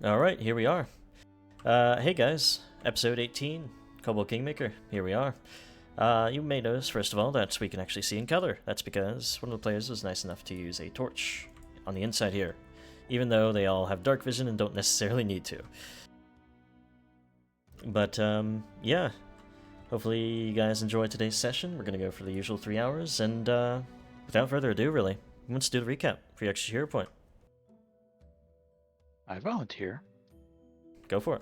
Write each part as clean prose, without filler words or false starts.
Alright, here we are. Hey guys, episode 18, Kobold Kingmaker, here we are. You may notice, first of all, that we can actually see in color. That's because one of the players was nice enough to use a torch on the inside here, even though they all have dark vision and don't necessarily need to. But, yeah. Hopefully you guys enjoyed today's session. We're going to go for the usual 3 hours, and without further ado, really, who wants to do the recap for your extra hero point? I volunteer. Go for it.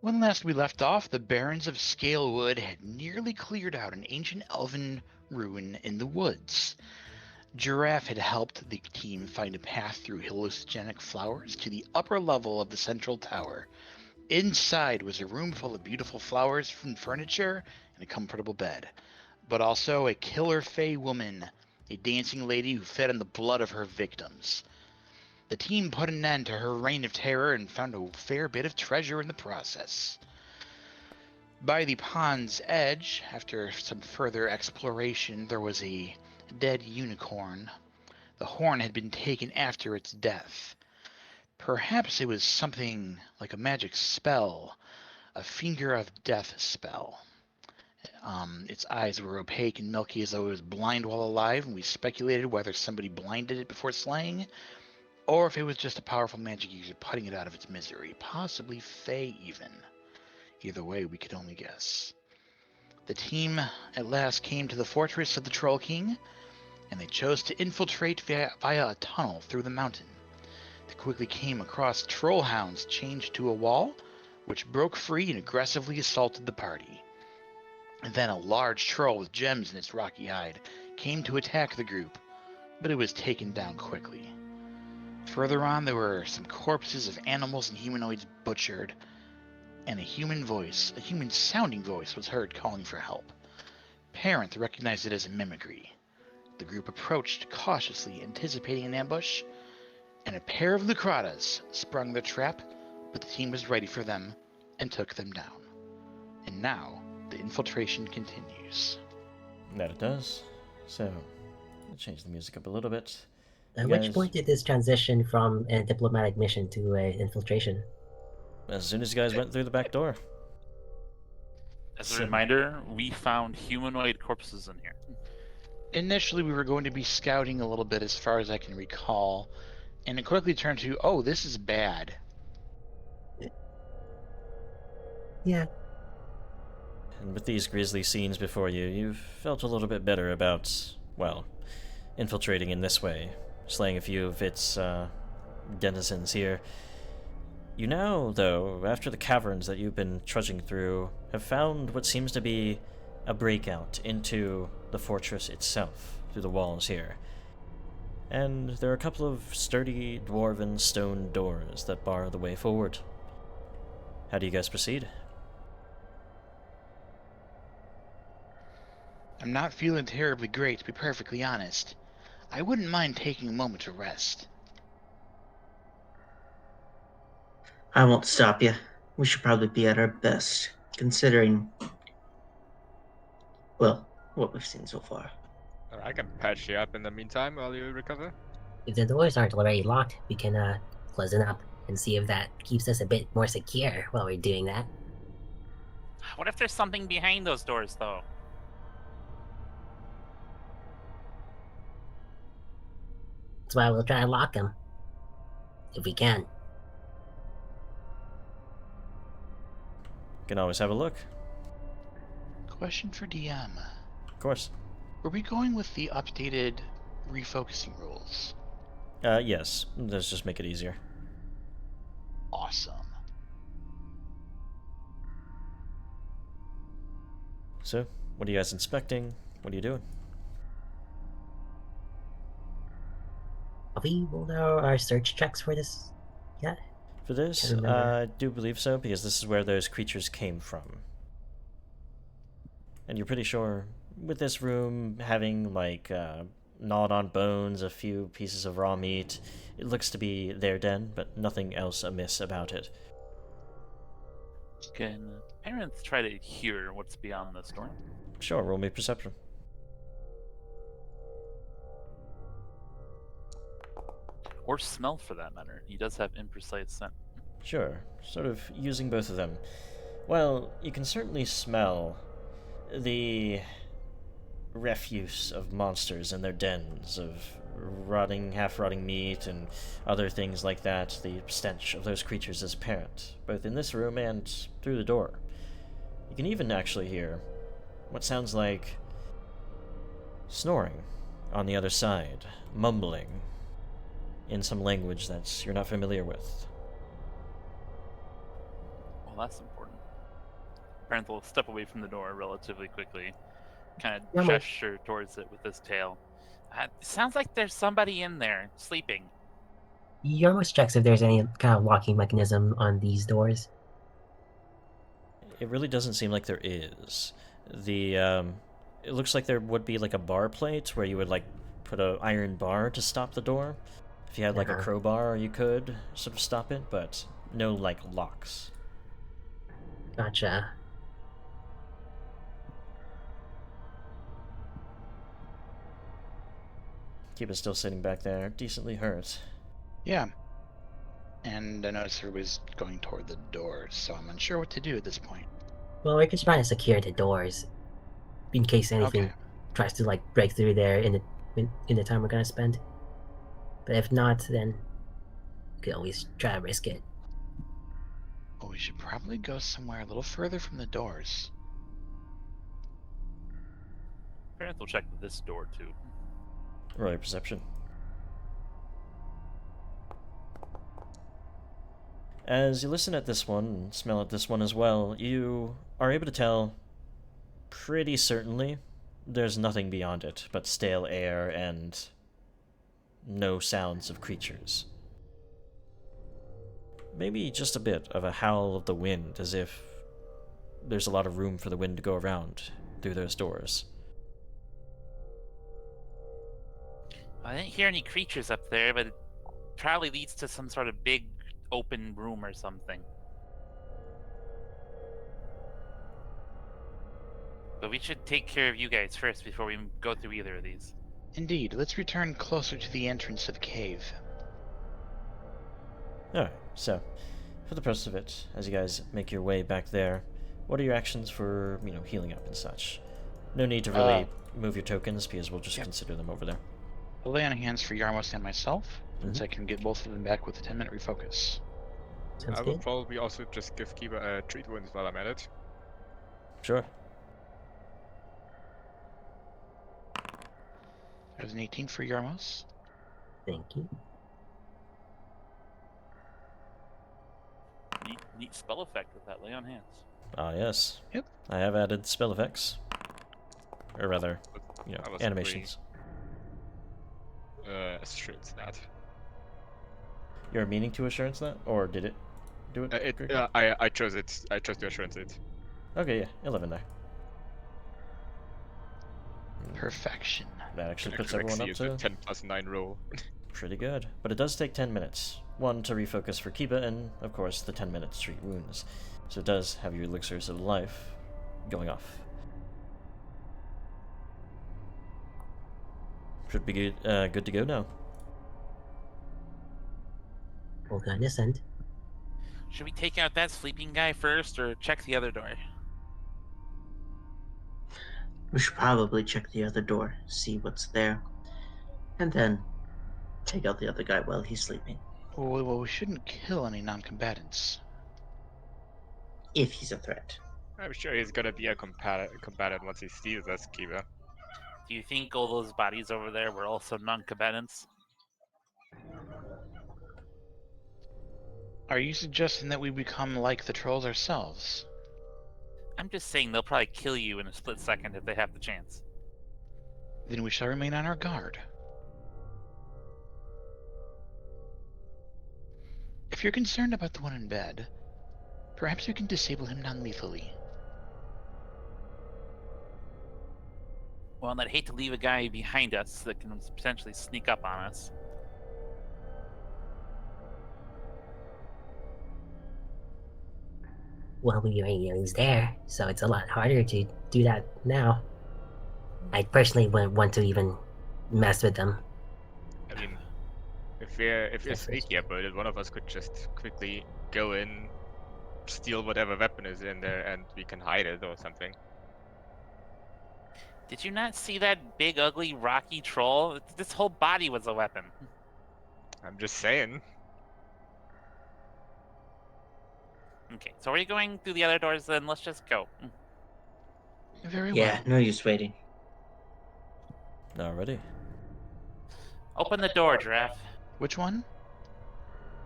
When last we left off, the Barons of Scalewood had nearly cleared out an ancient elven ruin in the woods. Giraffe had helped the team find a path through hallucinogenic flowers to the upper level of the central tower. Inside was a room full of beautiful flowers and furniture and a comfortable bed, but also a killer fey woman, a dancing lady who fed on the blood of her victims. The team put an end to her reign of terror and found a fair bit of treasure in the process. By the pond's edge, after some further exploration, there was a dead unicorn. The horn had been taken after its death. Perhaps it was something like a magic spell, a finger of death spell. Its eyes were opaque and milky as though it was blind while alive, and we speculated whether somebody blinded it before slaying, or if it was just a powerful magic user putting it out of its misery, possibly Fey even. Either way, we could only guess. The team at last came to the fortress of the Troll King, and they chose to infiltrate via a tunnel through the mountain. They quickly came across troll hounds chained to a wall, which broke free and aggressively assaulted the party. And then a large troll with gems in its rocky hide came to attack the group, but it was taken down quickly. Further on, there were some corpses of animals and humanoids butchered, and a human-sounding voice was heard calling for help. Parent recognized it as a mimicry. The group approached cautiously, anticipating an ambush, and a pair of Lucratas sprung their trap, but the team was ready for them and took them down. And now, the infiltration continues. That it does. So, I'll change the music up a little bit. At which point did this transition from a diplomatic mission to an infiltration? As soon as you guys went through the back door. As a reminder, we found humanoid corpses in here. Initially, we were going to be scouting a little bit as far as I can recall, and it quickly turned to, oh, this is bad. Yeah. And with these grisly scenes before you, you've felt a little bit better about, well, infiltrating in this way, slaying a few of its denizens here. You now, though, after the caverns that you've been trudging through, have found what seems to be a breakout into the fortress itself, through the walls here. And there are a couple of sturdy dwarven stone doors that bar the way forward. How do you guys proceed? I'm not feeling terribly great, to be perfectly honest. I wouldn't mind taking a moment to rest. I won't stop you. We should probably be at our best, considering, well, what we've seen so far. I can patch you up in the meantime while you recover. If the doors aren't already locked, we can close it up and see if that keeps us a bit more secure while we're doing that. What if there's something behind those doors, though? That's why we'll try to lock them. If we can. Can always have a look. Question for DM. Of course. Were we going with the updated refocusing rules? Yes. Let's just make it easier. Awesome. So, what are you guys inspecting? What are you doing? Have we rolled our search checks for this yet? For this, I do believe so, because this is where those creatures came from. And you're pretty sure, with this room having, like, gnawed on bones, a few pieces of raw meat, it looks to be their den, but nothing else amiss about it. Can parents try to hear what's beyond this door? Sure, roll me perception. Or smell, for that matter. He does have imprecise scent. Sure, sort of using both of them. Well, you can certainly smell the refuse of monsters in their dens, of half-rotting meat and other things like that. The stench of those creatures is apparent, both in this room and through the door. You can even actually hear what sounds like snoring on the other side, mumbling in some language that you're not familiar with. Well, that's important. Parenth will step away from the door relatively quickly, kind of Normal. gesture towards it with his tail. It sounds like there's somebody in there, sleeping. Yormos checks if there's any kind of locking mechanism on these doors. It really doesn't seem like there is. It looks like there would be like a bar plate where you would like put an iron bar to stop the door. If you had like a crowbar, you could sort of stop it, but no like locks. Gotcha. Kiba's still sitting back there, decently hurt. Yeah. And I noticed everybody's going toward the door, so I'm unsure what to do at this point. Well, we're just trying to secure the doors in case anything Okay. tries to like break through there in the time we're gonna spend. But if not, then we could always try to risk it. Well, we should probably go somewhere a little further from the doors. Parenth will check this door too. Roll your perception. As you listen at this one and smell at this one as well, you are able to tell pretty certainly there's nothing beyond it but stale air and no sounds of creatures. Maybe just a bit of a howl of the wind, as if there's a lot of room for the wind to go around through those doors. I didn't hear any creatures up there, but it probably leads to some sort of big open room or something. But we should take care of you guys first before we go through either of these. Indeed, let's return closer to the entrance of the cave. Alright, so, for the purpose of it, as you guys make your way back there, what are your actions for, healing up and such? No need to really move your tokens, because we'll just consider them over there. I'll lay on hands for Yarmos and myself, since I can get both of them back with a 10-minute refocus. Sounds I will good. probably also just give Kiba a treat wounds while I'm at it. Sure. That was an 18 for Yarmos. Thank you. Neat spell effect with that lay on hands. Ah, yes. Yep. I have added spell effects. Or rather, I was animations. Assurance that. You're meaning to assurance that? Or did it do it? Great. I chose it. I chose to assurance it. Okay, yeah, 11 there. Perfection. That actually Can puts actually everyone up see it's to a 10 plus 9 roll. pretty good. But it does take 10 minutes. One to refocus for Kiba, and of course the 10 minutes treat wounds. So it does have your elixirs of life going off. Should be good to go now. All good on this end. Should we take out that sleeping guy first, or check the other door? We should probably check the other door, see what's there, and then take out the other guy while he's sleeping. Well, we shouldn't kill any non-combatants. If he's a threat. I'm sure he's gonna be a combatant once he sees us, Kiba. Do you think all those bodies over there were also non-combatants? Are you suggesting that we become like the trolls ourselves? I'm just saying they'll probably kill you in a split second if they have the chance. Then we shall remain on our guard. If you're concerned about the one in bed, perhaps you can disable him non-lethally. Well, and I'd hate to leave a guy behind us that can potentially sneak up on us. Well, he's there, so it's a lot harder to do that now. I personally wouldn't want to even mess with them. I mean, If we're That's sneaky about it, one of us could just quickly go in, steal whatever weapon is in there, and we can hide it or something. Did you not see that big, ugly, rocky troll? This whole body was a weapon. I'm just saying. Okay, so are you going through the other doors then? Let's just go. Very Yeah, well. no use waiting. Alrighty. Open the door, Giraffe. Which one?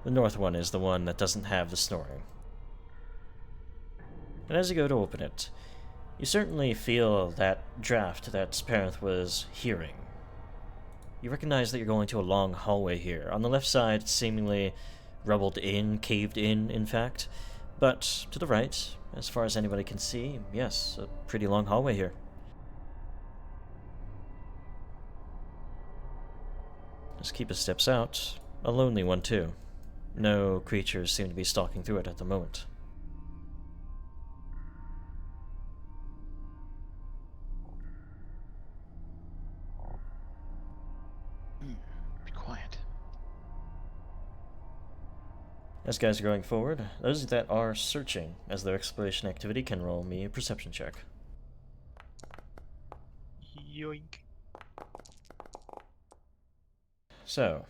The north one is the one that doesn't have the snoring. And as you go to open it, you certainly feel that draft that Sparenth was hearing. You recognize that you're going to a long hallway here. On the left side, it's seemingly rubbled in, caved in fact. But to the right, as far as anybody can see, yes, a pretty long hallway here. As Keepa steps out, a lonely one too. No creatures seem to be stalking through it at the moment. Be quiet. As guys are going forward, those that are searching as their exploration activity can roll me a perception check. Yoink. So,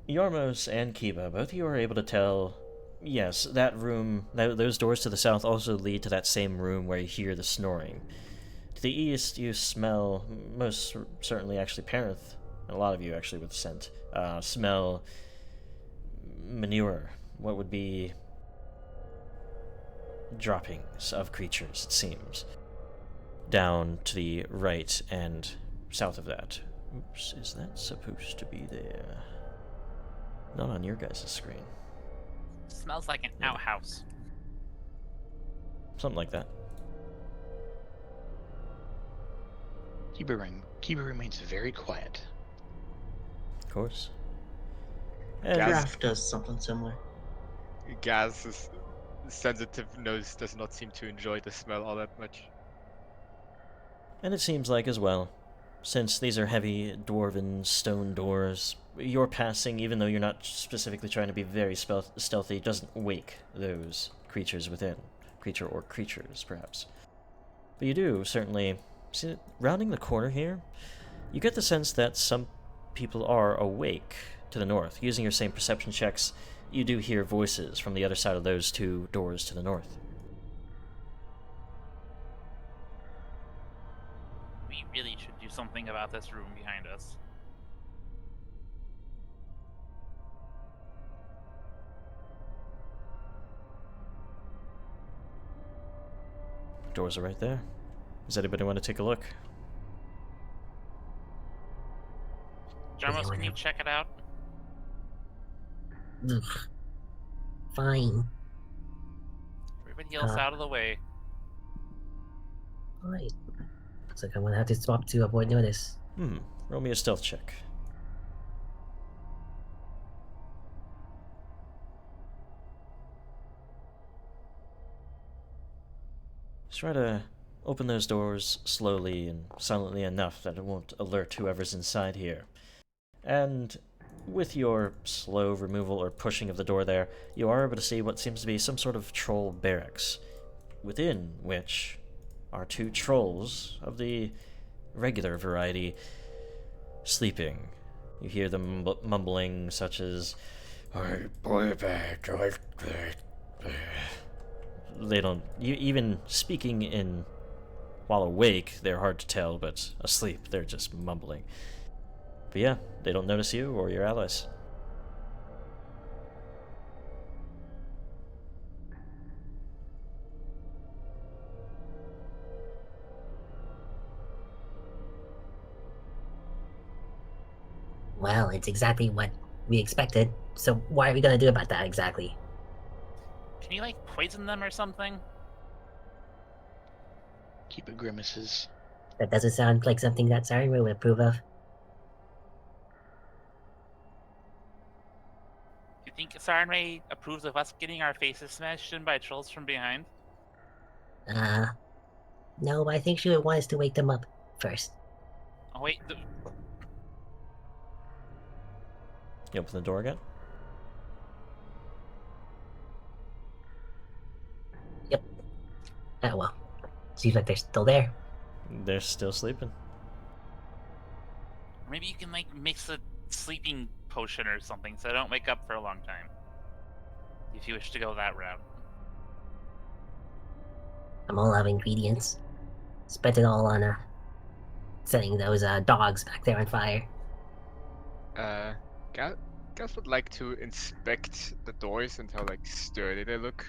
Yormos and Kiba, both of you are able to tell, yes, that room, those doors to the south also lead to that same room where you hear the snoring. To the east, you smell, most certainly actually Parenth, and a lot of you actually with scent, smell manure, what would be droppings of creatures, it seems. Down to the right and south of that. Oops, is that supposed to be there? Not on your guys' screen. Smells like an Yeah. outhouse. Something like that. Kiba remains very quiet. Of course. And Gas. Draft does something similar. Gaz's sensitive nose does not seem to enjoy the smell all that much. And it seems like as well, since these are heavy dwarven stone doors, your passing, even though you're not specifically trying to be very stealthy, doesn't wake those creatures within. Creature or creatures, perhaps. But you do certainly see, rounding the corner here, you get the sense that some people are awake to the north. Using your same perception checks, you do hear voices from the other side of those two doors to the north. We really should do something about this room behind us. Doors are right there. Does anybody want to take a look? Jarmos, can you Anyone- check it out? Ugh. Fine. Everybody else Huh. out of the way. Alright. Looks like I'm gonna have to swap to avoid notice. Roll me a stealth check. Just try to open those doors slowly and silently enough that it won't alert whoever's inside here. And with your slow removal or pushing of the door there, you are able to see what seems to be some sort of troll barracks, within which are two trolls of the regular variety sleeping. You hear them mumbling such as, "I boy back, they don't, even speaking in, while awake, they're hard to tell, but asleep, they're just mumbling. But yeah, they don't notice you or your allies. Well, it's exactly what we expected. So what are we gonna do about that exactly? Can you, like, poison them or something? Kiba grimaces. That doesn't sound like something that Sarenrae would approve of. You think Sarenrae approves of us getting our faces smashed in by trolls from behind? No, I think she would want us to wake them up first. Oh wait, You open the door again? Yep. Oh well. Seems like they're still there. They're still sleeping. Or maybe you can like mix a sleeping potion or something so I don't wake up for a long time. If you wish to go that route. I'm all out of ingredients. Spent it all on setting those dogs back there on fire. Gus would like to inspect the doors and how like sturdy they look.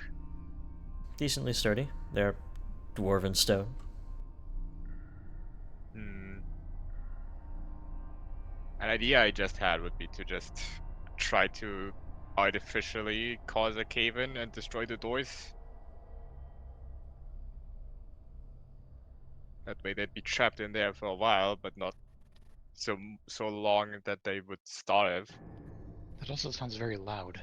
Decently sturdy. They're dwarven stone. Hmm. An idea I just had would be to just try to artificially cause a cave-in and destroy the doors. That way they'd be trapped in there for a while, but not so long that they would starve. That also sounds very loud.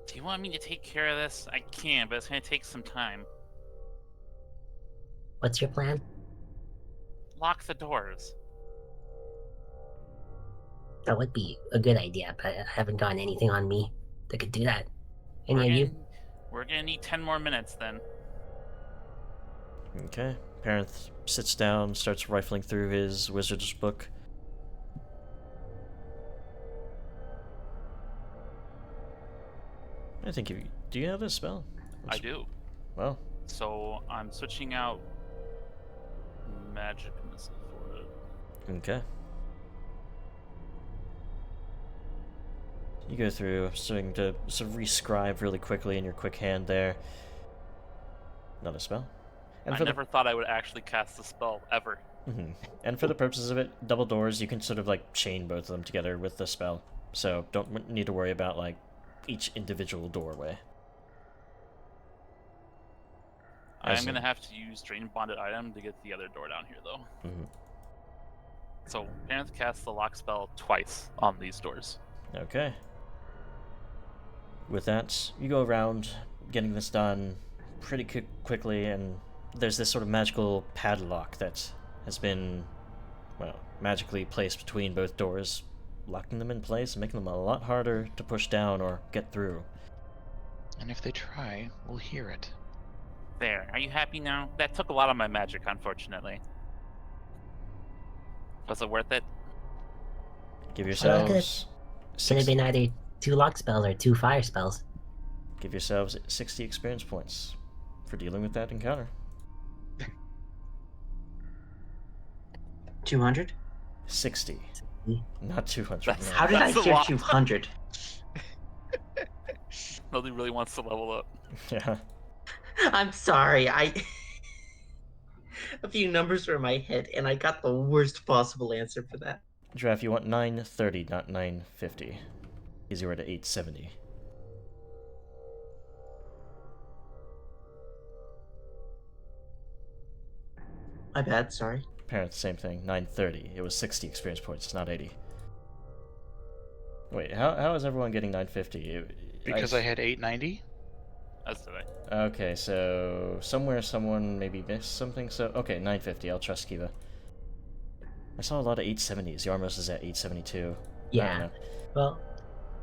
Do you want me to take care of this? I can, but it's gonna take some time. What's your plan? Lock the doors. That would be a good idea, but I haven't gotten anything on me that could do that. Any of you? We're gonna need 10 more minutes then. Okay. Parenth sits down, starts rifling through his wizard's book. I think you... Do you have this spell? I do. Well, So I'm switching out magic missile for it. okay. You go through, starting to sort of rescribe really quickly in your quick hand there. Not a spell. And I for never thought I would actually cast the spell, ever. And for the purposes of it, double doors, you can sort of like chain both of them together with the spell. So don't need to worry about like each individual doorway. I I am see. gonna have to use Drain Bonded item to get the other door down here though. So Parenth casts the lock spell twice on these doors. Okay. With that, you go around getting this done pretty quickly, and there's this sort of magical padlock that has been, well, magically placed between both doors, locking them in place and making them a lot harder to push down or get through. And if they try, we'll hear it. There, are you happy now? That took a lot of my magic, unfortunately. Was it worth it? Give Well, yourselves Should have been either 2 lock spells or 2 fire spells. Give yourselves 60 experience points for dealing with that encounter. 200? 60, not 200. That's- no. How did I That's a hear lot. 200? Nobody really wants to level up. Yeah. I'm sorry. A few numbers were in my head, and I got the worst possible answer for that. Giraffe, you want 930, not 950. Because you were at 870. My bad, sorry. Parent, same thing. 930. It was 60 experience points, not 80. Wait, how is everyone getting 950? Because I had 890? As did I. Okay, so somewhere someone maybe missed something, so... Okay, 950, I'll trust Kiva. I saw a lot of 870s. Yarmos is at 872. I don't Yeah. know. Well,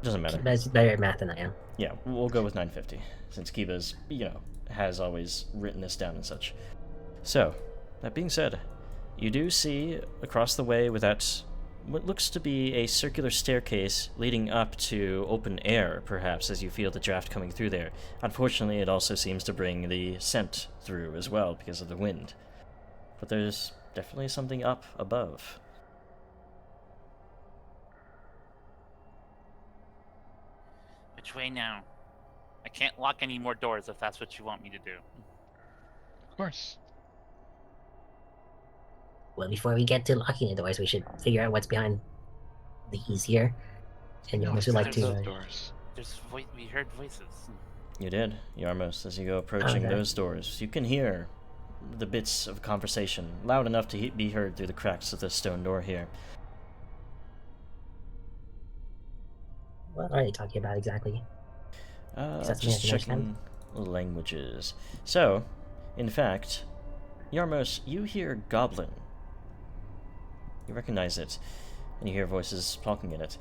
Doesn't matter. Kiva's better at math than I am. Yeah, we'll go with 950, since Kiva's, has always written this down and such. So, that being said, you do see across the way with that what looks to be a circular staircase leading up to open air, perhaps, as you feel the draft coming through there. Unfortunately, it also seems to bring the scent through as well because of the wind. But there's definitely something up above. Which way now? I can't lock any more doors if that's what you want me to do. Of course. Well, before we get to locking the doors, we should figure out what's behind these here. And you No, almost it's would like not to. those doors. We heard voices. You did, Yarmos, as you go approaching Okay. those doors. You can hear the bits of conversation, loud enough to be heard through the cracks of the stone door here. What are they talking about exactly? Is that something I Just can checking languages. So, in fact, Yarmos, you hear Goblin. You recognize it, and you hear voices talking in it.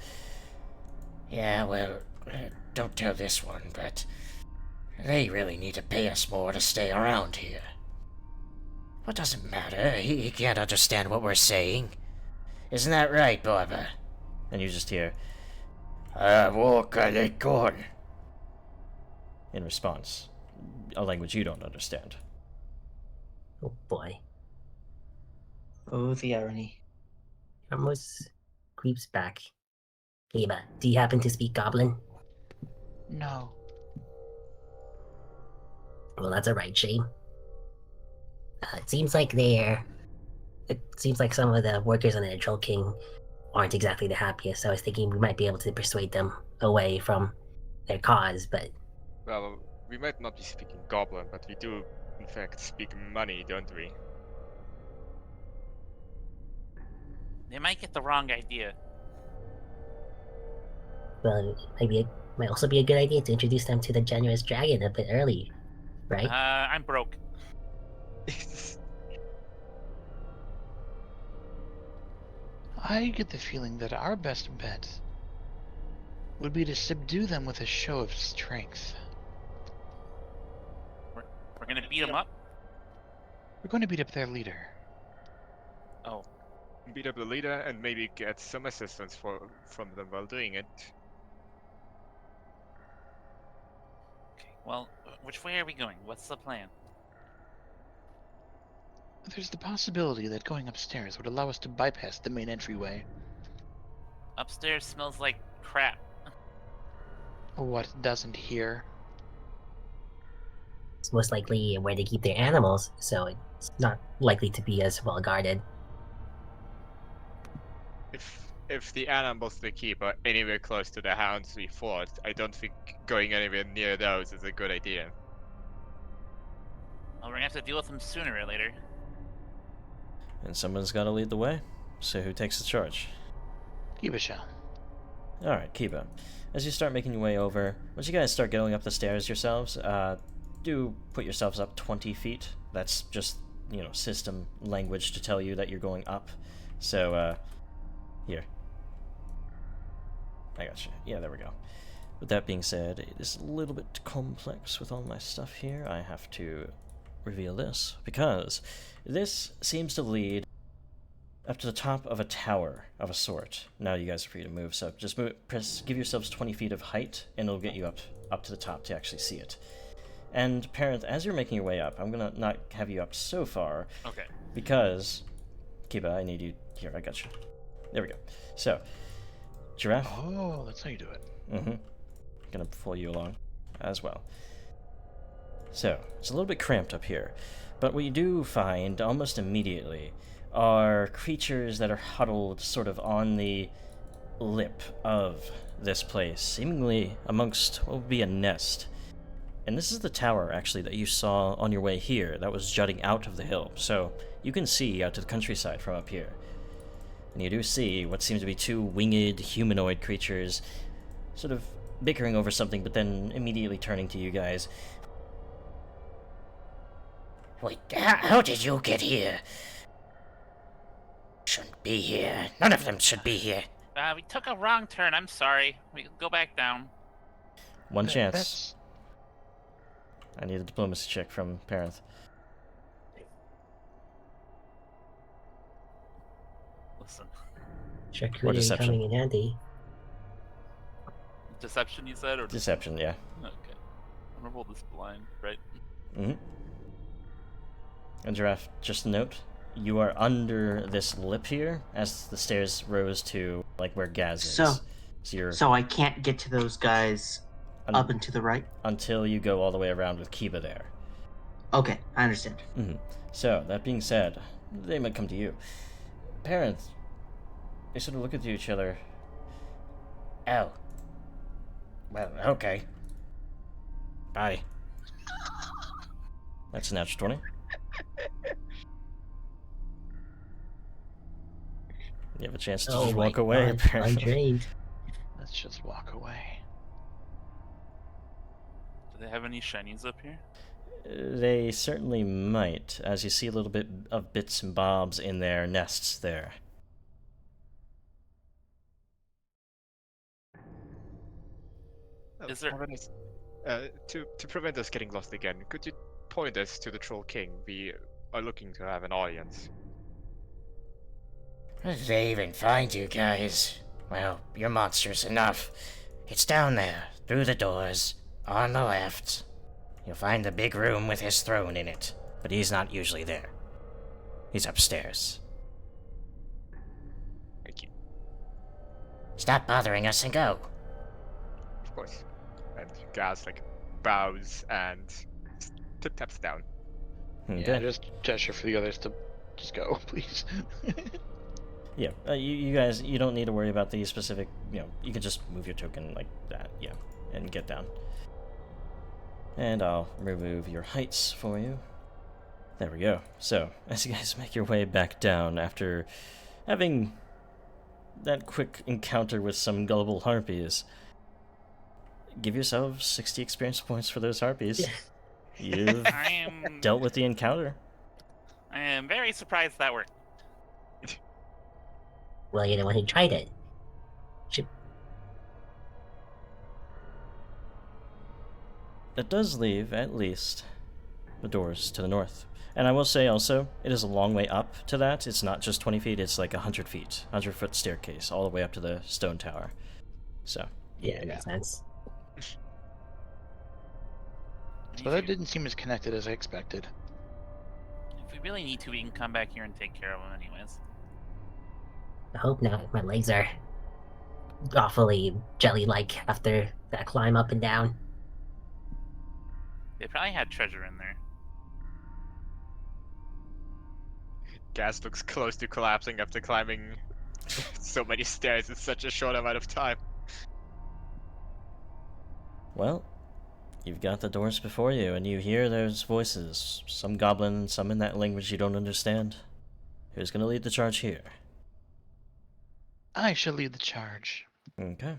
Yeah, well, don't tell this one, but they really need to pay us more to stay around here. What doesn't matter? He can't understand what we're saying. Isn't that right, Barber? And you just hear, Hargulka le corn. in response, a language you don't understand. Oh boy. Oh, the irony. Almost creeps back. Kiba, do you happen to speak Goblin? No. Well, that's a right shame. It seems like some of the workers on the Troll King aren't exactly the happiest. I was thinking we might be able to persuade them away from their cause, but Well, we might not be speaking goblin, but we do, in fact, speak money, don't we? They might get the wrong idea. well, maybe it might also be a good idea to introduce them to the generous dragon a bit early, right? I'm broke. I get the feeling that our best bet would be to subdue them with a show of strength. We're gonna beat them up? We're going to beat up their leader. Oh. Beat up the leader and maybe get some assistance from them while doing it. Okay. Well, which way are we going? What's the plan? There's the possibility that going upstairs would allow us to bypass the main entryway. Upstairs smells like crap. What doesn't here? It's most likely where they keep their animals, so it's not likely to be as well guarded. If the animals they keep are anywhere close to the hounds we fought, I don't think going anywhere near those is a good idea. Well, we're gonna have to deal with them sooner or later. And someone's got to lead the way. So who takes the charge? Kiba shall. Alright, Kiba. As you start making your way over, once you guys start going up the stairs yourselves, do put yourselves up 20 feet. That's just, system language to tell you that you're going up. So, here. I got you. Yeah, there we go. With that being said, it is a little bit complex with all my stuff here. I have to reveal this, because this seems to lead up to the top of a tower of a sort. Now you guys are free to move, so just give yourselves 20 feet of height, and it'll get you up to the top to actually see it. And, Parent, as you're making your way up, I'm gonna not have you up so far. Okay. Because, Kiba, I need you... Here, I got you. There we go. So, Giraffe... Oh, that's how you do it. Mm-hmm. Gonna pull you along as well. So, it's a little bit cramped up here, but what you do find almost immediately are creatures that are huddled sort of on the lip of this place, seemingly amongst what would be a nest. And this is the tower, actually, that you saw on your way here, that was jutting out of the hill, so you can see out to the countryside from up here. And you do see what seems to be two winged humanoid creatures sort of bickering over something, but then immediately turning to you guys. Wait, how did you get here? Shouldn't be here. None of them should be here. We took a wrong turn. I'm sorry. We can go back down. One chance. That's... I need a diplomacy check from Parenth. Listen. Charcuterie deception. coming in handy. Deception, you said? Or Deception, yeah. Okay. I'm gonna roll this blind, right? Mm-hmm. And Giraffe, just a note, you are under this lip here, as the stairs rose to, like, where Gaz is. So you're... So I can't get to those guys up and to the right? Until you go all the way around with Kiba there. Okay, I understand. Mm-hmm. So, that being said, they might come to you. Parents, they sort of look at each other. Oh. Well, okay. Bye. That's a natural 20. You have a chance to just walk away, God, apparently. untrained. Let's just walk away. Do they have any shinies up here? They certainly might, as you see a little bit of bits and bobs in their nests there. Is there? To prevent us getting lost again, could you point us to the Troll King? We are looking to have an audience. How did they even find you guys? Well, you're monstrous enough. It's down there, through the doors, on the left. You'll find the big room with his throne in it, but he's not usually there. He's upstairs. Thank you. Stop bothering us and go. Of course. And Gaz bows and taps down. Okay. Yeah, just gesture for the others to just go, please. Yeah, you guys, you don't need to worry about the specific, you can just move your token like that, yeah, and get down. And I'll remove your heights for you. There we go. So, as you guys make your way back down after having that quick encounter with some gullible harpies, give yourselves 60 experience points for those harpies. You've dealt with the encounter. I am very surprised that worked. Well, you're the one who tried it. That does leave, at least, the doors to the north. And I will say also, it is a long way up to that. It's not just 20 feet, it's like 100 feet. 100-foot staircase, all the way up to the stone tower. So. Yeah, that makes sense. So that didn't seem as connected as I expected. If we really need to, we can come back here and take care of them anyways. I hope not. My legs are awfully jelly-like after that climb up and down. They probably had treasure in there. Gaz looks close to collapsing after climbing so many stairs in such a short amount of time. Well, you've got the doors before you, and you hear those voices. Some goblin, some in that language you don't understand. Who's gonna lead the charge here? I shall lead the charge. Okay.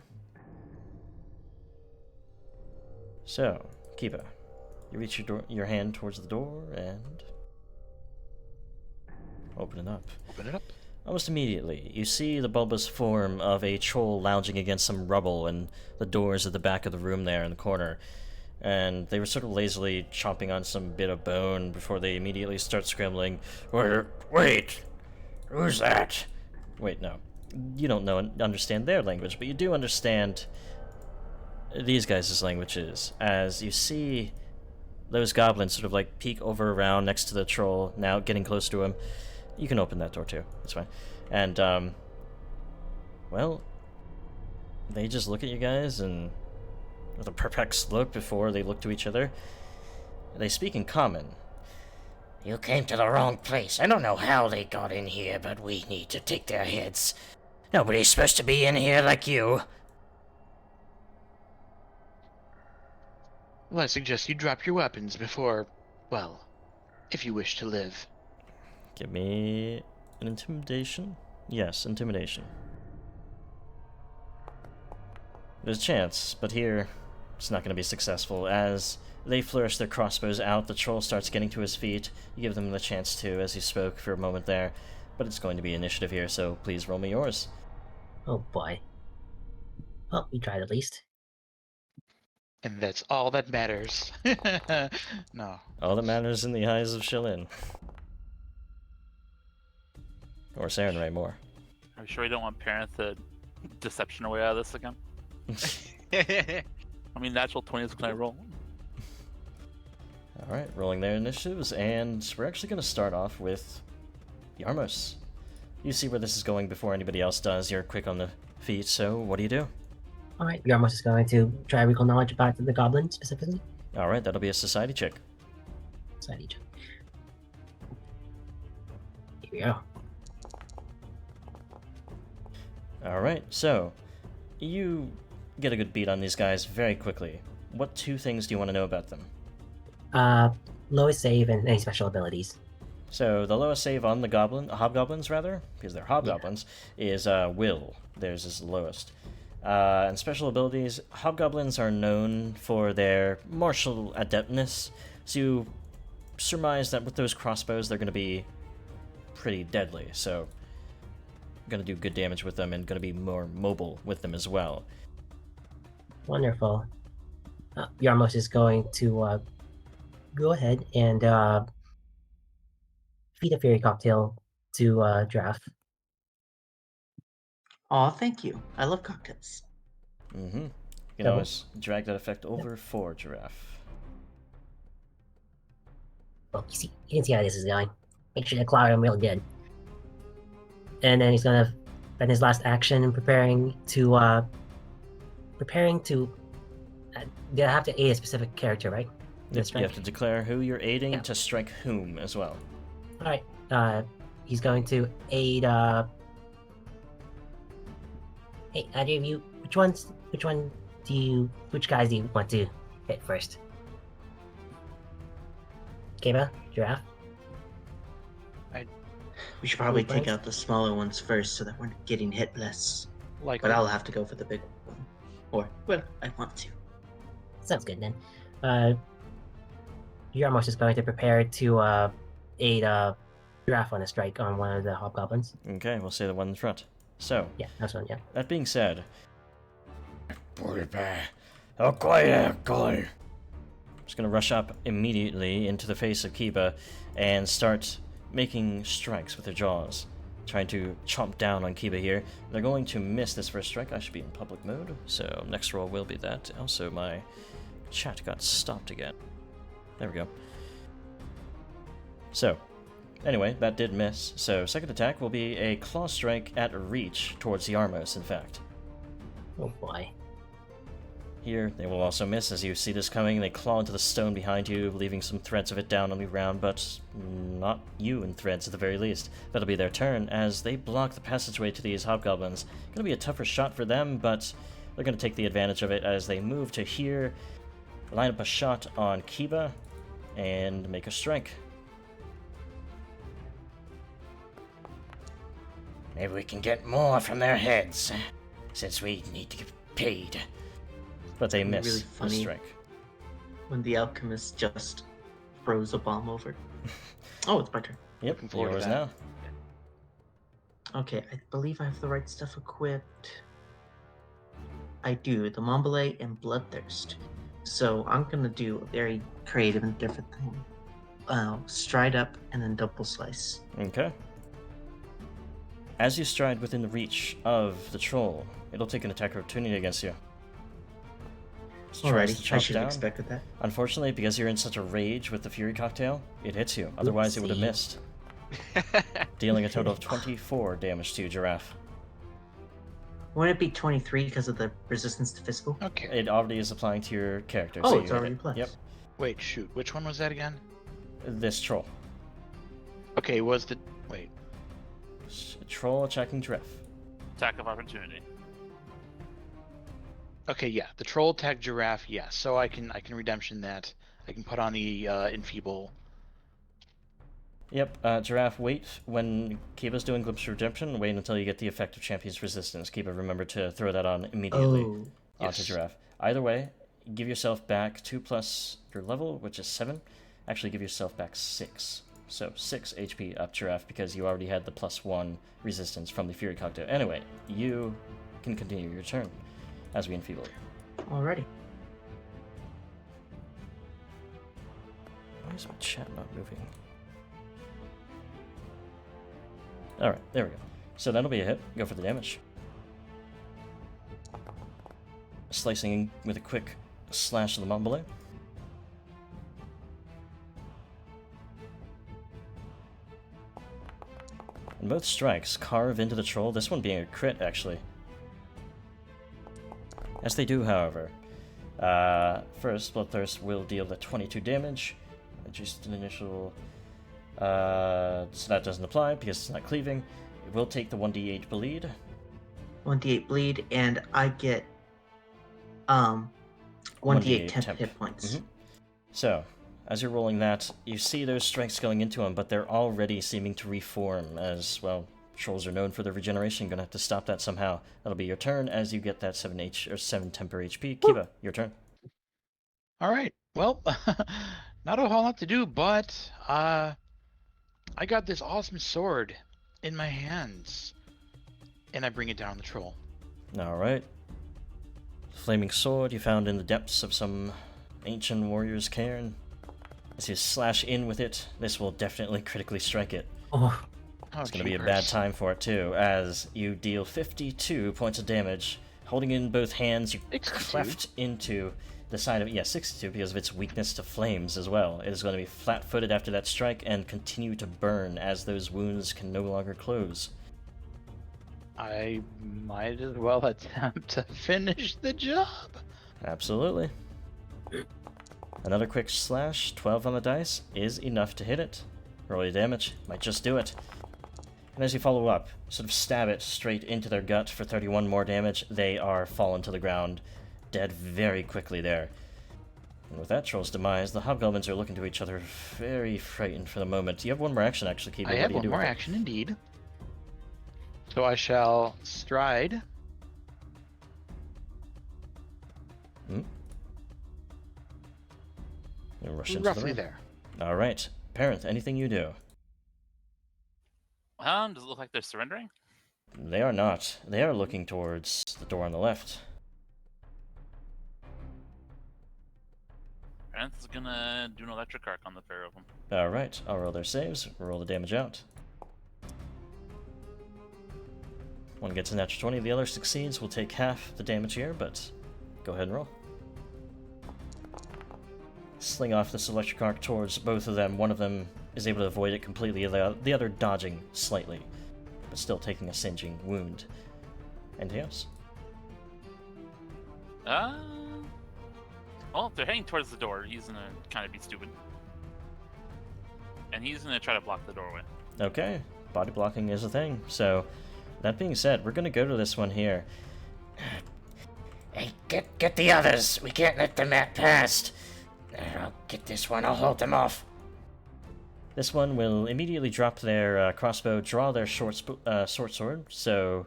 So, Kiba, you reach your hand towards the door and open it up. Open it up. Almost immediately, you see the bulbous form of a troll lounging against some rubble and the doors at the back of the room there in the corner. And they were sort of lazily chomping on some bit of bone before they immediately start scrambling. Wait! Who's that? Wait, no. You don't understand their language, but you do understand these guys' languages. As you see those goblins sort of peek over around next to the troll, now getting close to him. You can open that door too, it's fine. And, well, they just look at you guys and with a perplexed look before they look to each other. They speak in common. You came to the wrong place. I don't know how they got in here, but we need to take their heads. Nobody's supposed to be in here like you. Well, I suggest you drop your weapons before, well, if you wish to live. Give me an intimidation. Yes, intimidation. There's a chance, but here it's not going to be successful. As they flourish their crossbows out, the troll starts getting to his feet. You give them the chance to, as you spoke for a moment there. But it's going to be initiative here, so please roll me yours. Oh boy. Well, we tried at least. And that's all that matters. No. All that matters in the eyes of Shilin. Or Sarenrae more. Are we sure we don't want parents to deception our way out of this again? I mean, natural 20s, can I roll? Alright, rolling their initiatives, and we're actually going to start off with Yarmos. You see where this is going before anybody else does. You're quick on the feet, so what do you do? Alright, Yarmos is going to try recall knowledge about the goblin specifically. Alright, that'll be a society check. Society check. Here we go. Alright, so you get a good beat on these guys very quickly. What two things do you want to know about them? Lowest save and any special abilities. So the lowest save on the hobgoblins rather, because they're hobgoblins, is will. Theirs is the lowest. And special abilities, hobgoblins are known for their martial adeptness, so you surmise that with those crossbows they're going to be pretty deadly, so going to do good damage with them and going to be more mobile with them as well. Wonderful. Yarmos is going to go ahead and feed a fairy cocktail to Giraffe. Aw, thank you. I love cocktails. Mm-hmm. You can Double. always drag that effect over for Giraffe. Well, you can see how this is going. Make sure to cloud him real good. And then he's gonna spend his last action preparing to you have to aid a specific character, right? Yep, you have to declare who you're aiding to strike whom as well. Alright. He's going to aid hey, either of you, which guys do you want to hit first? Kiba? Giraffe? We should probably Cool, take thanks. out the smaller ones first so that we're getting hit less. Like, But I'll have to go for the big one. Or, well, I want to. Sounds good then. Yarmos is going to prepare to aid Giraffe on a strike on one of the hobgoblins. Okay, we'll say the one in front. So, Yeah, that's one, yeah. that being said, Bulba. I'm just gonna rush up immediately into the face of Kiba and start making strikes with their jaws, trying to chomp down on Kiba here. They're going to miss this first strike. I should be in public mode, so next roll will be that. Also, my chat got stopped again. There we go. So, anyway, that did miss. So, second attack will be a claw strike at reach towards the Yarmos, in fact. Oh boy. Here, they will also miss. As you see this coming, they claw into the stone behind you, leaving some threads of it down on the ground, but not you in threads at the very least. That'll be their turn, as they block the passageway to these hobgoblins. Gonna be a tougher shot for them, but they're gonna take the advantage of it as they move to here, line up a shot on Kiba, and make a strike. Maybe we can get more from their heads, since we need to get paid. But they It'd be miss really the funny. strike. When the alchemist just throws a bomb over. Oh, it's my turn. Yep, Looking forward to yours that. now. Okay, I believe I have the right stuff equipped. I do, the Mombole and Bloodthirst. So I'm gonna do a very creative and different thing. Stride up and then double slice. Okay. As you stride within the reach of the troll, it'll take an attack opportunity against you. It tries to Alrighty, I chomp should have down. expected that. Unfortunately, because you're in such a rage with the Fury Cocktail, it hits you. Otherwise, it would have Oopsie. missed. Dealing a total of 24 damage to Giraffe. Wouldn't it be 23 because of the resistance to physical? Okay. It already is applying to your character. Oh, so it's you hit already it. applied. Yep. Wait, shoot. Which one was that again? This troll. Okay, was the... Wait. Troll attacking Giraffe. Attack of opportunity. Okay, yeah. The troll attack Giraffe, yeah. So I can redemption that. I can put on the enfeeble. Yep, Giraffe, wait. When Kiba's doing Glimpse of Redemption, wait until you get the effect of Champion's Resistance. Kiba, remember to throw that on immediately Oh, onto yes. Giraffe. Either way, give yourself back 2 plus your level, which is 7. Actually, give yourself back 6. So 6 HP up Giraffe because you already had the +1 resistance from the Fury Cocktail. Anyway, you can continue your turn as we enfeeble you. alrighty. Why is my chat not moving? Alright, there we go. So that'll be a hit. Go for the damage. Slicing with a quick slash of the Mombole. And both strikes carve into the troll, this one being a crit, actually. As they do, however. First, Bloodthirst will deal the 22 damage. Just an initial... so that doesn't apply because it's not cleaving. It will take the 1d8 bleed. 1d8 bleed, and I get 1d8 temp hit points. Mhm. So, as you're rolling that, you see those strikes going into him, but they're already seeming to reform as, well, trolls are known for their regeneration. Gonna have to stop that somehow. That'll be your turn as you get that 7 temper HP. Kiba, your turn. All right. Well, not a whole lot to do, but I got this awesome sword in my hands, and I bring it down the troll. Alright. Flaming sword you found in the depths of some Ancient Warrior's Cairn. As you slash in with it, this will definitely critically strike it. Oh, It's going to be a bad time for it too, as you deal 52 points of damage. Holding in both hands, you 62. cleft into the side of it. Yeah, 62 because of its weakness to flames as well. It is going to be flat-footed after that strike and continue to burn as those wounds can no longer close. I might as well attempt to finish the job. Absolutely. Another quick slash, 12 on the dice, is enough to hit it. Roll your damage, might just do it. And as you follow up, sort of stab it straight into their gut for 31 more damage, they are fallen to the ground, dead very quickly there. And with that troll's demise, the hobgoblins are looking to each other very frightened for the moment. You have one more action, actually, Kiba. I have one more action indeed. So I shall stride. Hmm? You rush into Roughly the room. there. Alright. Parent, anything you do? Does it look like they're surrendering? They are not. They are looking towards the door on the left. Parent's gonna do an electric arc on the pair of them. Alright, I'll roll their saves, roll the damage out. One gets a natural 20, the other succeeds. We'll take half the damage here, but go ahead and roll. Sling off this electric arc towards both of them. One of them is able to avoid it completely, the other dodging slightly, but still taking a singeing wound. Anything else? Well, if they're heading towards the door, he's gonna kind of be stupid. And he's gonna try to block the doorway. Okay, body blocking is a thing. So, that being said, we're gonna go to this one here. Hey, get the others. We can't let them at past. I'll get this one. I'll hold them off. This one will immediately drop their crossbow, draw their short sword, so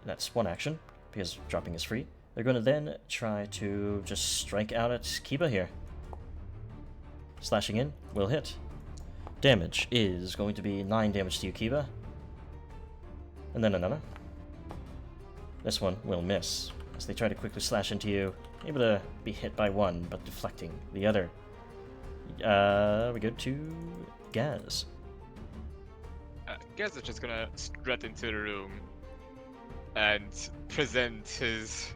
that's one action, because dropping is free. They're going to then try to just strike out at Kiba here. Slashing in will hit. Damage is going to be 9 damage to you, Kiba. And then another. This one will miss, as they try to quickly slash into you. Able to be hit by one, but deflecting the other. We go to Gaz. Gaz is just gonna strut into the room and present his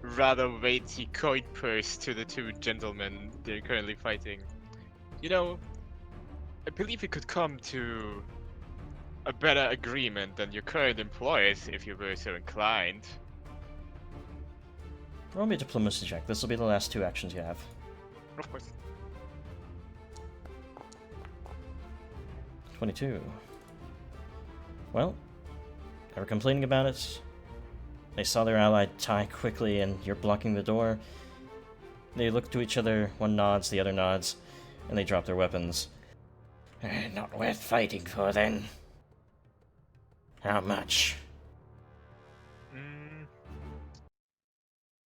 rather weighty coin purse to the two gentlemen they're currently fighting. You know, I believe we could come to a better agreement than your current employers if you were so inclined. Roll me a diplomacy check. This will be the last 2 actions you have. Of course. 22. Well, they were complaining about it. They saw their ally die quickly, and you're blocking the door. They look to each other, one nods, the other nods, and they drop their weapons. Not worth fighting for, then. How much?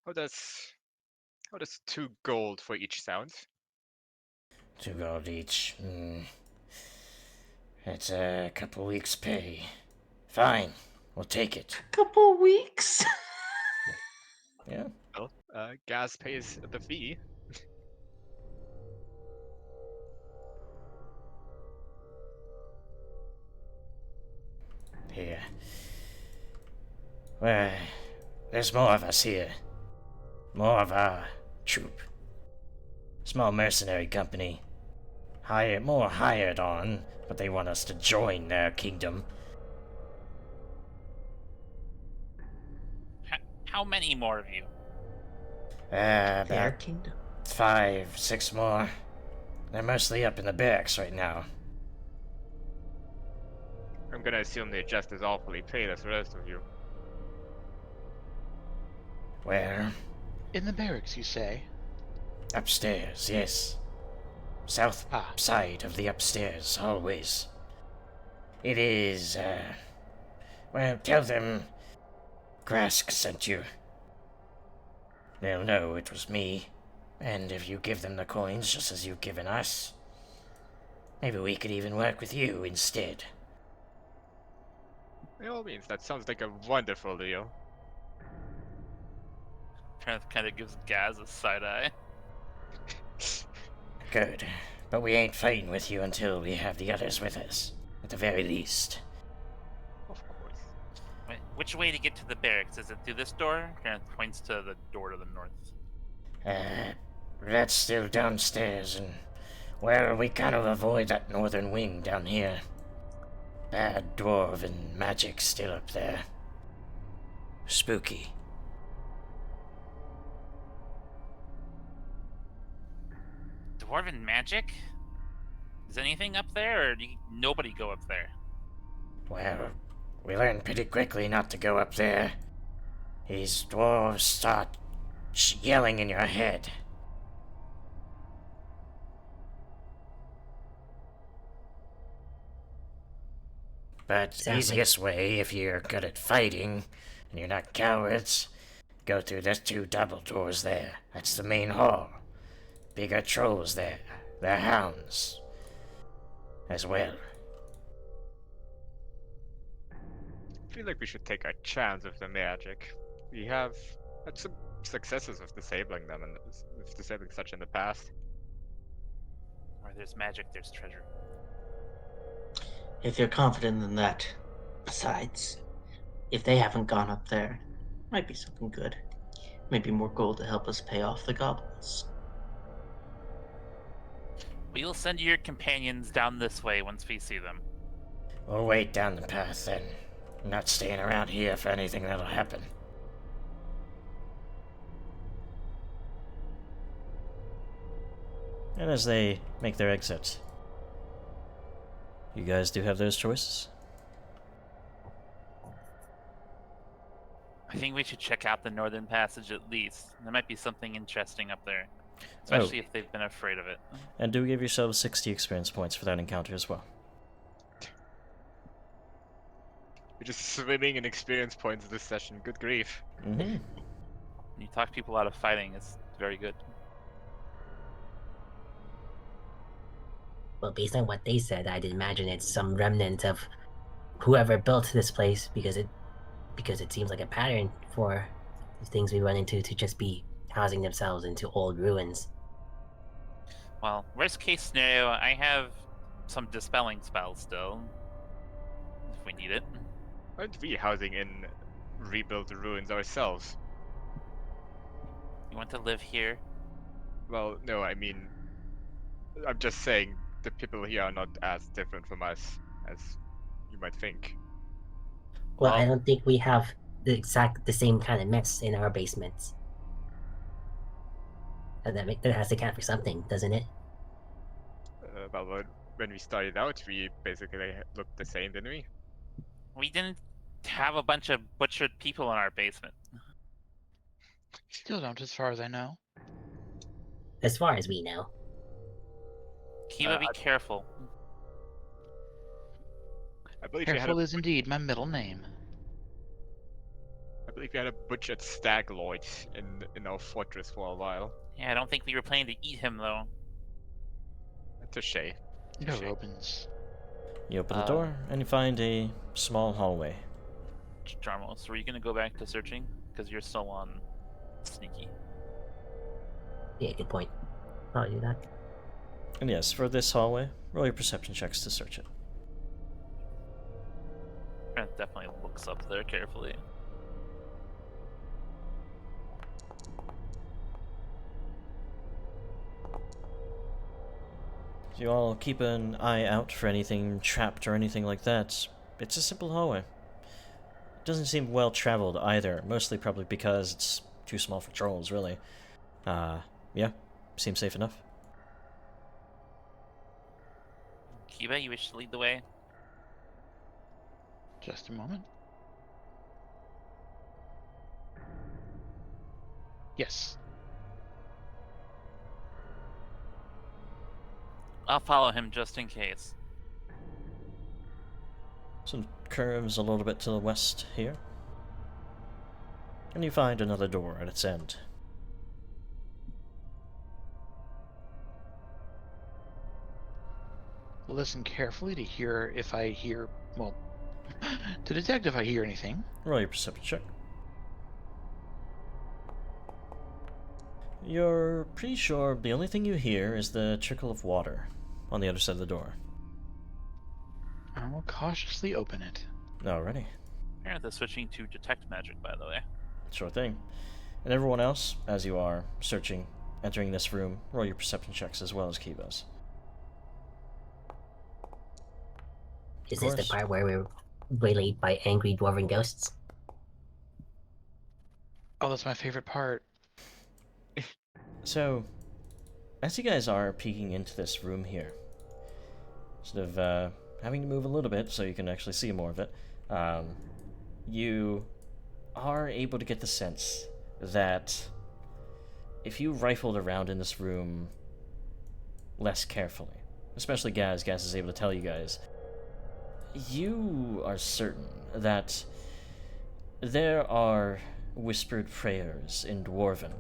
How does 2 gold for each sound? 2 gold each. That's a couple weeks' pay. Fine, we'll take it. Couple weeks. Yeah. Well, Gaz pays the fee. Here. Well, there's more of us here. More of our troop. Small mercenary company. More hired on, but they want us to join their kingdom. How many more of you? Their About kingdom. 5, 6 more. They're mostly up in the barracks right now. I'm gonna assume they're just as awfully paid as the rest of you. Where? In the barracks, you say? Upstairs, yes. South Ah. side of the upstairs, always. It is, well, tell them Grask sent you. They'll know it was me. And if you give them the coins just as you've given us, maybe we could even work with you instead. By all means, that sounds like a wonderful deal. Kind of gives Gaz a side eye. Good. But we ain't fighting with you until we have the others with us. At the very least. Of course. Wait, which way to get to the barracks? Is it through this door? Kind of points to the door to the north. That's still downstairs, and, well, we kind of avoid that northern wing down here. Bad dwarven magic still up there. Spooky. Dwarven magic? Is anything up there, or nobody go up there? Well, we learned pretty quickly not to go up there. These dwarves start yelling in your head. But the Sounds like- easiest way, if you're good at fighting, and you're not cowards, go through the 2 double doors there. That's the main hall. Bigger trolls there. They're hounds. As well. I feel like we should take a chance with the magic. We have had some successes with disabling them and with disabling such in the past. Where there's magic, there's treasure. If you're confident in that. Besides, if they haven't gone up there, might be something good. Maybe more gold to help us pay off the goblins. We will send your companions down this way once we see them. We'll wait down the path then. I'm not staying around here for anything that'll happen. And as they make their exit, you guys do have those choices. I think we should check out the northern passage at least. There might be something interesting up there. Especially if they've been afraid of it. And do give yourselves 60 experience points for that encounter as well. We're just swimming in experience points this session. Good grief. Mm-hmm. When you talk people out of fighting, it's very good. Well, based on what they said, I'd imagine it's some remnant of whoever built this place, because it seems like a pattern for the things we run into to just be housing themselves into old ruins. Well, worst case scenario, I have some dispelling spells still. If we need it. Aren't we housing in rebuilt ruins ourselves? You want to live here? Well, no, I mean, I'm just saying the people here are not as different from us as you might think. Well, I Well- don't think we have the same kind of mess in our basements. And that has to count for something, doesn't it? Well, when we started out, we basically looked the same, didn't we? We didn't have a bunch of butchered people in our basement. Still don't, as far as I know. As far as we know. Kiba, be careful. I believe we had Careful a, is indeed my middle name. I believe we had a butchered stag lord in our fortress for a while. Yeah, I don't think we were planning to eat him, though. Touche. No, Touche. Robins. You open the door, and you find a small hallway. Jarmos, were you going to go back to searching? Because you're still on sneaky. Yeah, good point. I'll do that. And yes, for this hallway, roll your perception checks to search it. Grant definitely looks up there carefully. If you all keep an eye out for anything trapped or anything like that, it's a simple hallway. It doesn't seem well traveled either, mostly probably because it's too small for trolls, really. Yeah, seems safe enough. Kiba, you wish to lead the way? Just a moment. Yes. I'll follow him just in case. Some curves a little bit to the west here. And you find another door at its end. Listen carefully to hear if I hear, well, to detect if I hear anything. Roll your perception check. You're pretty sure the only thing you hear is the trickle of water on the other side of the door. I will cautiously open it. Alrighty. Parenth is switching to detect magic, by the way. Sure thing. And everyone else, as you are searching, entering this room, roll your perception checks as well as Kibo's. Is this the part where we're waylaid by angry dwarven ghosts? Oh, that's my favorite part. So, as you guys are peeking into this room here, sort of having to move a little bit so you can actually see more of it, you are able to get the sense that if you rifled around in this room less carefully, especially Gaz is able to tell you guys, you are certain that there are whispered prayers in Dwarven,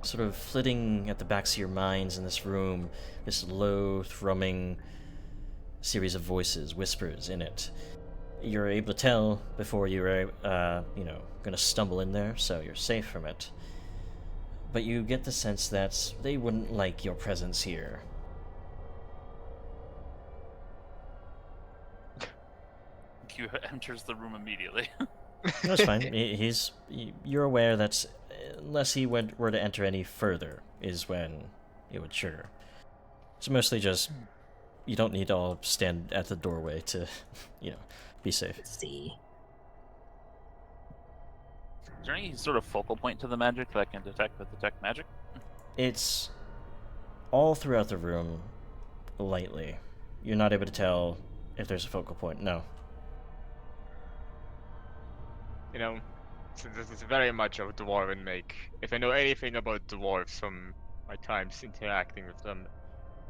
sort of flitting at the backs of your minds in this room, this low, thrumming series of voices, whispers in it. You're able to tell before you're, gonna stumble in there, so you're safe from it. But you get the sense that they wouldn't like your presence here. Q enters the room immediately. That's fine. You're aware that unless he were to enter any further is when it would trigger. It's mostly just you don't need to all stand at the doorway to, be safe. Let's see. Is there any sort of focal point to the magic that I can detect with detect magic? It's all throughout the room, lightly. You're not able to tell if there's a focal point. No. Since this is very much of dwarven make, if I know anything about dwarves from my times interacting with them,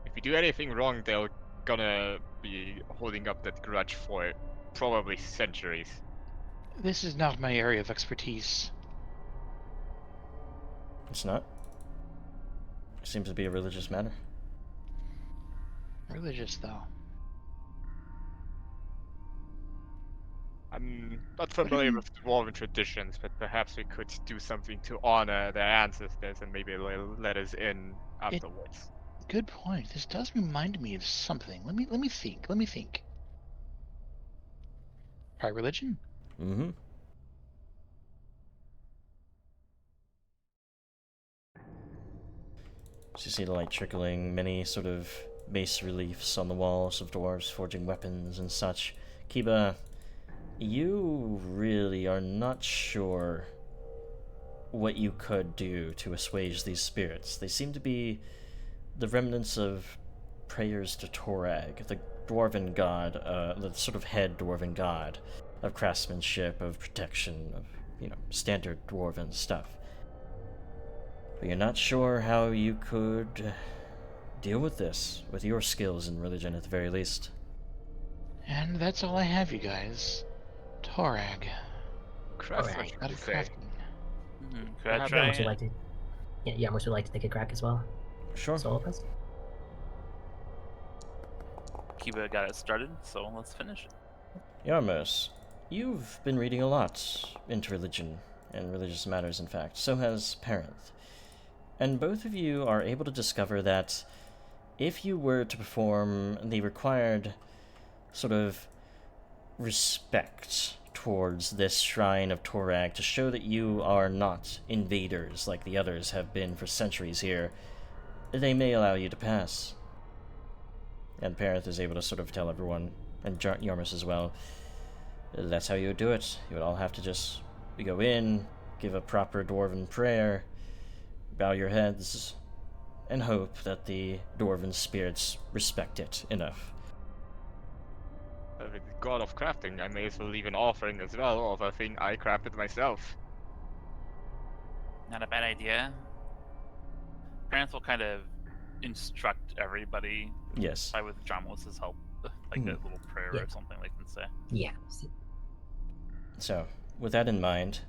if we do anything wrong, they're gonna be holding up that grudge for probably centuries. This is not my area of expertise. It's not. It seems to be a religious matter. Religious, though. I'm not familiar with dwarven traditions, but perhaps we could do something to honor their ancestors and maybe they'll let us in afterwards. Good point. This does remind me of something. Let me think. Try religion? Mm-hmm. So you see the light trickling, many sort of bas reliefs on the walls of dwarves forging weapons and such. Kiba, you really are not sure what you could do to assuage these spirits. They seem to be the remnants of prayers to Torag, the dwarven god, the sort of head dwarven god of craftsmanship, of protection, of, standard dwarven stuff. But you're not sure how you could deal with this, with your skills in religion at the very least. And that's all I have, you guys. Torag. Craftsmanship, Out you of say? crafting. Could I Have try? Yarmus would like to. Yeah, Yarmus would like to take a crack as well. Sure. So all of us. Kiba got it started, so let's finish it. Yarmos, you've been reading a lot into religion, and religious matters in fact. So has Parenth. And both of you are able to discover that if you were to perform the required sort of respect towards this shrine of Torag to show that you are not invaders like the others have been for centuries here, they may allow you to pass. And Parenth is able to sort of tell everyone, and Yarmus as well, that's how you would do it. You would all have to just go in, give a proper dwarven prayer, bow your heads, and hope that the dwarven spirits respect it enough. With the god of crafting, I may as well leave an offering as well of a thing I crafted myself. Not a bad idea. Parents will kind of instruct everybody, Yes. probably with Jamos's help, like a little prayer Yeah. or something they can say. Yeah. So, with that in mind,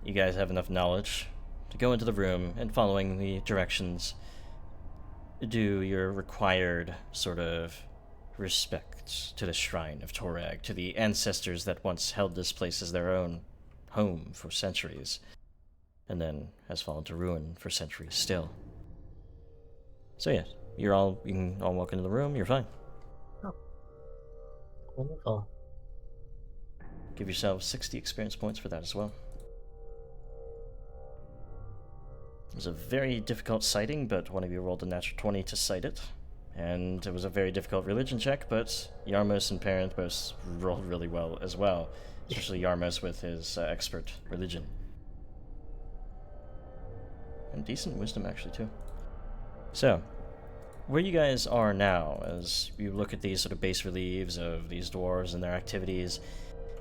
you guys have enough knowledge to go into the room and, following the directions, do your required sort of respect to the shrine of Torag, to the ancestors that once held this place as their own home for centuries. and then has fallen to ruin for centuries still. So yeah, you can all walk into the room, you're fine. Wonderful. Give yourselves 60 experience points for that as well. It was a very difficult sighting, but one of you rolled a natural 20 to sight it. And it was a very difficult religion check, but Yarmos and Parent both rolled really well as well. Especially Yarmos with his expert religion. And decent wisdom, actually, too. So, where you guys are now, as you look at these sort of bas reliefs of these dwarves and their activities,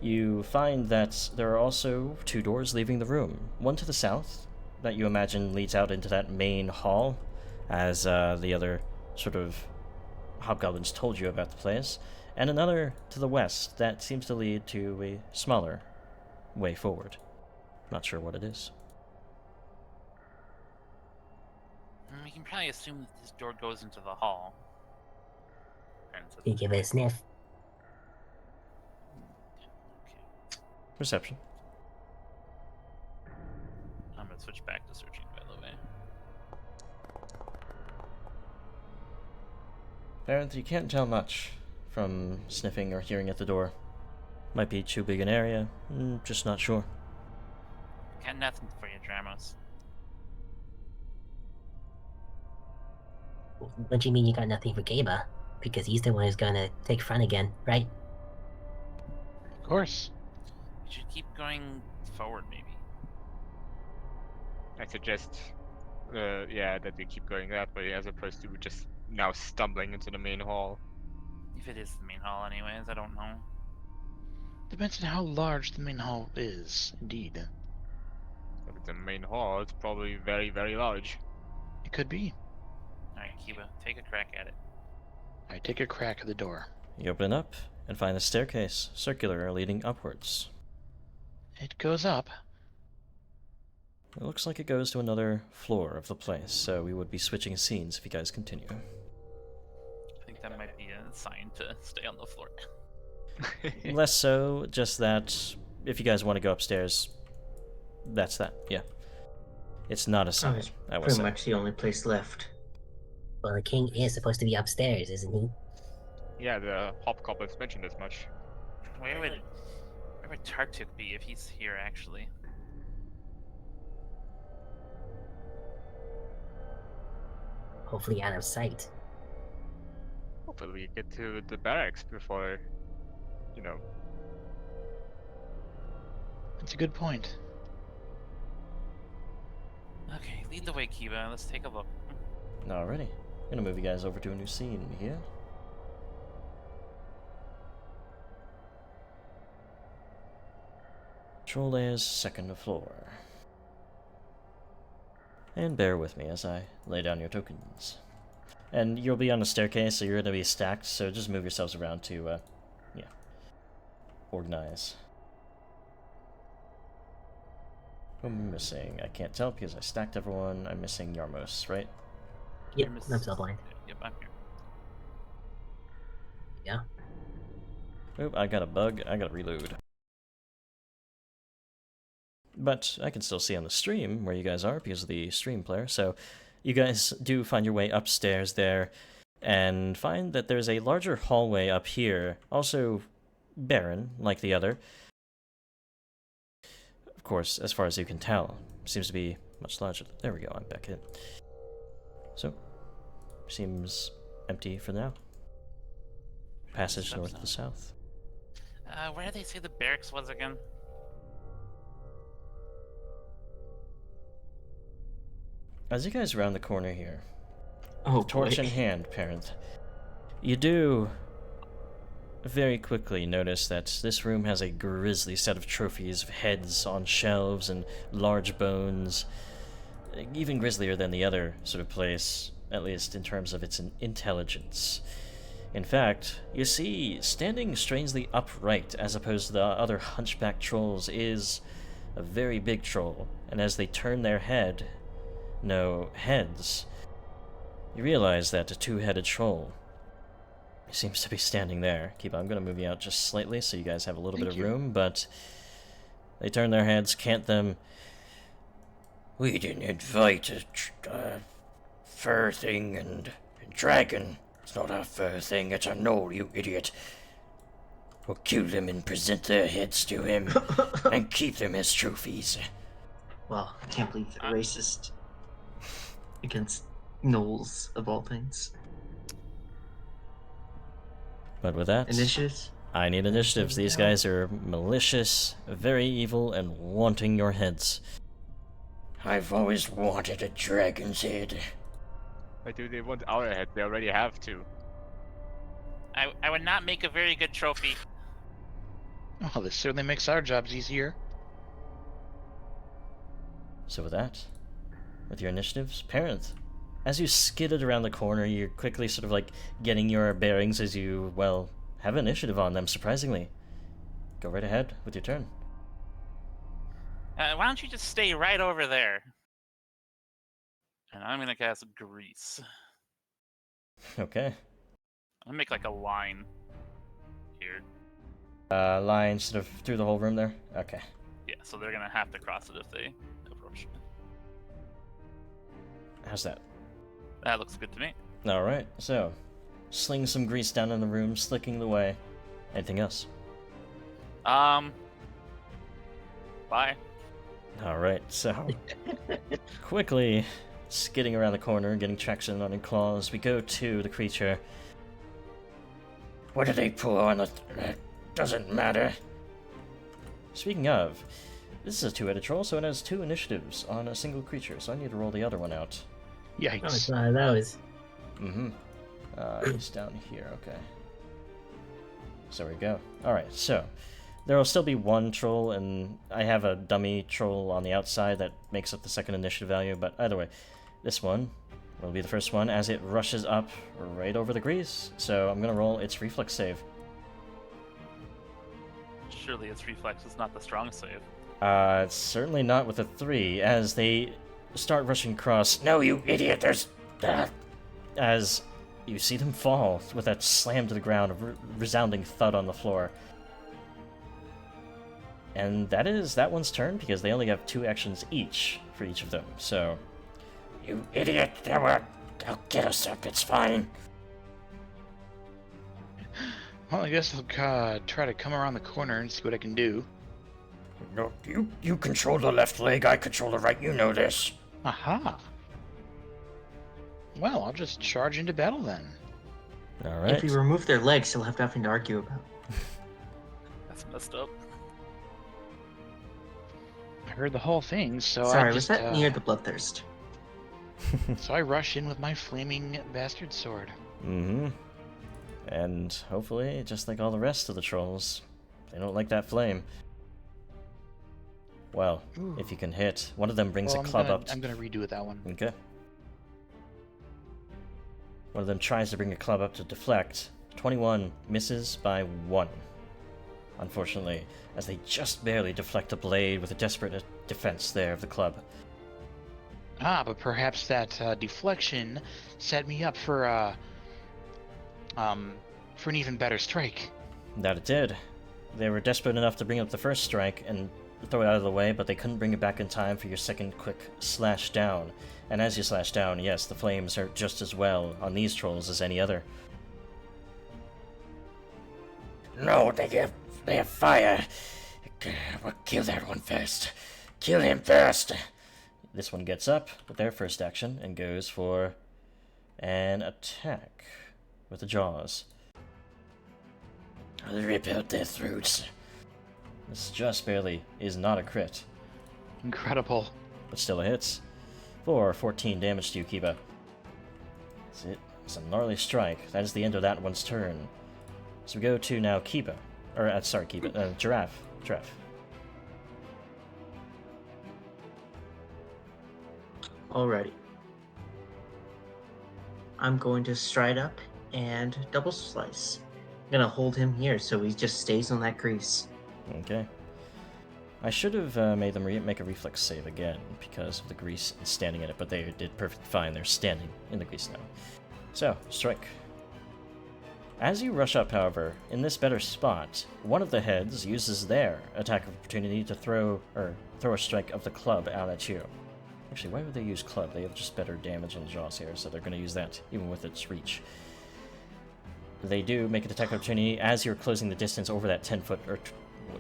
you find that there are also 2 doors leaving the room. One to the south, that you imagine leads out into that main hall, as the other sort of hobgoblins told you about the place, and another to the west that seems to lead to a smaller way forward. Not sure what it is. We can probably assume that this door goes into the hall. Can you give it a sniff? Okay. Perception. I'm gonna switch back to searching, by the way. Parent, you can't tell much from sniffing or hearing at the door. Might be too big an area, just not sure. Got nothing for you, Dramos. What do you mean you got nothing for Gaba? Because he's the one who's gonna take front again, right? Of course. We should keep going forward, maybe. I suggest, that we keep going that way as opposed to just now stumbling into the main hall. If it is the main hall, anyways, I don't know. Depends on how large the main hall is, indeed. If it's a main hall, it's probably very, very large. It could be. Alright, Kiba, take a crack at it. I take a crack at the door. You open it up and find a staircase, circular, leading upwards. It goes up. It looks like it goes to another floor of the place, so we would be switching scenes if you guys continue. I think that might be a sign to stay on the floor. Less so, just that if you guys want to go upstairs, that's that, yeah. It's not a Oh, sign, it's I will pretty say. much the only place left. Well, the king is supposed to be upstairs, isn't he? Yeah, the hobgoblins mentioned as much. Where would Tartuk be if he's here, actually? Hopefully out of sight. Hopefully we get to the barracks before, That's a good point. Okay, lead the way, Kiba. Let's take a look. Alrighty. I'm gonna move you guys over to a new scene here. Control layers, second floor. And bear with me as I lay down your tokens. And you'll be on a staircase, so you're gonna be stacked, so just move yourselves around to, organize. Who am I missing? I can't tell because I stacked everyone. I'm missing Yarmos, right? Yep, You're I'm still blind. Yep, I'm here. Yeah. Oop, I got a bug. I gotta reload. But I can still see on the stream where you guys are because of the stream player. So you guys do find your way upstairs there and find that there's a larger hallway up here, also barren like the other. Of course, as far as you can tell, seems to be much larger. There we go, I'm back in. So, seems empty for now. Passage north to the south. Where did they say the barracks was again? As you guys round the corner here, Oh, torch boy. in hand, Parent, you do very quickly notice that this room has a grisly set of trophies of heads on shelves and large bones, even grislier than the other sort of place, at least in terms of its intelligence. In fact, you see, standing strangely upright as opposed to the other hunchback trolls is a very big troll, and as they turn their heads, you realize that a two-headed troll seems to be standing there. I'm gonna move you out just slightly so you guys have a little bit of room, but they turn their heads, cant them, We didn't invite a fur thing and dragon. It's not a fur thing, it's a gnoll, you idiot. We'll kill them and present their heads to him, and keep them as trophies. Well, I can't believe they're racist against gnolls, of all things. But with that, Initiatives? I need initiatives. These guys are malicious, very evil, and wanting your heads. I've always wanted a dragon's head. Why do they want our head? They already have two. I would not make a very good trophy. Oh, this certainly makes our jobs easier. So with that, with your initiatives, Parent, as you skidded around the corner, you're quickly sort of like getting your bearings as you, well, have initiative on them, surprisingly. Go right ahead with your turn. Why don't you just stay right over there? And I'm gonna cast Grease. Okay. I'm gonna make like a line here. Line sort of through the whole room there? Okay. Yeah, so they're gonna have to cross it if they approach me. How's that? That looks good to me. Alright, so, sling some grease down in the room, slicking the way. Anything else? Bye. Alright, so, quickly skidding around the corner, getting traction on your claws, we go to the creature. What do they pull on it? Doesn't matter. Speaking of, this is a two-headed troll, so it has 2 initiatives on a single creature, so I need to roll the other one out. Oh, it's Yikes. one of those. Mm-hmm. He's down here, okay. So there we go. Alright, so, there will still be 1 troll, and I have a dummy troll on the outside that makes up the second initiative value, but either way, this one will be the first one as it rushes up right over the grease, so I'm gonna roll its reflex save. Surely its reflex is not the strong save. It's certainly not with a 3, as they start rushing across. No, you idiot, there's... As you see them fall with that slam to the ground, a resounding thud on the floor. And that is that one's turn, because they only have 2 actions each for each of them, so... You idiot, they'll get us up, it's fine. Well, I guess I'll try to come around the corner and see what I can do. No, you control the left leg, I control the right, you know this. Aha! Well, I'll just charge into battle then. Alright. If we remove their legs, he'll have nothing to argue about. That's messed up. I heard the whole thing, so Sorry, I just, was that near the bloodthirst? So I rush in with my flaming bastard sword. Mm-hmm. And hopefully, just like all the rest of the trolls, they don't like that flame. Well, Ooh. if you can hit. One of them brings a club up. I'm gonna redo it that one. Okay. One of them tries to bring a club up to deflect. 21 misses by 1. Unfortunately, as they just barely deflect a blade with a desperate defense there of the club. Ah, but perhaps that deflection set me up for an even better strike. That it did. They were desperate enough to bring up the first strike and throw it out of the way, but they couldn't bring it back in time for your second quick slash down. And as you slash down, yes, the flames hurt just as well on these trolls as any other. No, they have fire. We'll kill that one first. Kill him first. This one gets up with their first action and goes for an attack with the jaws. I'll rip out their throats. This just barely is not a crit, Incredible. but still a hit. For 14 damage to you, Kiba. That's it. It's a gnarly strike. That is the end of that one's turn. So we go to now Kiba. Or, sorry, Kiba. Giraffe. Giraffe. Alrighty. I'm going to stride up and double slice. I'm gonna hold him here so he just stays on that grease. Okay. I should have made them make a reflex save again because of the grease and standing in it, but they did perfectly fine. They're standing in the grease now. So, strike. As you rush up, however, in this better spot, one of the heads uses their attack of opportunity to throw a strike of the club out at you. Actually, why would they use club? They have just better damage on the jaws here, so they're going to use that, even with its reach. They do make an attack opportunity as you're closing the distance over that 10-foot, or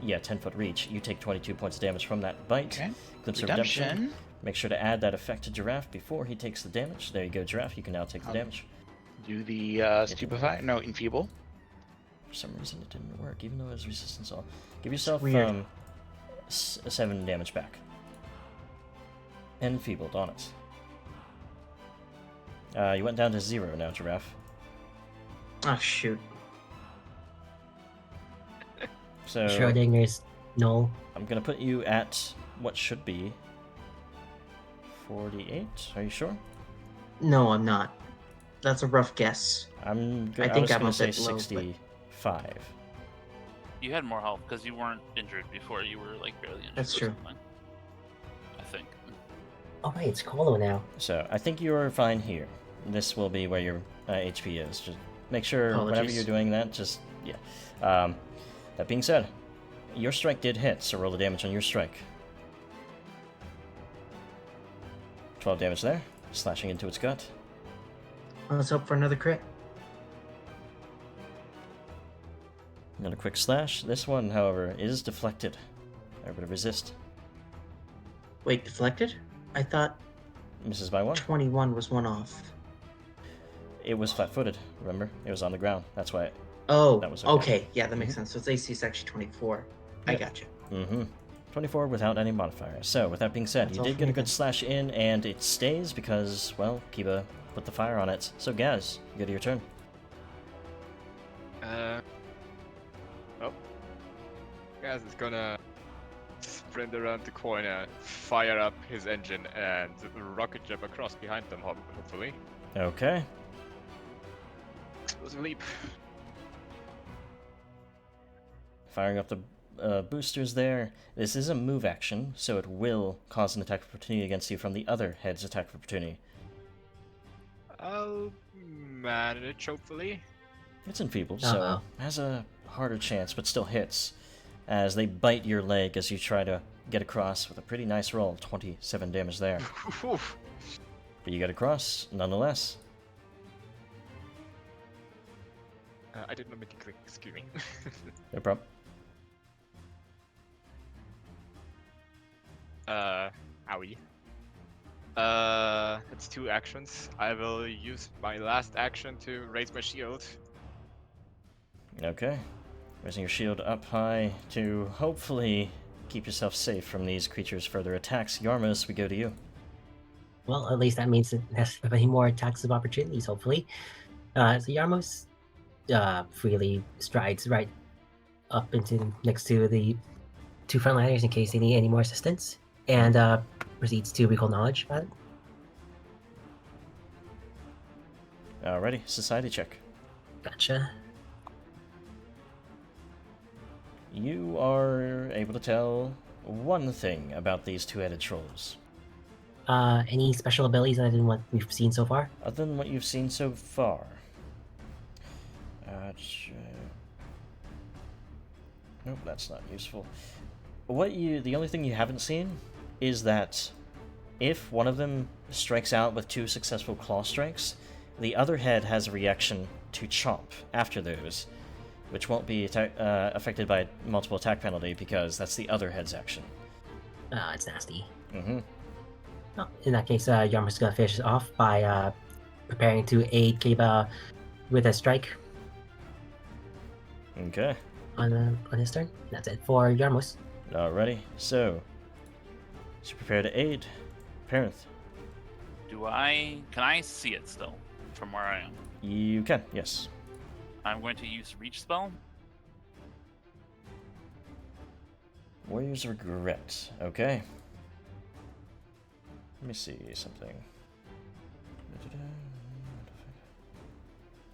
10-foot reach. You take 22 points of damage from that bite. Okay. Glimpse of Redemption. Make sure to add that effect to Giraffe before he takes the damage. There you go, Giraffe. You can now take the damage. Do the stupefy? No, enfeeble. For some reason, it didn't work, even though it was resistance all. Give yourself Weird. 7 damage back. Enfeebled on it. You went down to 0 now, Giraffe. Oh, shoot. So Schrodinger's null. I'm gonna put you at what should be 48. Are you sure? No, I'm not. That's a rough guess. I think was I'm gonna a say bit low, but- 65. You had more health because you weren't injured before. You were like barely injured. That's or true. something, I think. Oh wait, it's Colo now. So I think you're fine here. This will be where your HP is. Just make sure whenever Apologies. you're doing that, just yeah. That being said, your strike did hit, so roll the damage on your strike. 12 damage there, slashing into its gut. Let's hope for another crit. Another quick slash. This one, however, is deflected. Able to resist. Wait, deflected? I thought Misses by 1. 21 was one off. It was flat-footed, remember? It was on the ground. That's why. Oh, That was okay. okay. Yeah, that makes sense. So its AC is actually 24. I Yep. gotcha. 24 without any modifier. So, with that being said, That's you all did for get a me good then. slash in, and it stays because, well, Kiba put the fire on it. So, Gaz, you go to your turn. Gaz is gonna sprint around the corner, fire up his engine, and rocket jump across behind them, hopefully. Okay. Explosive leap. Firing up the boosters there. This is a move action, so it will cause an attack of opportunity against you from the other head's attack of opportunity. I'll manage, hopefully. It's enfeebled, so Uh-oh. has a harder chance, but still hits. As they bite your leg as you try to get across with a pretty nice roll. 27 damage there. But you get across, nonetheless. I did not make a click, excuse me. No problem. Owie. It's 2 actions. I will use my last action to raise my shield. Okay. Raising your shield up high to hopefully keep yourself safe from these creatures' further attacks. Yarmos, we go to you. Well, at least that means it has many more attacks of opportunities, hopefully. So Yarmos freely strides right up into next to the 2 frontliners in case they need any more assistance, and proceeds to recall knowledge about it. Alrighty, society check. Gotcha. You are able to tell one thing about these 2-headed trolls. Any special abilities other than what we've seen so far? Other than what you've seen so far. Nope, that's not useful. The only thing you haven't seen is that if one of them strikes out with 2 successful claw strikes, the other head has a reaction to chomp after those, which won't be affected by multiple attack penalty because that's the other head's action. It's nasty. Mm-hmm. Well, in that case, Yarmos is gonna finish it off by preparing to aid Kiba with a strike Okay. on his turn. That's it for Yarmos. Alrighty. So prepare to aid. Parenth. Can I see it still from where I am? You can, yes. I'm going to use reach spell. Warrior's Regret. Okay. Let me see something.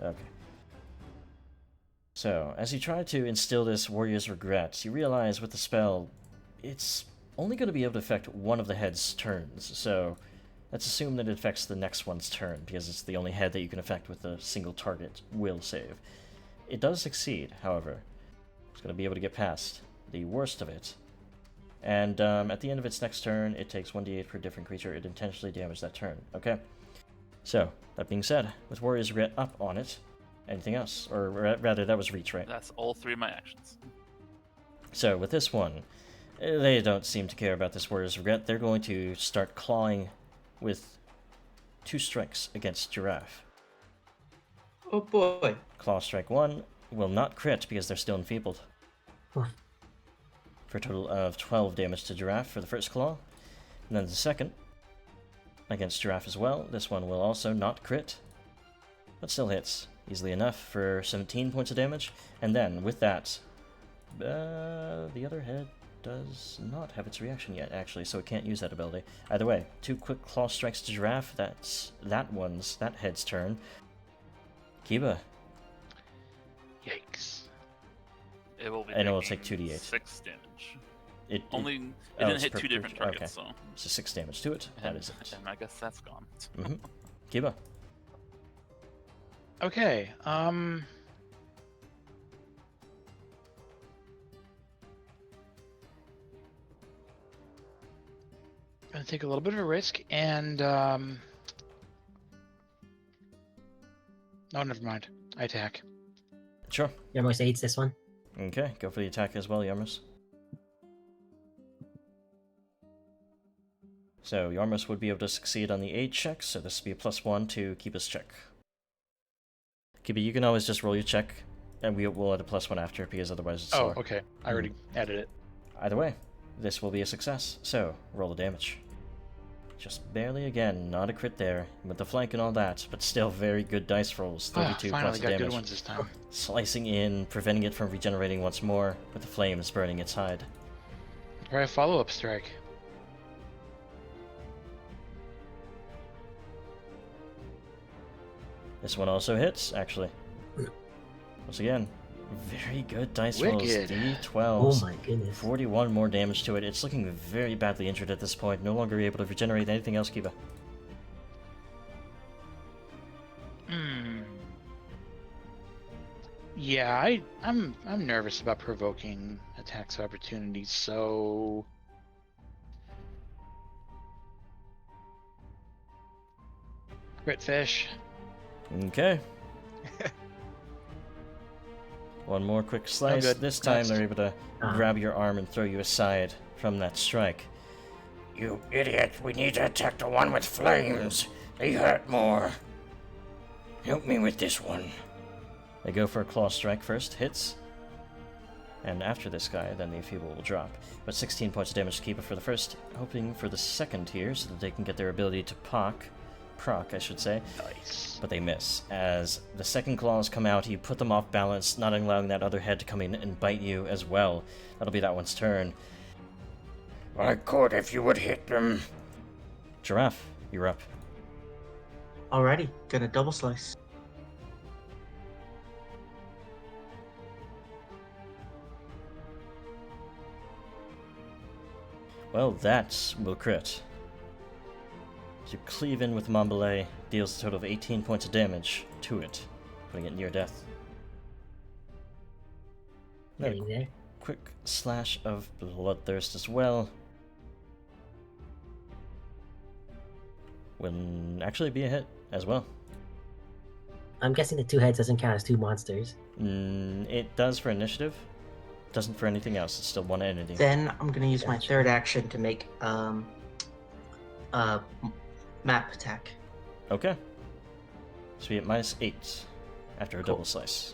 Okay. So, as you try to instill this Warrior's Regret, you realize with the spell, it's only going to be able to affect one of the head's turns. So, let's assume that it affects the next one's turn, because it's the only head that you can affect with a single target will save. It does succeed, however. It's going to be able to get past the worst of it. And at the end of its next turn, it takes 1d8 per different creature it intentionally damaged that turn. Okay. So, that being said, with Warrior's Regret up on it, anything else? Or rather, that was reach, right? That's all 3 of my actions. So, with this one, they don't seem to care about this Warrior's Regret. They're going to start clawing with 2 strikes against Giraffe. Oh boy. Claw strike 1 will not crit because they're still enfeebled. Huh. For a total of 12 damage to Giraffe for the first claw. And then the second, against Giraffe as well. This one will also not crit, but still hits easily enough for 17 points of damage. And then, with that, the other head does not have its reaction yet, actually, so it can't use that ability. Either way, 2 quick claw strikes to Giraffe. That's that head's turn. Kiba. Yikes. It will be. And it will taking take 2d8. 6 damage. It Didn't it's hit per 2 different creature. targets, Okay. so. So 6 damage to it. That And, is it. and I guess that's gone. Mm-hmm. Kiba. Okay. Gonna take a little bit of a risk and oh, never mind. I attack. Sure. Yarmos aids this one. Okay, go for the attack as well, Yarmos. So Yarmos would be able to succeed on the aid check, so this would be a +1 to Kiba's check. Kiba, you can always just roll your check, and we'll add a +1 after, because otherwise it's Oh, slower. okay. I already added it. Either way, this will be a success, so roll the damage. Just barely again, not a crit there, with the flank and all that, but still very good dice rolls, 32 Finally points of got damage. good ones this time. Slicing in, preventing it from regenerating once more, with the flames burning its hide. Try a follow-up strike. This one also hits, actually. Once again, very good dice rolls. Wicked. D12s. Oh my goodness. 41 more damage to it. It's looking very badly injured at this point. No longer able to regenerate anything else, Kiba. Yeah, I'm nervous about provoking attacks of opportunity, so crit fish. Okay. One more quick slice. good. This time Next. they're able to grab your arm and throw you aside from that strike. You idiot, we need to attack the one with flames. They hurt more. Help me with this one. They go for a claw strike first, hits. And after this guy, then the enfeeble will drop. But 16 points of damage to Kiba for the first, hoping for the second here so that they can get their ability to proc, I should say. Nice. But they miss. As the second claws come out, you put them off balance, not allowing that other head to come in and bite you as well. That'll be that one's turn. I could if you would hit them. Giraffe, you're up. Alrighty, gonna double slice. Well, that will crit. You cleave in with Mombele, deals a total of 18 points of damage to it, putting it near death. Then Getting there. quick slash of Bloodthirst as well. Will actually be a hit as well. I'm guessing the 2 heads doesn't count as 2 monsters. It does for initiative. Doesn't for anything else. It's still one entity. Then I'm gonna use my Gotcha. third action to make map attack. Okay. So we at -8 after a Cool. double slice.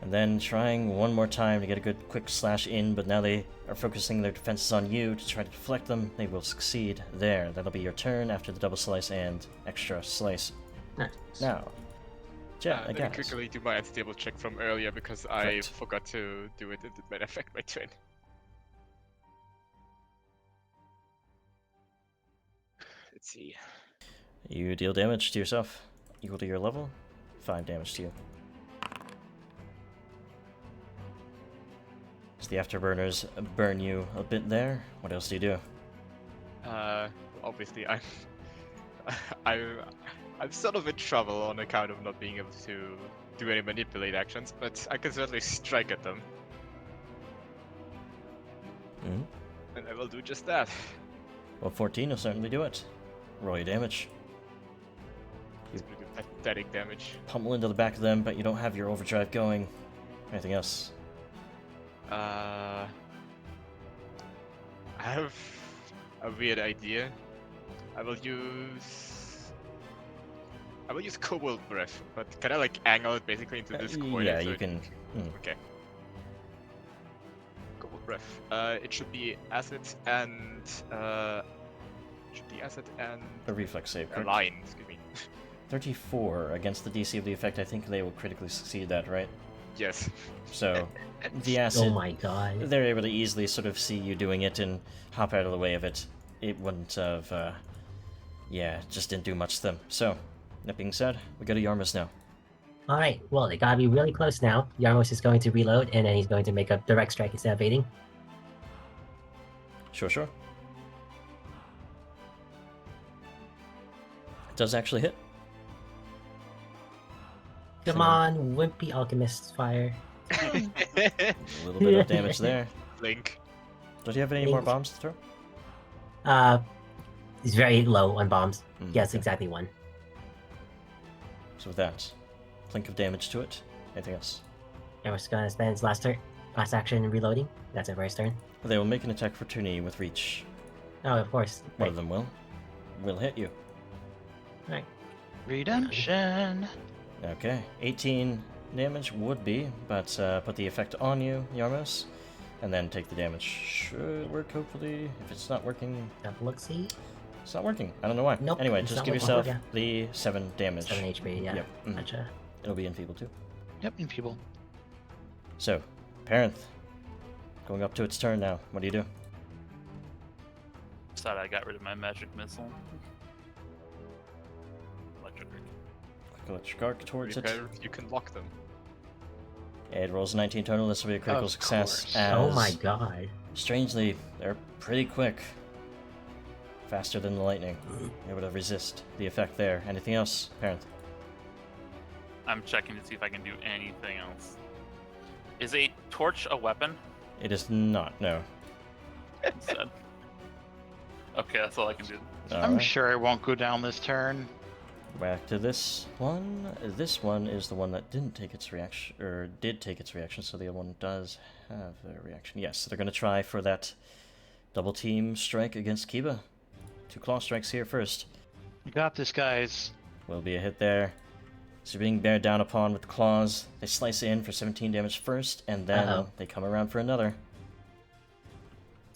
And then trying one more time to get a good quick slash in, but now they are focusing their defenses on you to try to deflect them. They will succeed there. That'll be your turn after the double slice and extra slice. Nice. Now, Jet, Let me again. quickly do my anti-table check from earlier because I Correct. forgot to do it and it might affect my turn. Let's see. You deal damage to yourself equal to your level. 5 damage to you. So the afterburners burn you a bit there. What else do you do? Obviously I'm sort of in trouble on account of not being able to do any manipulate actions, but I can certainly strike at them. Mhm. And I will do just that. Well, 14 will certainly do it. Roll your damage. It's gonna do pathetic damage. Pummel into the back of them, but you don't have your overdrive going. Anything else? I have a weird idea. I will use Kobold Breath, but can I like angle it basically into this corner? Yeah, so you it- can. Okay. Kobold Breath. It should be acid and A reflex save. a Correct? line. Excuse me. 34 against the DC of the effect. I think they will critically succeed that, right? Yes. So, the acid. Oh my god. They're able to easily sort of see you doing it and hop out of the way of it. It wouldn't have, yeah, just didn't do much to them. So, that being said, we go to Yarmus now. Alright, well, they gotta be really close now. Yarmos is going to reload, and then he's going to make a direct strike instead of baiting. Sure. It does actually hit. Come on, Wimpy Alchemist Fire. A little bit of damage there. Link. Does he have any more Thanks. bombs to throw? He's very low on bombs. Mm, Yes, okay. exactly one. So with that, clink of damage to it. Anything else? Yarmos gonna spend his last action reloading. That's it for his turn. They will make an attack for opportunity with reach. Oh, of course. One Right. of them will hit you. Right. Redemption. Okay, 18 damage would be, but put the effect on you, Yarmos, and then take the damage. Should work, hopefully. If it's not working, Look, see? it's not working. I don't know why. Nope, Anyway, it's just not give working. yourself Yeah. the 7 damage. 7 HP, yeah. Yep. Mhm. Gotcha. It'll be enfeebled too. Yep, and people. So, Parenth, going up to its turn now. What do you do? Just thought I got rid of my magic missile. Electric. Electric arc towards it. Repair, you can lock them. It rolls a 19 total. This will be a critical Of success. course. As, Oh my god. Strangely, they're pretty quick. Faster than the lightning. Able to resist the effect there. Anything else, Parenth? I'm checking to see if I can do anything else. Is a torch a weapon? It is not, no. Instead. Okay, that's all I can do. I'm Alright. sure it won't go down this turn. Back to this one. This one is the one that didn't take its reaction, or did take its reaction, so the other one does have a reaction. Yes, they're going to try for that double team strike against Kiba. 2 claw strikes here first. You got this, guys. Will be a hit there. So you're being bared down upon with the claws. They slice in for 17 damage first, and then Uh-oh. they come around for another.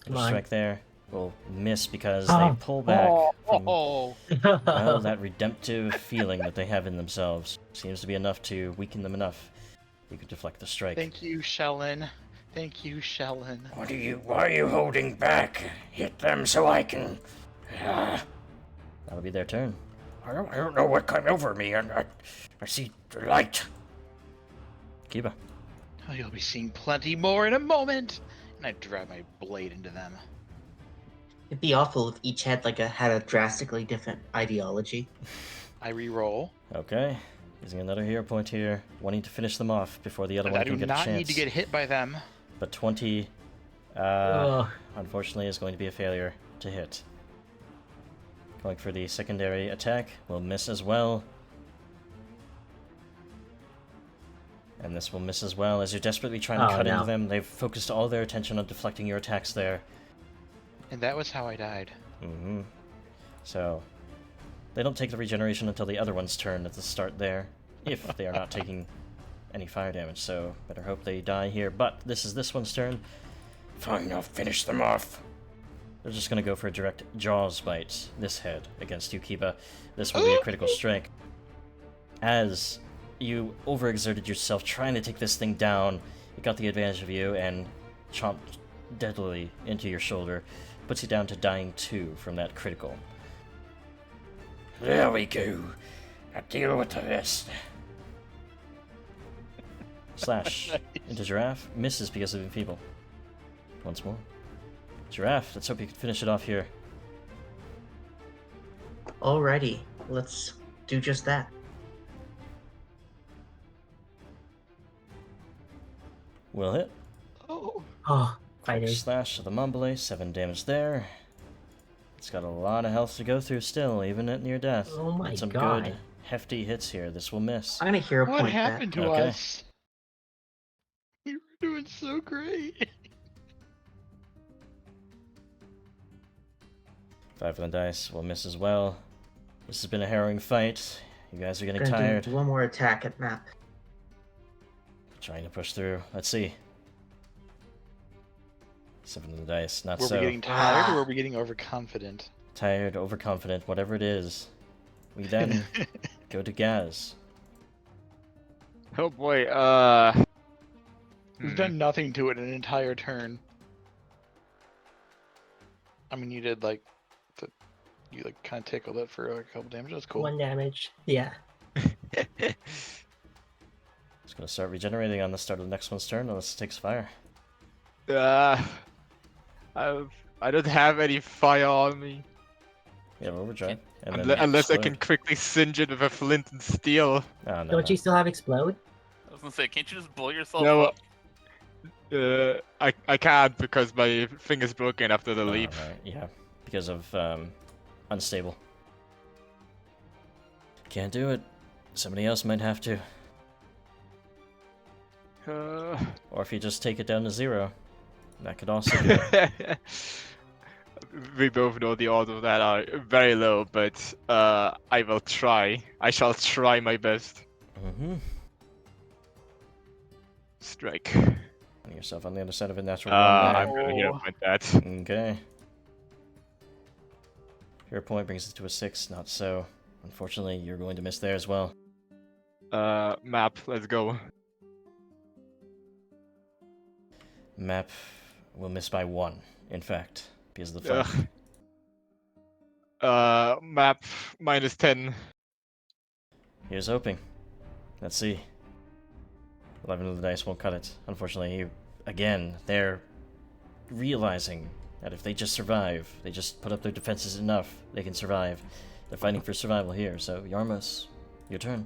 Come First on. strike there will miss because Oh. they pull back from Oh, well, that redemptive feeling that they have in themselves seems to be enough to weaken them enough. You could deflect the strike. thank you, Shellen. Thank you, Shellen. Why are you holding back? Hit them so I can. That'll be their turn. I don't know what came over me, and I see light. Kiba. Oh, you'll be seeing plenty more in a moment. And I drive my blade into them. It'd be awful if each had had a drastically different ideology. I re-roll. Okay. Using another hero point here, wanting to finish them off before the other And one I do can get a not chance. need to get hit by them. But 20, Ugh. unfortunately, is going to be a failure to hit. Going for the secondary attack, will miss as well. And this will miss as well. As you're desperately trying to Oh, cut no. into them, they've focused all their attention on deflecting your attacks there. And that was how I died. Mm-hmm. So, they don't take the regeneration until the other one's turn at the start there, if they are not taking any fire damage, so better hope they die here. But this is this one's turn. Fine, I'll finish them off. They're just gonna go for a direct Jaws bite, this head, against you, Kiba. This will be a critical strike. As you overexerted yourself trying to take this thing down, it got the advantage of you and chomped deadly into your shoulder. Puts you down to dying 2 from that critical. There we go. Now deal with the rest. Slash into Giraffe. Misses because of Enfeeble. Once more. Giraffe, let's hope you can finish it off here. Alrighty, let's do just that. Will hit. Oh. Oh, Quick fighters. slash to the Mumbly, 7 damage there. It's got a lot of health to go through still, even at near death. Oh my Need some god. good, hefty hits here. This will miss. I'm gonna hero What point happened that. to Okay. us? We were doing so great. 5 on the dice will miss as well. This has been a harrowing fight. You guys are getting Gonna tired. do one more attack at map. Trying to push through. Let's see. 7 on the dice. Not Were so. we getting tired or were we getting overconfident? Tired, overconfident, whatever it is. We then go to Gaz. Oh boy, We've done nothing to it an entire turn. I mean, you did like, you like kind of tickled it for like a couple damage. That's cool. 1 damage. Yeah. It's gonna start regenerating on the start of the next one's turn unless it takes fire. I don't have any fire on me. Yeah, overdrive. And Unless I explode. can quickly singe it with a flint and steel. Oh, no, Don't you still have explode? I was gonna say, can't you just blow yourself No, up? I can't because my thing is broken after the leap. Right. Yeah, because of unstable. Can't do it. Somebody else might have to. Or if you just take it down to 0, that could also do it. We both know the odds of that are very low, but I will try. I shall try my best. Mm-hmm. Strike. Putting yourself on the other side of a natural I'm one gonna hit Oh. him with that. there. Okay. Hero point brings it to a 6, not so. Unfortunately, you're going to miss there as well. Map, let's go. Map will miss by 1, in fact, because of the fight. Map -10. Here's hoping. Let's see. 11 of the dice won't cut it. Unfortunately, again, they're realizing that if they just survive, they just put up their defenses enough, they can survive. They're fighting for survival here, so Yarmos, your turn.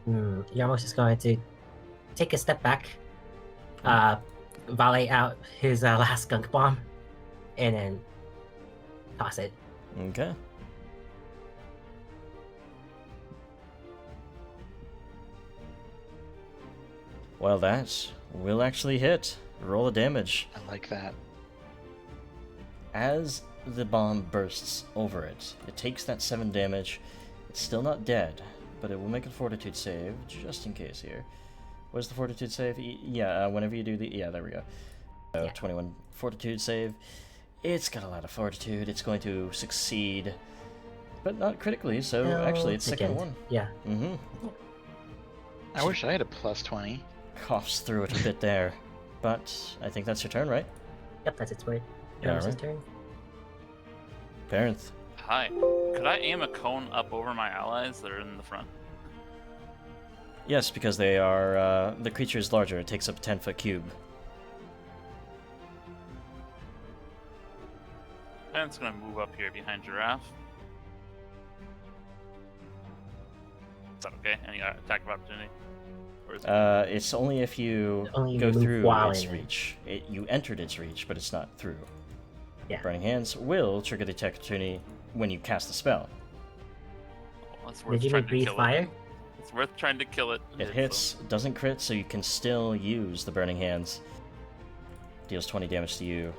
Yarmos is going to take a step back, volley out his last skunk bomb, and then toss it. Okay. Well, that will actually hit. Roll the damage. I like that. As the bomb bursts over it, it takes that 7 damage. It's still not dead, but it will make a fortitude save, just in case here. What's the fortitude save? Yeah, whenever you do the... Yeah, there we go. Yeah. 21 fortitude save. It's got a lot of fortitude. It's going to succeed, but not critically, so No, actually it's second again. one. Yeah. Mm-hmm. I wish I had a +20. Coughs through it a bit there, but I think that's your turn, right? Yep, that's its word. Yeah, Yarmos' right. turn. Parenth. Hi. Could I aim a cone up over my allies that are in the front? Yes, because they are, the creature is larger. It takes up a 10-foot cube. Penn's gonna move up here behind Giraffe. Is that okay? Any attack of opportunity? Or is it... It's only if you Only if go you move through while its in it. reach. You entered its reach, but it's not through. Yeah. Burning Hands will trigger the attack opportunity when you cast the spell. It's worth Did you trying to breathe kill fire? it. It's worth trying to kill it. It hits, doesn't crit, so you can still use the Burning Hands. Deals 20 damage to you,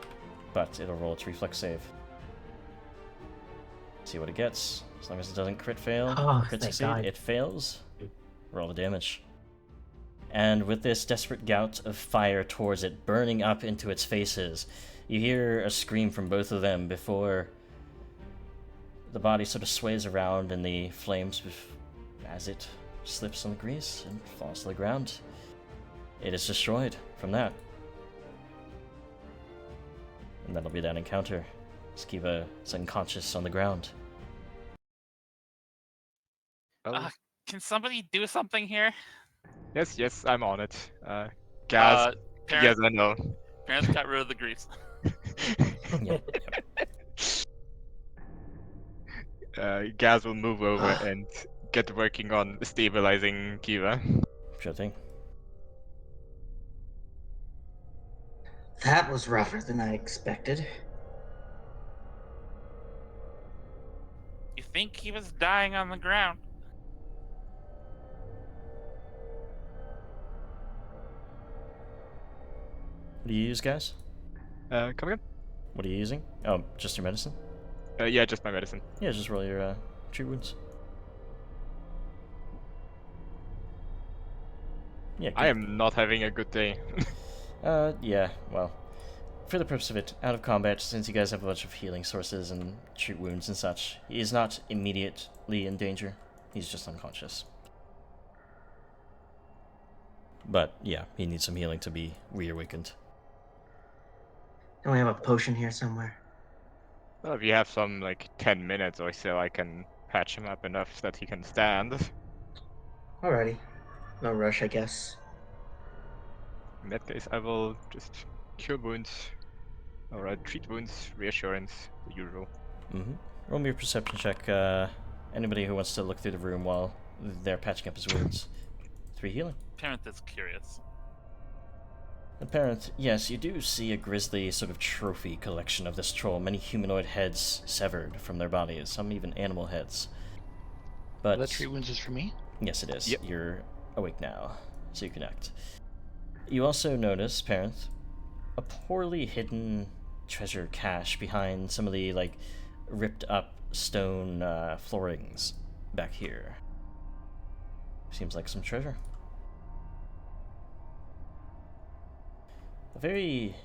but it'll roll its reflex save. See what it gets. As long as it doesn't crit fail, Oh, crit thank succeed, God. it fails. Roll the damage. And with this desperate gout of fire towards it, burning up into its faces, you hear a scream from both of them before the body sort of sways around in the flames as it slips on the grease and falls to the ground. It is destroyed from that. And that'll be that encounter. Skiva is unconscious on the ground. Oh, Can somebody do something here? yes, I'm on it. Gaz, yes, I know. Parents got rid of the grease. Yep. Gaz will move over and get working on stabilizing Kiva. Sure thing. That was rougher than I expected. You think he was dying on the ground? What do you use, guys? Come again? What are you using? Oh, just your medicine? Yeah, just my medicine. Yeah, just roll your treat wounds. Yeah, I am not having a good day. yeah, well, for the purpose of it, out of combat, since you guys have a bunch of healing sources and treat wounds and such, he is not immediately in danger. He's just unconscious. But, yeah, he needs some healing to be reawakened. Don't we have a potion here somewhere? Well, if you have some, like, 10 minutes or so, I can patch him up enough that he can stand. Alrighty. No rush, I guess. In that case, I will just cure wounds, or treat wounds, reassurance, the usual. Mm-hmm. Roll me a perception check. Anybody who wants to look through the room while they're patching up his wounds. 3 healing. Parent is curious. Apparent, yes, you do see a grisly sort of trophy collection of this troll. Many humanoid heads severed from their bodies, some even animal heads. But That treat wounds is for me? yes, it is. Yep. You're awake now, so you can act. You also notice, Parent, a poorly hidden treasure cache behind some of the, like, ripped up stone floorings back here. Seems like some treasure. A very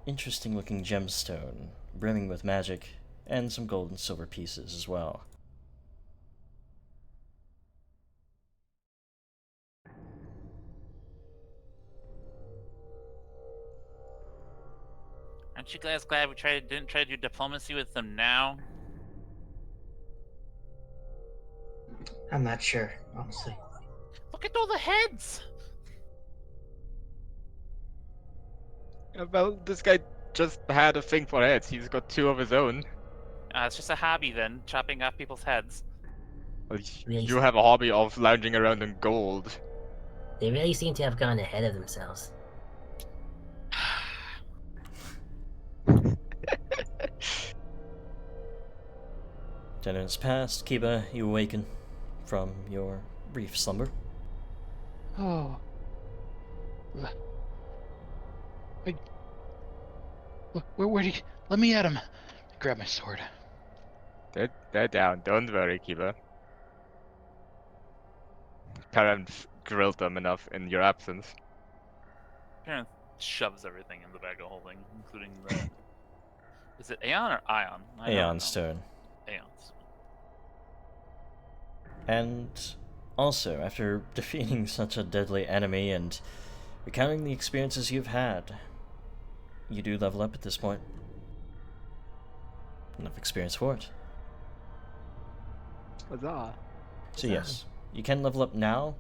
interesting looking gemstone, brimming with magic, and some gold and silver pieces as well. Aren't you guys glad we didn't try to do diplomacy with them now? I'm not sure, honestly. Look at all the heads! Well, this guy just had a thing for heads. He's got 2 of his own. It's just a hobby then, chopping off people's heads. Well, Really? you have a hobby of lounging around in gold. They really seem to have gone ahead of themselves. 10 minutes passed. Kiba, you awaken from your brief slumber. Oh. Where'd he... Let me at him. Grab my sword. They're down. Don't worry, Kiba. Parent grilled them enough in your absence. Parent shoves everything in the bag of holding, including the... Is it Aeon or Ion? I don't Aeon know. Stone. Aeons. And also, after defeating such a deadly enemy and recounting the experiences you've had, you do level up at this point. Enough experience for it. Huzzah. So yes, you can level up now.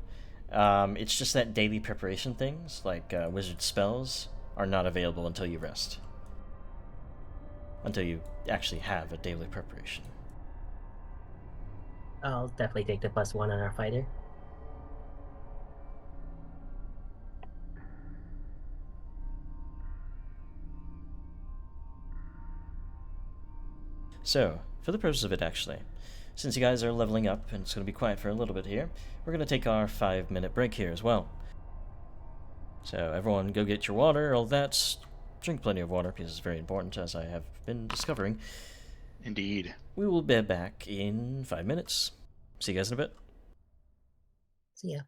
It's just that daily preparation things, like wizard spells, are not available until you rest. Until you actually have a daily preparation. I'll definitely take the +1 on our fighter. So, for the purpose of it actually, since you guys are leveling up and it's going to be quiet for a little bit here, we're going to take our 5-minute break here as well. So everyone go get your water, all that. Drink plenty of water because it's very important, as I have been discovering. Indeed. We will be back in 5 minutes. See you guys in a bit. See ya.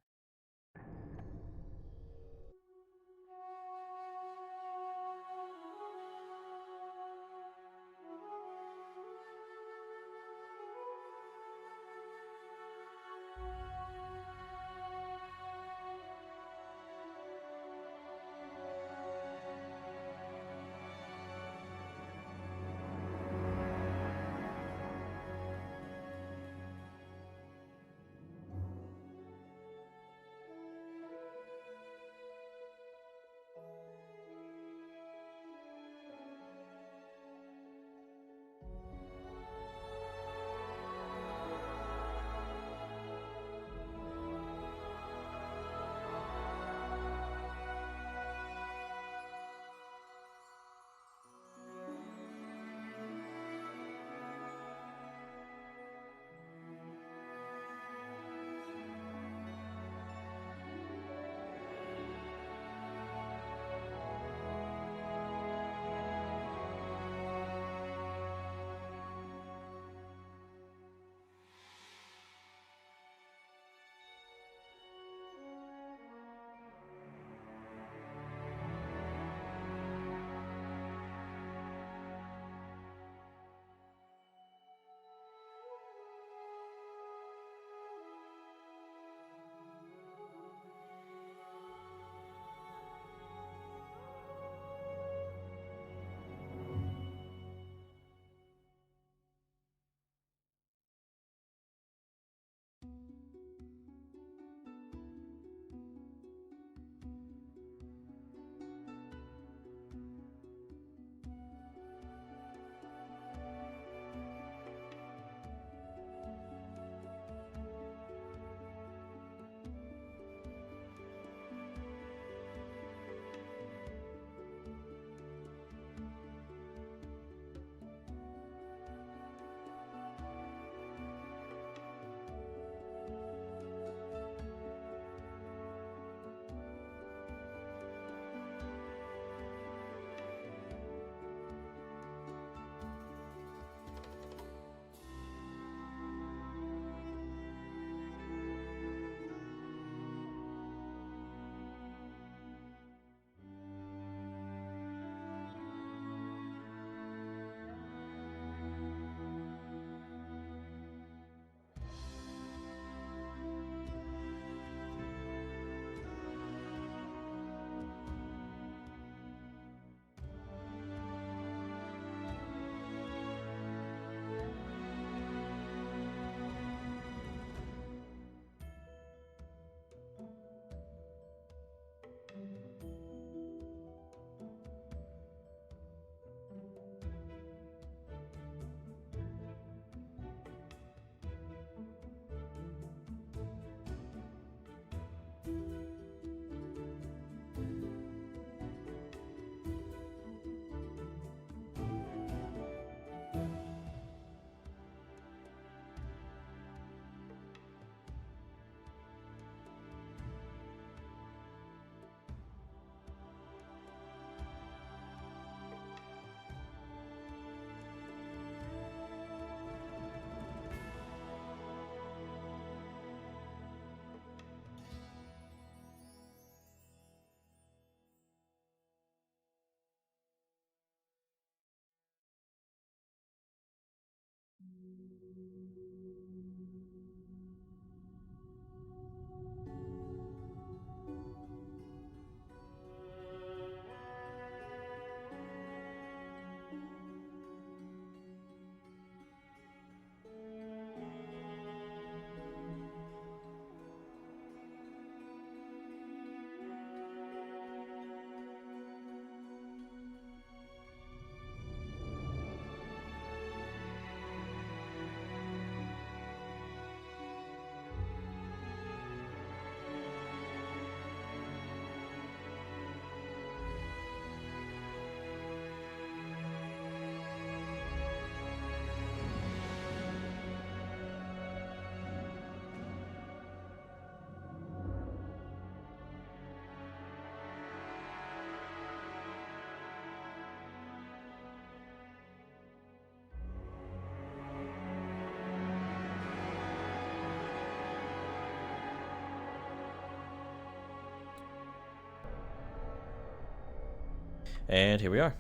And here we are.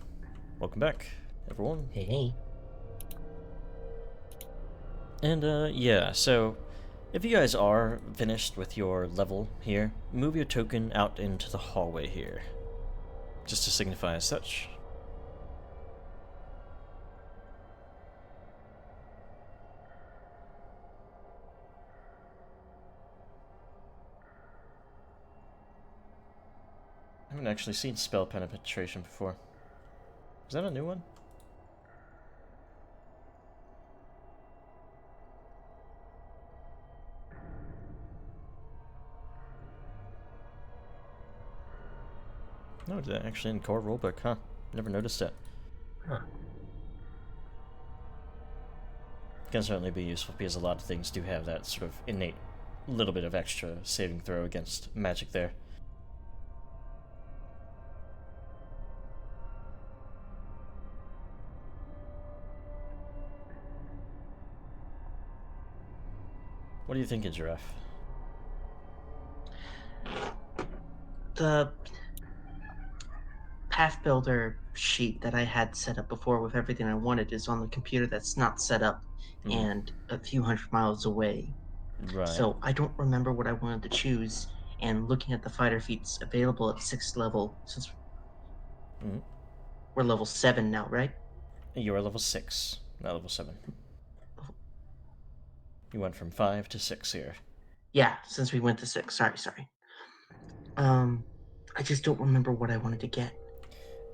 Welcome back, everyone. Hey. And, yeah, so if you guys are finished with your level here, move your token out into the hallway here, just to signify as such. I haven't actually seen spell penetration before. Is that a new one? No, it's actually in core rulebook, huh? Never noticed it. Huh. Can certainly be useful because a lot of things do have that sort of innate little bit of extra saving throw against magic there. What are you thinking, Giraffe? The path builder sheet that I had set up before with everything I wanted is on the computer that's not set up and a few hundred miles away. Right. So I don't remember what I wanted to choose. And looking at the fighter feats available at 6th level, since we're level 7 now, right? You are level 6, not level 7. You went from 5 to 6 here. Yeah, since we went to 6. Sorry. I just don't remember what I wanted to get.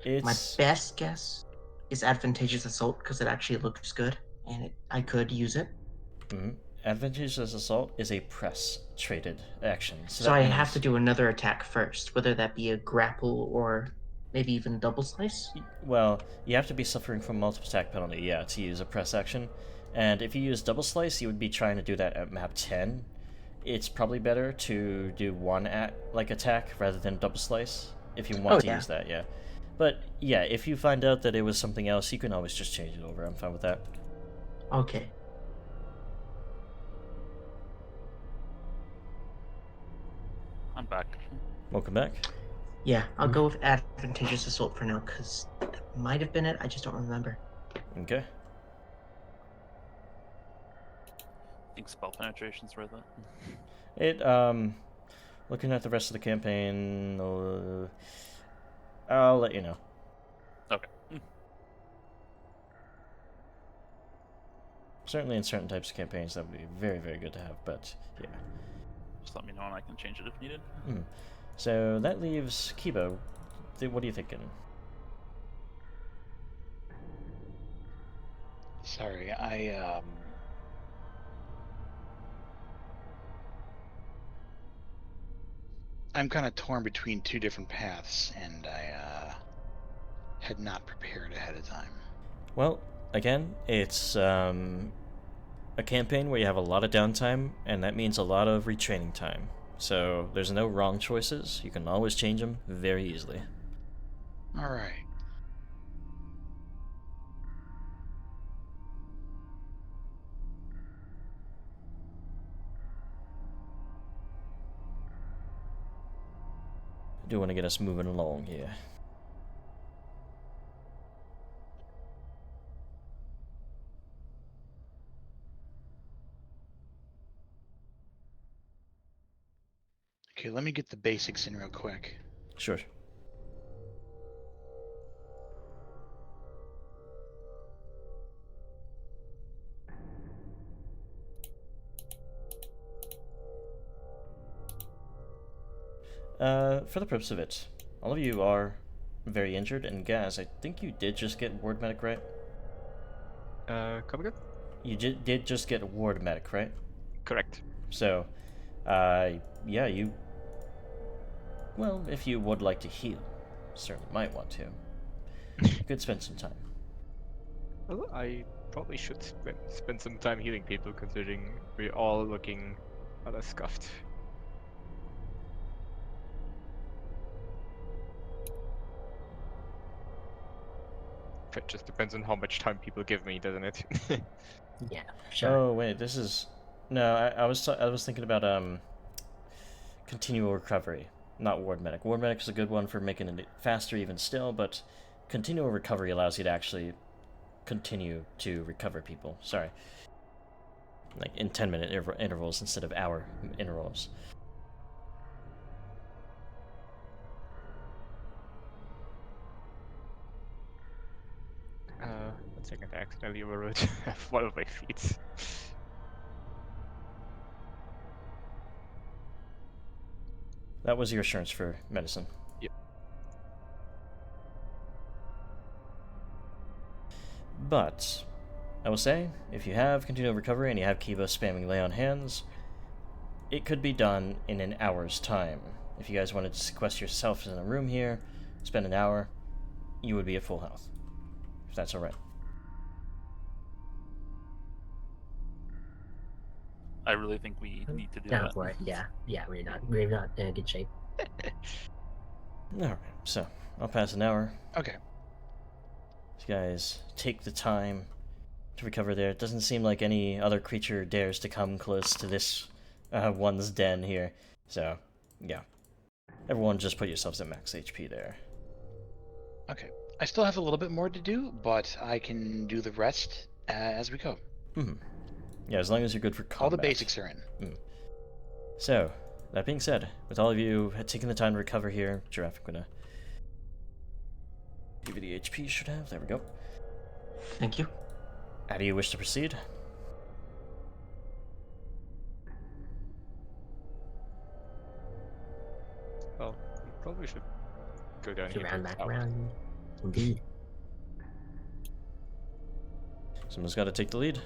My best guess is advantageous assault because it actually looks good and I could use it. Advantageous assault is a press traded action. So I have to do another attack first, whether that be a grapple or maybe even double slice. Well, you have to be suffering from multiple attack penalty, yeah, to use a press action. And if you use double slice, you would be trying to do that at map 10. It's probably better to do one attack rather than double slice if you want to use that, yeah. But yeah, if you find out that it was something else, you can always just change it over. I'm fine with that. Okay. I'm back. Welcome back. Yeah, I'll go with advantageous assault for now, because that might have been it, I just don't remember. Okay. I think spell penetration's worth It, it. looking at the rest of the campaign, I'll let you know. Okay. Certainly in certain types of campaigns that would be very, very good to have, but yeah. Just let me know and I can change it if needed. So that leaves Kibo. What are you thinking? Sorry, I'm kind of torn between two different paths, and I had not prepared ahead of time. Well, again, it's a campaign where you have a lot of downtime, and that means a lot of retraining time. So there's no wrong choices. You can always change them very easily. All right. I do want to get us moving along here. Okay, let me get the basics in real quick. Sure. For the purpose of it, all of you are very injured, and Gaz, I think you did just get ward medic, right? Come again? You did just get ward medic, right? Correct. So, yeah, you... Well, if you would like to heal, certainly might want to. You could spend some time. Well, I probably should spend some time healing people, considering we're all looking rather scuffed. It just depends on how much time people give me, doesn't it? Yeah, sure. Oh, wait, this is... No, I was thinking about, continual recovery, not ward medic. Ward medic is a good one for making it faster even still, but continual recovery allows you to actually continue to recover people. Sorry. Like in 10-minute intervals instead of hour intervals. One second, I accidentally overrode one of my feats. That was your assurance for medicine. Yep. But I will say, if you have continual recovery and you have Kiva spamming lay on hands, it could be done in an hour's time. If you guys wanted to sequester yourselves in a room here, spend an hour, you would be at full health. If that's alright. I really think we need to do Down that. for it. Yeah, we're not in a good shape. Alright, so I'll pass an hour. Okay. You guys take the time to recover there. It doesn't seem like any other creature dares to come close to this one's den here. So, yeah. Everyone just put yourselves at max HP there. Okay. I still have a little bit more to do, but I can do the rest as we go. Mm-hmm. Yeah, as long as you're good for combat. All the basics are in. So, that being said, with all of you taking the time to recover here, Giraffe, I'm gonna give you the HP you should have. There we go. Thank you. How do you wish to proceed? Well, we probably should go down To here. round back around. Indeed. Someone's got to take the lead.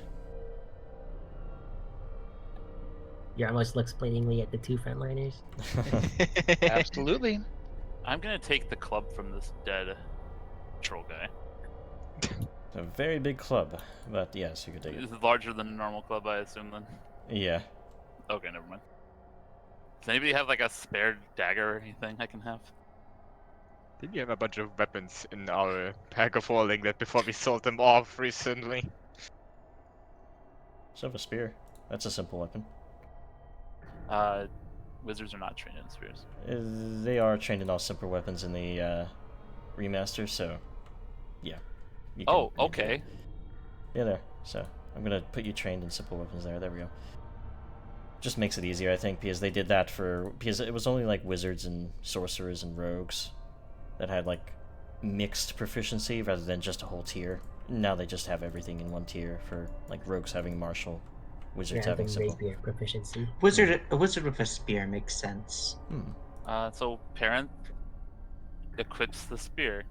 You're almost looks blatantly at the two frontliners. Absolutely. I'm gonna take the club from this dead troll guy. It's a very big club, but yes, you could take it. This is larger than a normal club, I assume, then. Yeah. Okay, never mind. Does anybody have like a spare dagger or anything I can have? Didn't you have a bunch of weapons in our pack of holding that before we sold them off recently? So have a spear. That's a simple weapon. Wizards are not trained in spears. They are trained in all simple weapons in the remaster, so yeah. You can- Oh, you can do okay. it. Yeah, there. So I'm gonna put you trained in simple weapons there. There we go. Just makes it easier, I think, because they did that because it was only like wizards and sorcerers and rogues that had like mixed proficiency rather than just a whole tier. Now they just have everything in one tier for like rogues having martial, wizards You're having having simple. rapier proficiency. A wizard with a spear makes sense. So parent equips the spear.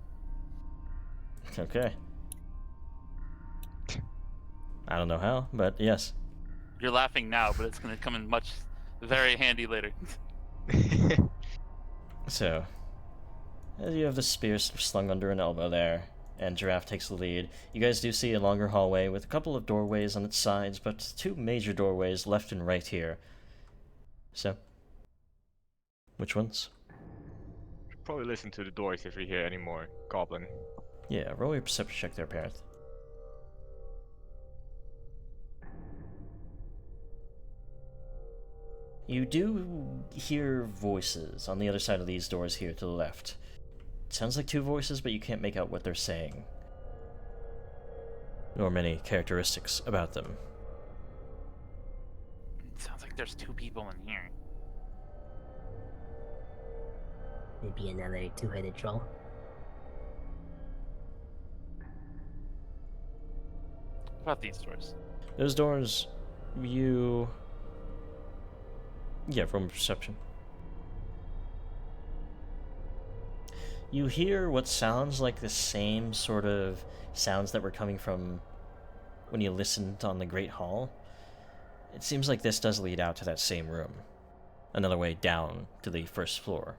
Okay. I don't know how, but yes. You're laughing now, but it's gonna come in very handy later. So, you have the spear slung under an elbow there, and Giraffe takes the lead. You guys do see a longer hallway with a couple of doorways on its sides, but two major doorways left and right here. So, which ones? Should probably listen to the doors if we hear any more goblin. Yeah, roll your perception check there, Parent. You do hear voices on the other side of these doors here to the left. It sounds like two voices, but you can't make out what they're saying. Nor many characteristics about them. It sounds like there's two people in here. It'd be another two-headed troll. What about these doors? Those doors, you... Yeah, from perception. You hear what sounds like the same sort of sounds that were coming from when you listened on the Great Hall. It seems like this does lead out to that same room. Another way down to the first floor.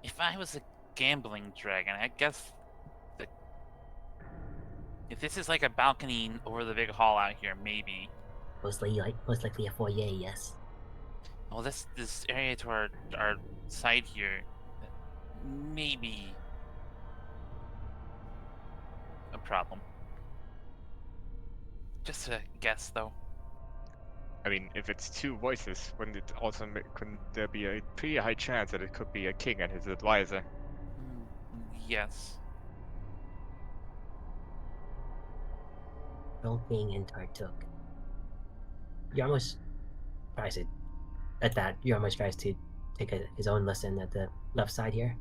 If I was a gambling dragon, I guess that if this is like a balcony over the big hall out here, maybe. Most likely a foyer, yes. Well, this area to our side here, maybe a problem. Just a guess, though. I mean, if it's two voices, couldn't there be a pretty high chance that it could be a king and his advisor? Yes. King and Tartuk. You almost tries to at that. You almost tries to take his own listen at the left side here.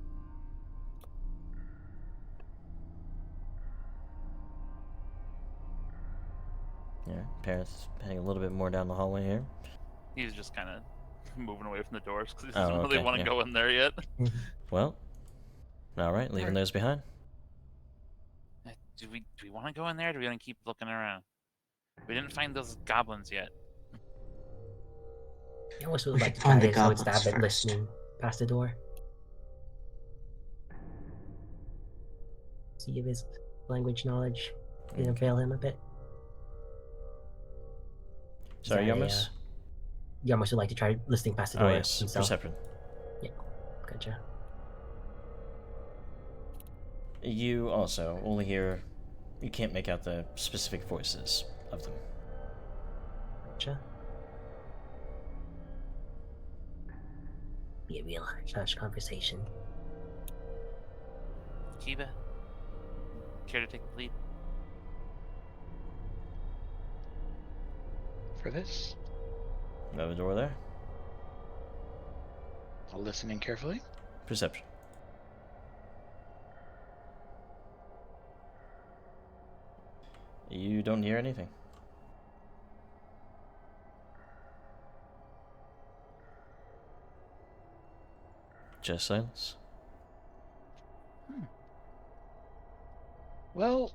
Yeah, Paris heading a little bit more down the hallway here. He's just kind of moving away from the doors because he Oh, doesn't really okay, want to yeah. go in there yet. Well, alright, leaving those behind. Do we want to go in there? Or do we want to keep looking around? We didn't find those goblins yet. I almost would We like should to try find the his own goblins stab at first. listening past the door. See if his language knowledge didn't fail him a bit. Sorry, Is that a, Yomus? Yomus would like to try listening past the door Oh, yes, himself. perception. Gotcha. You also only hear... You can't make out the specific voices of them. Gotcha. Be a real hush conversation. Kiba, care to take the lead? For this, Another door there. I'll listen in carefully. Perception. You don't hear anything. Just silence. Well,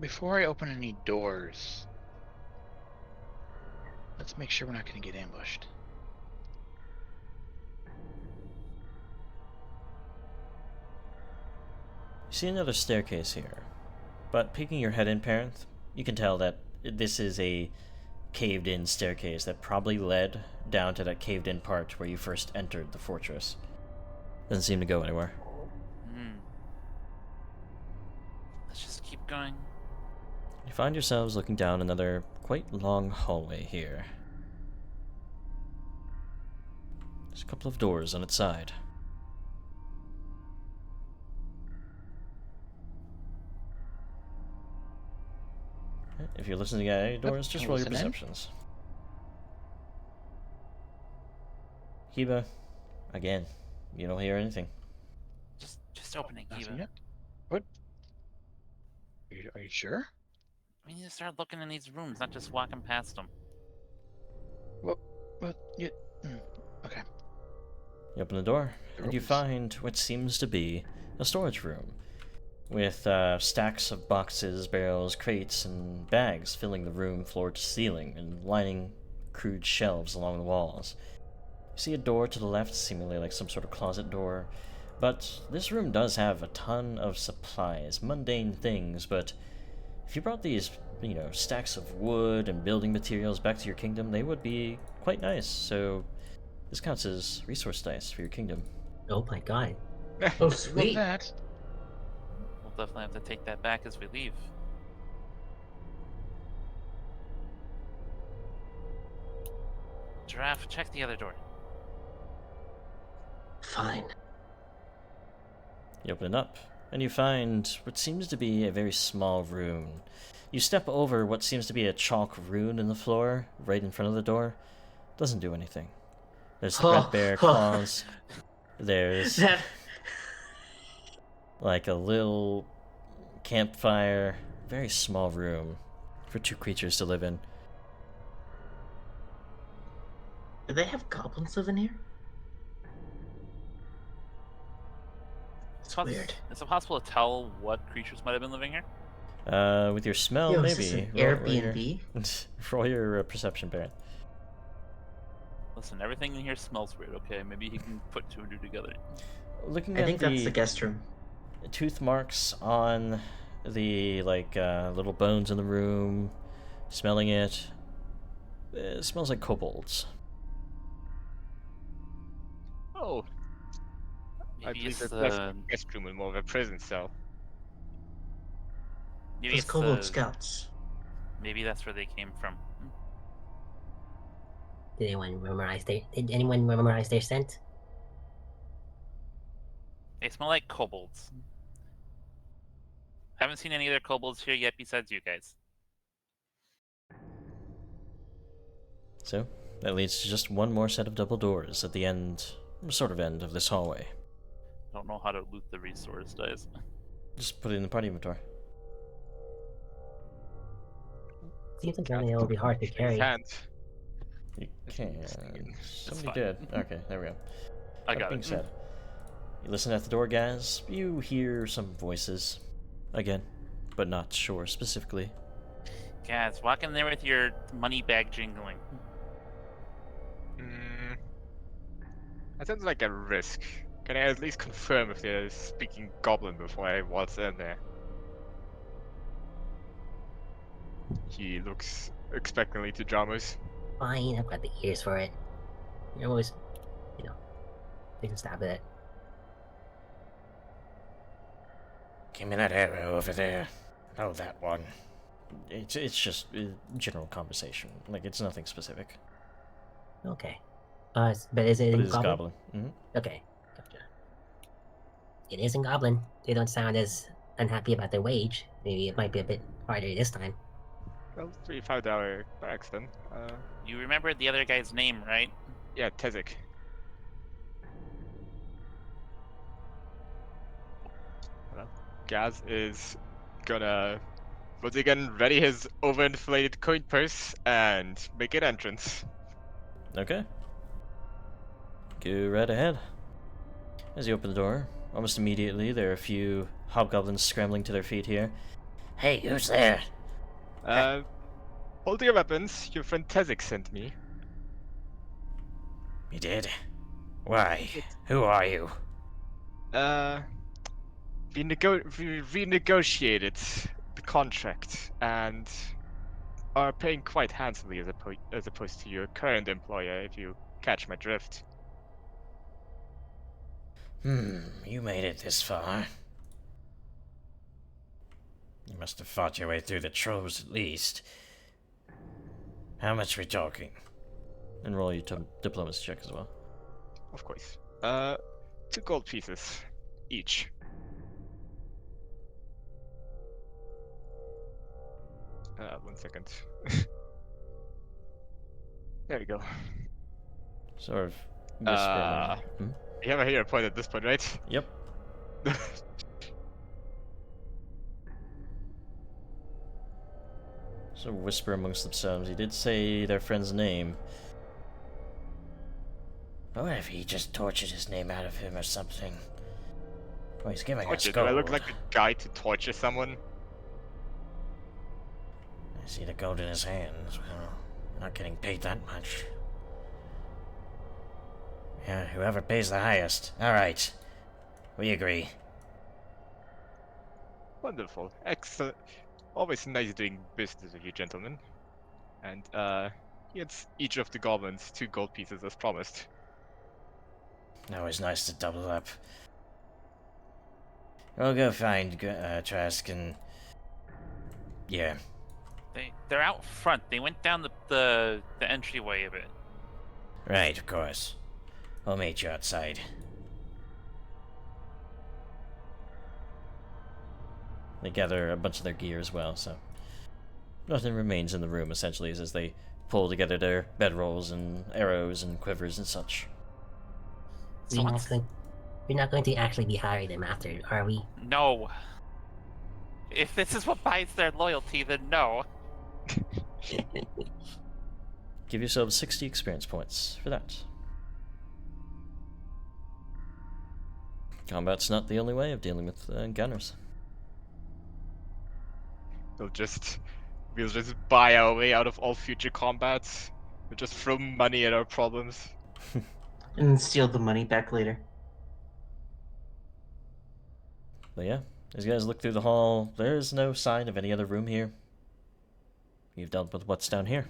before I open any doors, let's make sure we're not going to get ambushed. You see another staircase here, but peeking your head in, Parenth, you can tell that this is a caved-in staircase that probably led down to that caved-in part where you first entered the fortress. Doesn't seem to go anywhere. Let's just keep going. You find yourselves looking down another quite long hallway here. There's a couple of doors on its side. If you're listening at any doors, just roll your listen in. perceptions. Kiba, again, you don't hear anything. Just opening, Nothing Kiba. yet? What? Are you sure? We need to start looking in these rooms, not just walking past them. Well, you... Okay. You open the door, Door and you opens. find what seems to be a storage room, with stacks of boxes, barrels, crates, and bags filling the room floor to ceiling and lining crude shelves along the walls. You see a door to the left, seemingly like some sort of closet door, but this room does have a ton of supplies, mundane things, but if you brought these, stacks of wood and building materials back to your kingdom, they would be quite nice, so this counts as resource dice for your kingdom. Oh my god. Oh, Love sweet. that. We'll definitely have to take that back as we leave. Giraffe, check the other door. Fine. You open it up, and you find what seems to be a very small rune. You step over what seems to be a chalk rune in the floor, right in front of the door. Doesn't do anything. There's threadbare claws. There's That like a little campfire, very small room for two creatures to live in. do they have goblins living here? It's weird. Is it possible to tell what creatures might have been living here? With your smell, Yo, maybe. is this an Roll Airbnb? roll your perception, Baron. Listen, everything in here smells weird, okay? Maybe he can put two and two together. Looking I at think the that's the guest room. tooth marks on the little bones in the room, smelling it, it smells like kobolds. Oh, I Maybe believe it's that that's the... a guest room and more of a prison cell. Maybe Those it's kobold the... scouts. Maybe that's where they came from. Did anyone memorize their scent? They smell like kobolds. Haven't seen any other kobolds here yet besides you guys. So, that leads to just one more set of double doors at the end, sort of end of this hallway. Don't know how to loot the resource dice. Just put it in the party inventory. Seems like it will be hard to His carry. hand. You It's can. fine. Somebody did. Okay, there we go. I That got being it. said, you listen at the door, guys. You hear some voices. Again, but not sure specifically. Guys, walk in there with your money bag jingling. That sounds like a risk. Can I at least confirm if they're speaking Goblin before I waltz in there? He looks expectantly to Dramus. Fine, I've got the ears for it. You're always, take a stab at it. Give me that arrow over there. Oh, that one. It's just general conversation. Like, it's nothing specific. Okay. But is it But in it is Goblin? goblin. Hmm. Okay, gotcha. It is in Goblin. They don't sound as unhappy about their wage. Maybe it might be a bit harder this time. Well, $35 by accident. You remember the other guy's name, right? Yeah, Tezik. Well, Gaz is gonna once again ready his overinflated coin purse and make an entrance. Okay. Go right ahead. As you open the door, almost immediately there are a few hobgoblins scrambling to their feet here. Hey, who's there? Hold your weapons. Your friend Tezik sent me. You did? Why? Who are you? We renegotiated the contract and are paying quite handsomely as opposed to your current employer, if you catch my drift. You made it this far. You must have fought your way through the trolls at least. How much we talking? And roll your diplomacy check as well. Of course. 2 gold pieces each. One second. There we go. Sort of whisper. You have a hero point at this point, right? Yep. So whisper amongst themselves. He did say their friend's name. What if he just tortured his name out of him or something? Oh, he's giving us Torture? Do gold. I look like the guy to torture someone? I see the gold in his hands. Well, not getting paid that much. Yeah, whoever pays the highest. Alright. We agree. Wonderful. Excellent. Always nice doing business with you, gentlemen. And, he gets each of the goblins 2 gold pieces as promised. Always nice to double up. We'll go find Trask and... Yeah. They're out front. They went down the entryway a bit. Right, of course. I'll meet you outside. They gather a bunch of their gear as well, so nothing remains in the room, essentially, as they pull together their bedrolls and arrows and quivers and such. So what's... We're not going to actually be hiring them after, are we? No. If this is what buys their loyalty, then no. Give yourselves 60 experience points for that. Combat's not the only way of dealing with gunners. We'll just buy our way out of all future combats. We'll just throw money at our problems. And steal the money back later. But yeah, as you guys look through the hall, there's no sign of any other room here. You've dealt with what's down here.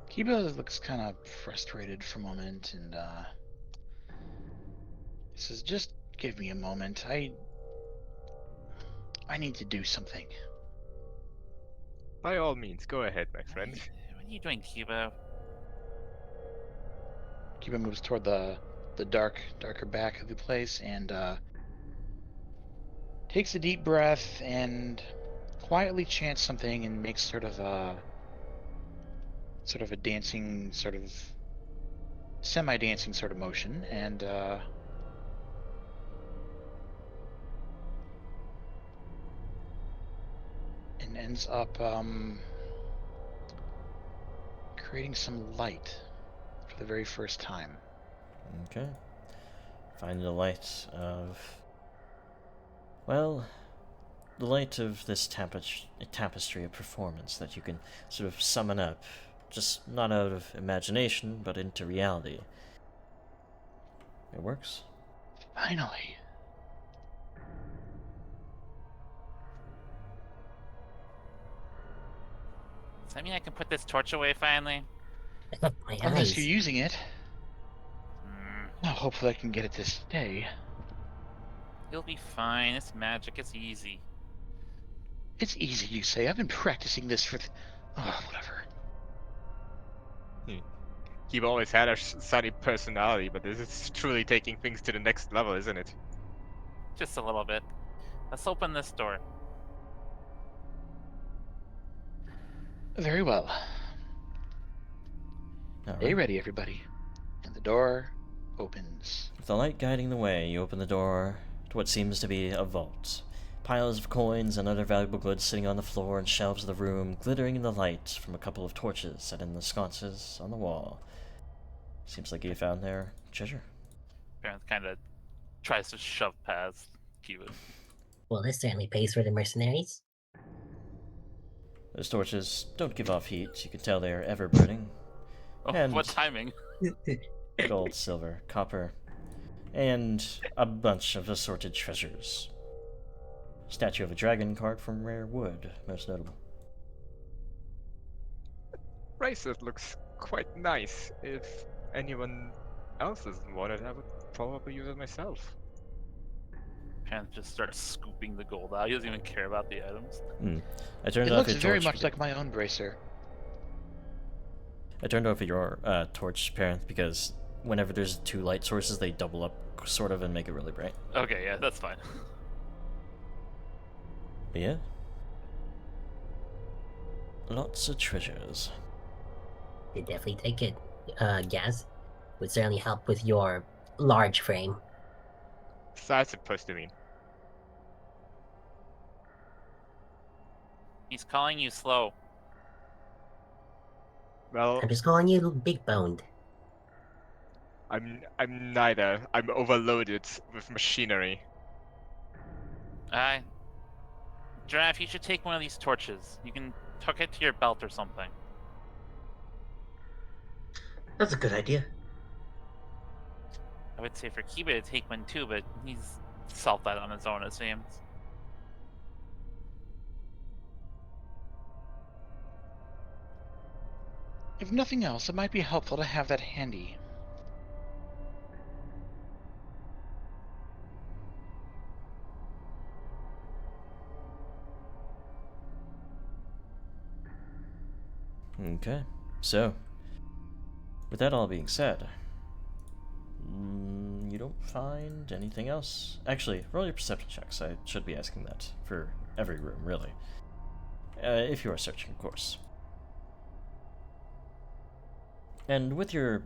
Kiba looks kind of frustrated for a moment, and he says, "Just give me a moment. I need to do something." By all means, go ahead, my friend. What are you doing, Kiba? Kiba moves toward the darker back of the place and takes a deep breath and quietly chants something and makes sort of a dancing, sort of semi-dancing sort of motion, and ends up creating some light for the very first time. Okay. Find the light of... well, the light of this tapestry of performance that you can sort of summon up, just not out of imagination, but into reality. It works. Finally. Does that mean I can put this torch away finally? My Unless eyes. you're using it. Hmm. Well, hopefully I can get it to stay. You'll be fine. It's magic. It's easy. It's easy, you say. I've been practicing this for... whatever. You've always had a sunny personality, but this is truly taking things to the next level, isn't it? Just a little bit. Let's open this door. Very well. All Stay right. ready, everybody. And the door opens. With the light guiding the way, you open the door to what seems to be a vault. Piles of coins and other valuable goods sitting on the floor and shelves of the room, glittering in the light from a couple of torches set in the sconces on the wall. Seems like you found their treasure. Parent kind of tries to shove past Kiba. Well, this certainly pays for the mercenaries. Those torches don't give off heat. You can tell they are ever burning. Oh, And- what timing? Gold, silver, copper, and a bunch of assorted treasures. Statue of a dragon carved from rare wood, most notable. Bracelet looks quite nice. If anyone else doesn't want it, I would probably use it myself. Parent just starts scooping the gold out. He doesn't even care about the items. I turned It off looks your very torch. much like my own bracer. I turned off your torch, Parent, because whenever there's two light sources, they double up, sort of, and make it really bright. Okay, yeah, that's fine. But yeah. Lots of treasures. They definitely take it. Gaz would certainly help with your large frame. So that's supposed to mean. He's calling you slow. Well, I'm just calling you big boned. I'm neither. I'm overloaded with machinery. Giraffe, you should take one of these torches. You can tuck it to your belt or something. That's a good idea. I would say for Kiba to take one too, but he's solved that on his own, it seems. If nothing else, it might be helpful to have that handy. Okay, so, with that all being said, you don't don't find anything else. Actually, roll your perception checks. I should be asking that for every room, really. If you are searching, of course. And with your,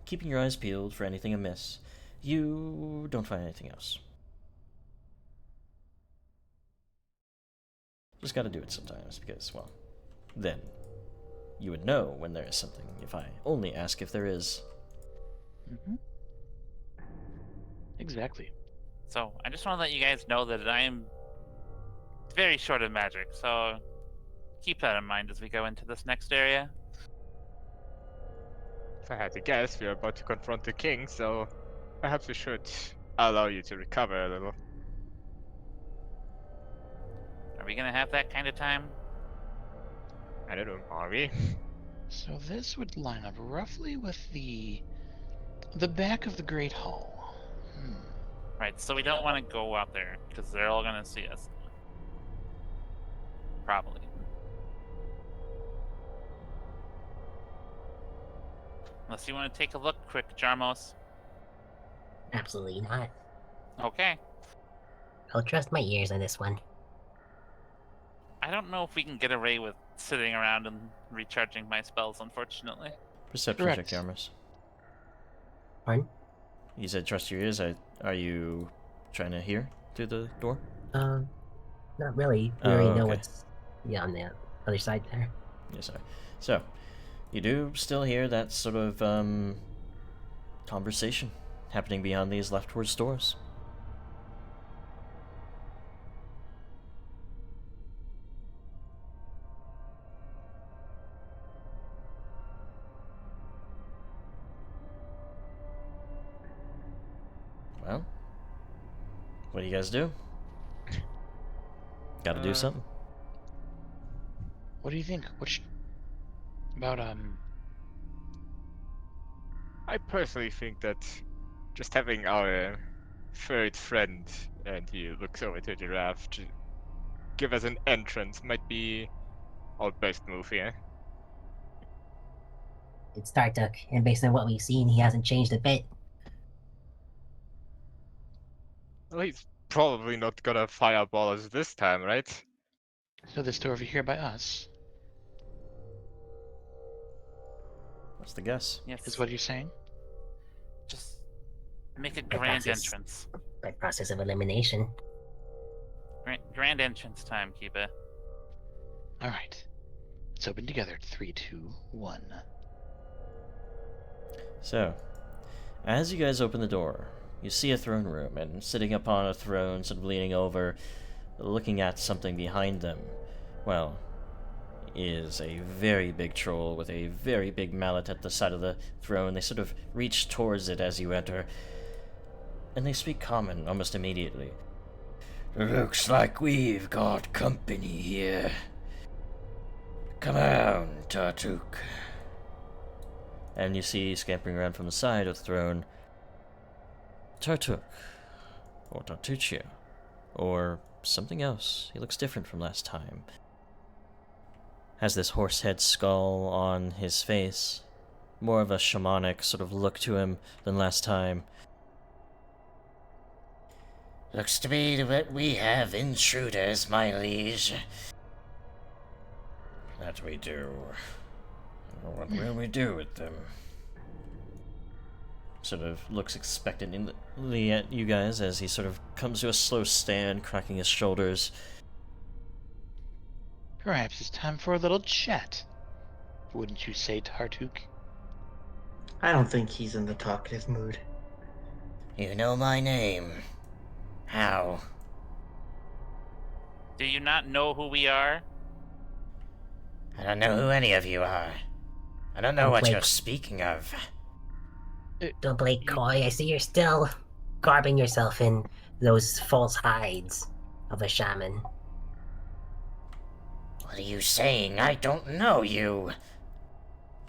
keeping your eyes peeled for anything amiss, you don't find anything else. Just gotta do it sometimes, because, well, then you would know when there is something if I only ask if there is. Mm-hmm. Exactly. So I just want to let you guys know that I am very short of magic, so keep that in mind as we go into this next area. If I had to guess, we are about to confront the king, so perhaps we should allow you to recover a little. Are we gonna have that kind of time? I don't know, are we? So this would line up roughly with the back of the Great Hall. Right, so we don't want to go out there, because they're all gonna see us. Probably. Unless you want to take a look quick, Jarmos. Absolutely not. Okay. I'll trust my ears on this one. I don't know if we can get away with sitting around and recharging my spells, unfortunately. Perception Correct. check, Yarmus. Pardon? You said trust your ears. Are you trying to hear through the door? Not really. We Oh, already know okay. what's on the other side there. Yes, sir. So, you do still hear that sort of, conversation happening beyond these leftwards doors. Well, what do you guys do? Gotta do something. What do you think? About I personally think that just having our third friend, and he looks over to Giraffe, to give us an entrance might be our best move here. It's Tartuk, and based on what we've seen, he hasn't changed a bit. Well, he's probably not gonna fireball us this time, right? so this door over here by us What's the guess? Yes. is what you're saying? Just make a By grand process. entrance. By process of elimination. Grand entrance time, Kiba. All right. Let's open together. 3, 2, 1. So, as you guys open the door, you see a throne room, and sitting upon a throne, sort of leaning over, looking at something behind them, well, is a very big troll with a very big mallet at the side of the throne. They sort of reach towards it as you enter, and they speak common almost immediately. Looks like we've got company here. Come on, Tartuk. And you see, scampering around from the side of the throne, Tartuk, or Tartuccio, or something else. He looks different from last time. Has this horse head skull on his face, more of a shamanic sort of look to him than last time. Looks to be that we have intruders, my liege. That we do. What will we do with them? Sort of looks expectantly at you guys as he sort of comes to a slow stand, cracking his shoulders. Perhaps it's time for a little chat. Wouldn't you say, Tartuk? I don't think he's in the talkative mood. You know my name. How? Do you not know who we are? I don't know who any of you are. I don't know Don't what play- you're speaking of. Don't play coy. I see you're still garbing yourself in those false hides of a shaman. What are you saying? I don't know you.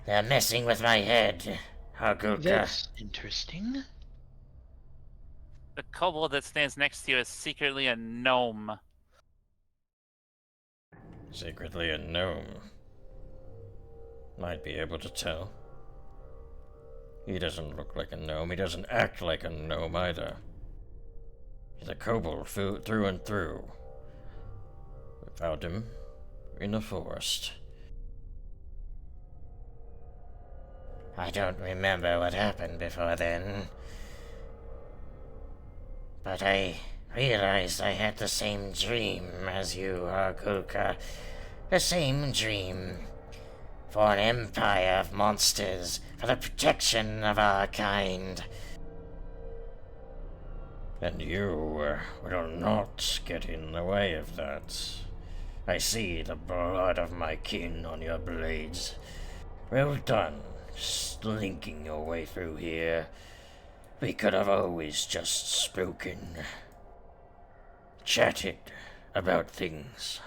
They're messing with my head, Hargulka. That's interesting. The kobold that stands next to you is secretly a gnome. Secretly a gnome. Might be able to tell. He doesn't look like a gnome. He doesn't act like a gnome either. He's a kobold through and through. We found him in the forest. I don't remember what happened before then. But I realized I had the same dream as you, Hargulka. The same dream. For an empire of monsters, for the protection of our kind. And you will not get in the way of that. I see the blood of my kin on your blades. Well done, slinking your way through here. We could have always just spoken. Chatted about things.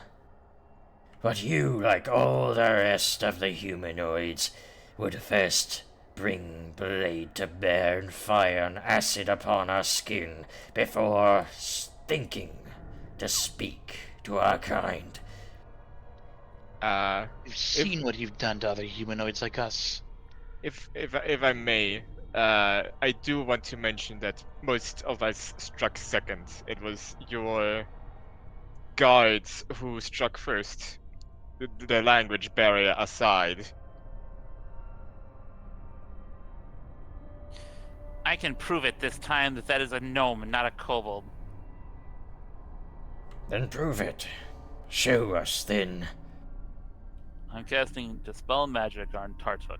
But you, like all the rest of the humanoids, would first bring blade to bear and fire and acid upon our skin before thinking to speak to our kind. You've seen what you've done to other humanoids like us. If I may, I do want to mention that most of us struck second. It was your guards who struck first. The language barrier aside. I can prove it this time that is a gnome and not a kobold. Then prove it. Show us, then. I'm casting Dispel Magic on Tartuk.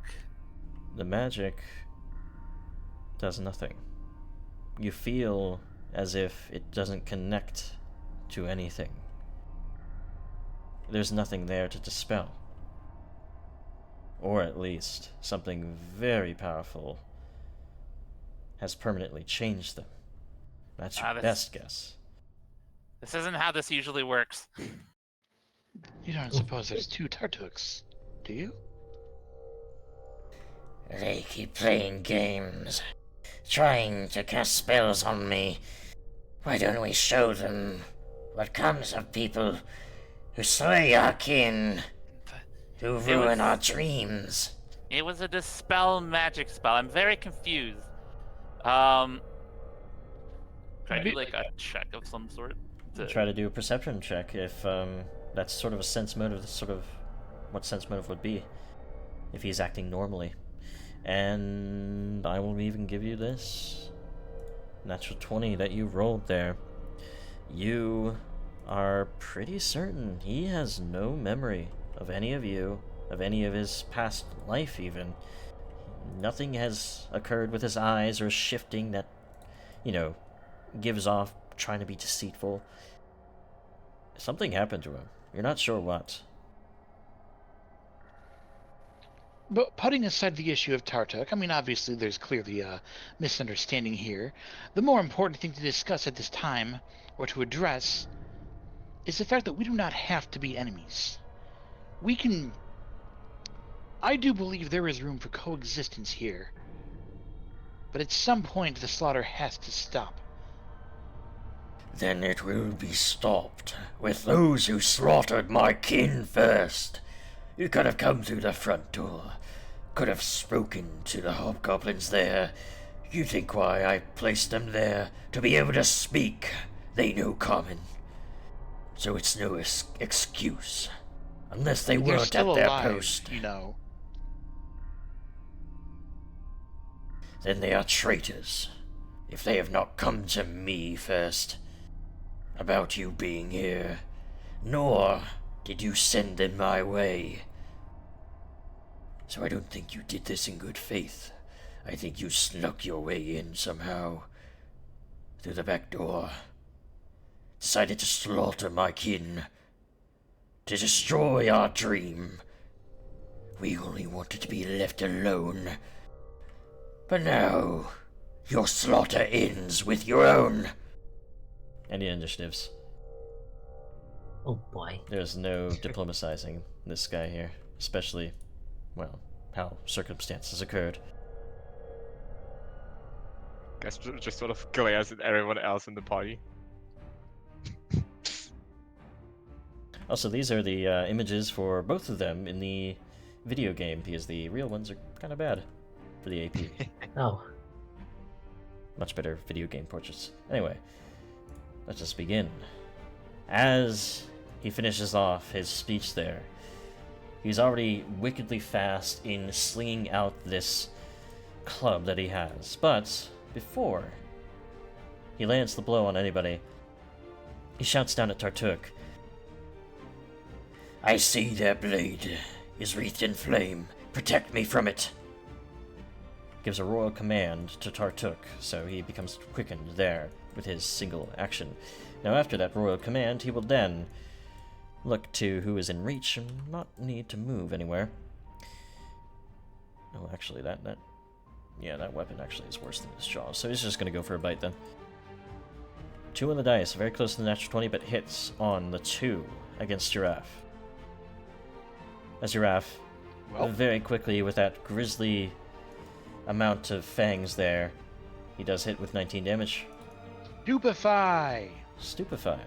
The magic does nothing. You feel as if it doesn't connect to anything. There's nothing there to dispel. Or at least, something very powerful has permanently changed them. That's your best guess. This isn't how this usually works. You don't suppose there's two Tartuks, do you? They keep playing games, trying to cast spells on me. Why don't we show them what comes of people who slay our kin, who ruin our dreams? It was a Dispel Magic spell. I'm very confused. Can I do like a check of some sort? Try to do a perception check if that's sort of a sense motive, sort of what sense motive would be if he's acting normally. And I will even give you this natural 20 that you rolled there. You are pretty certain he has no memory of any of you, of any of his past life even. Nothing has occurred with his eyes or shifting that, gives off trying to be deceitful. Something happened to him. You're not sure what. But putting aside the issue of Tartuk, I mean, obviously there's clearly a misunderstanding here. The more important thing to discuss at this time, or to address, is the fact that we do not have to be enemies. We can... I do believe there is room for coexistence here. But at some point the slaughter has to stop. Then it will be stopped with those who slaughtered my kin first. You could have come through the front door, could have spoken to the hobgoblins there. You think why I placed them there? To be able to speak. They know common. So it's no excuse. Unless they They're weren't still at their alive, post. you know. Then they are traitors. If they have not come to me first about you being here, nor did you send them my way. So I don't think you did this in good faith. I think you snuck your way in somehow. Through the back door. Decided to slaughter my kin. To destroy our dream. We only wanted to be left alone. But now, your slaughter ends with your own. Any initiatives? Oh boy. There's no diplomatizing this guy here, especially, well, how circumstances occurred. Guess just sort of glares at everyone else in the party. Also, these are the images for both of them in the video game, because the real ones are kind of bad. for the AP. Oh, Much better video game portraits. Anyway, let's just begin. As he finishes off his speech there, he's already wickedly fast in slinging out this club that he has. But before he lands the blow on anybody, he shouts down at Tartuk. I see their blade is wreathed in flame. Protect me from it. Gives a royal command to Tartuk, so he becomes quickened there with his single action. Now after that royal command, he will then look to who is in reach and not need to move anywhere. Oh, actually, that weapon actually is worse than his jaw, so he's just going to go for a bite then. 2 on the dice, very close to the natural 20, but hits on the 2 against Giraffe. As Giraffe, very quickly with that grisly amount of fangs there, he does hit with 19 damage. Stupefy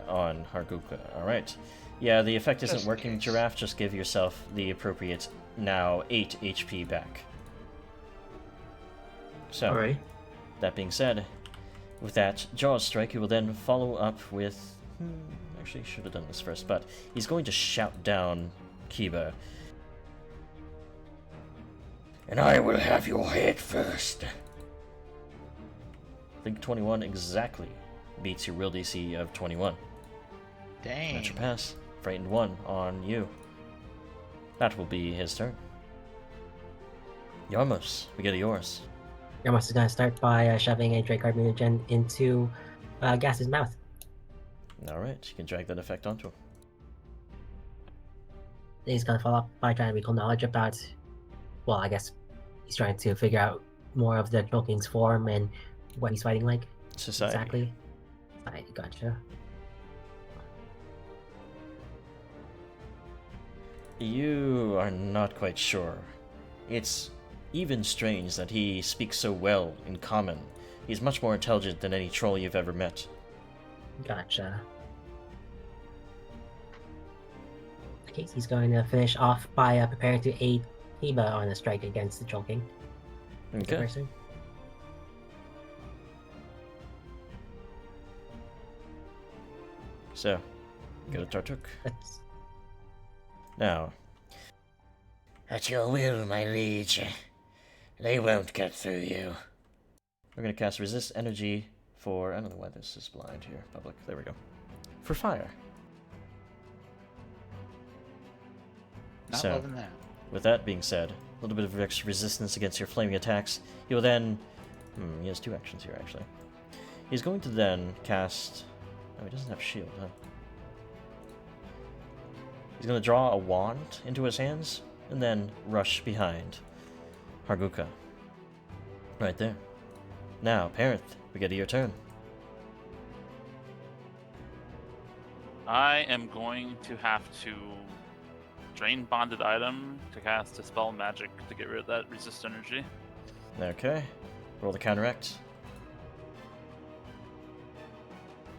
on Hargulka. Alright. Yeah, the effect isn't working, Giraffe. Just give yourself the appropriate, now 8 HP back. So, Alright. that being said, with that Jaws strike, he will then follow up with... actually, should have done this first, but he's going to shout down Kiba. And I will have your head first. I think 21 exactly beats your will DC of 21. Dang. That's your pass. Frightened 1 on you. That will be his turn. Yarmos, we get a yours. Yarmos is gonna start by shoving a Drakeard mutagen into Gas's mouth. Alright, you can drag that effect onto him. Then he's gonna follow up by trying to recall knowledge about, well, I guess he's trying to figure out more of the Jolking's form and what he's fighting like. Society. Exactly. I gotcha. You are not quite sure. It's even strange that he speaks so well in common. He's much more intelligent than any troll you've ever met. Gotcha. Okay, so he's going to finish off by preparing to aid Kiba on a strike against the Jolking. Okay. Person. So, go to Tartuk. That's... Now, At your will, my liege. They won't get through you. we're going to cast Resist Energy for... I don't know why this is blind here. Public. There we go. For fire. Not So, loving that. with that being said, a little bit of extra resistance against your flaming attacks. He will then... he has 2 actions here, actually. He's going to then cast... Oh, he doesn't have shield, huh? He's going to draw a wand into his hands, and then rush behind Hargulka. Right there. Now, Parenth, we get to your turn. I am going to have to drain bonded item to cast Dispel Magic to get rid of that resist energy. Okay. Roll the counteract.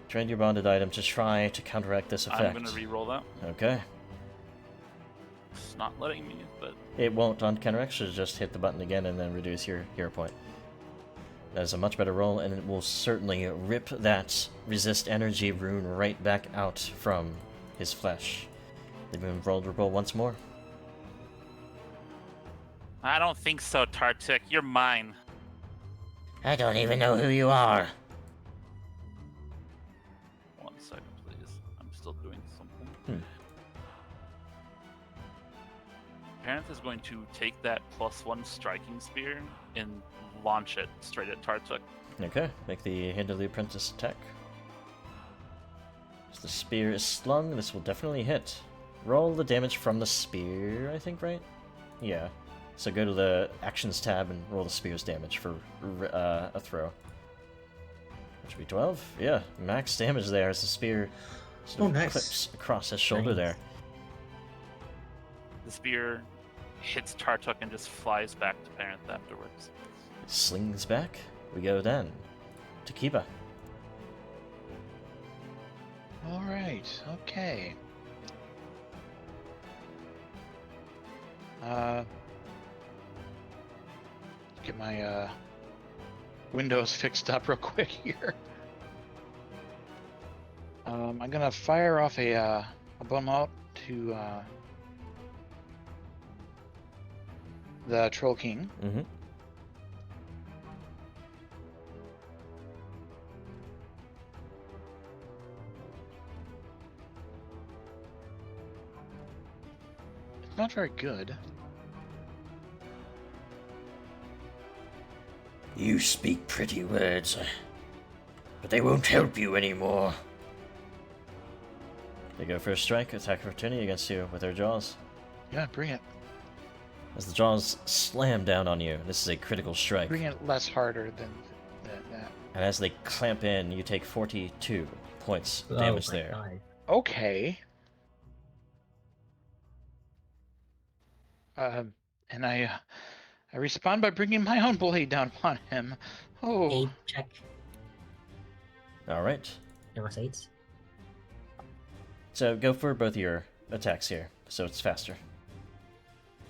Drain your bonded item to try to counteract this effect. I'm going to re-roll that. Okay. It's not letting me, but It won't on counteract, so just hit the button again and then reduce your hero point. That is a much better roll, and it will certainly rip that resist energy rune right back out from his flesh. They've been vulnerable once more. I don't think so, Tartik. You're mine. I don't even know who you are. 1 second, please. I'm still doing something. Parenth is going to take that +1 striking spear and launch it straight at Tartuk. Okay, make the Hand of the Apprentice attack. So the spear is slung, this will definitely hit. Roll the damage from the spear, I think, right? Yeah. So go to the Actions tab and roll the spear's damage for a throw. Which would be 12? Yeah, max damage there as the spear sort of nice. clips across his shoulder Nice. there. The spear hits Tartuk and just flies back to Parenth afterwards. It slings back. We go then to Kiba. Alright, okay. get my windows fixed up real quick here. I'm gonna fire off a bum up to the Troll King. Mm-hmm. It's not very good. You speak pretty words, but they won't help you anymore. They go for a strike, attack of opportunity against you with their jaws. Yeah, bring it. As the jaws slam down on you, this is a critical strike. Bring it less harder than that. And as they clamp in, you take 42 points damage there. God. Okay. And I respond by bringing my own blade down upon him. Oh, 8 check. Alright. There was 8s. So go for both of your attacks here, so it's faster.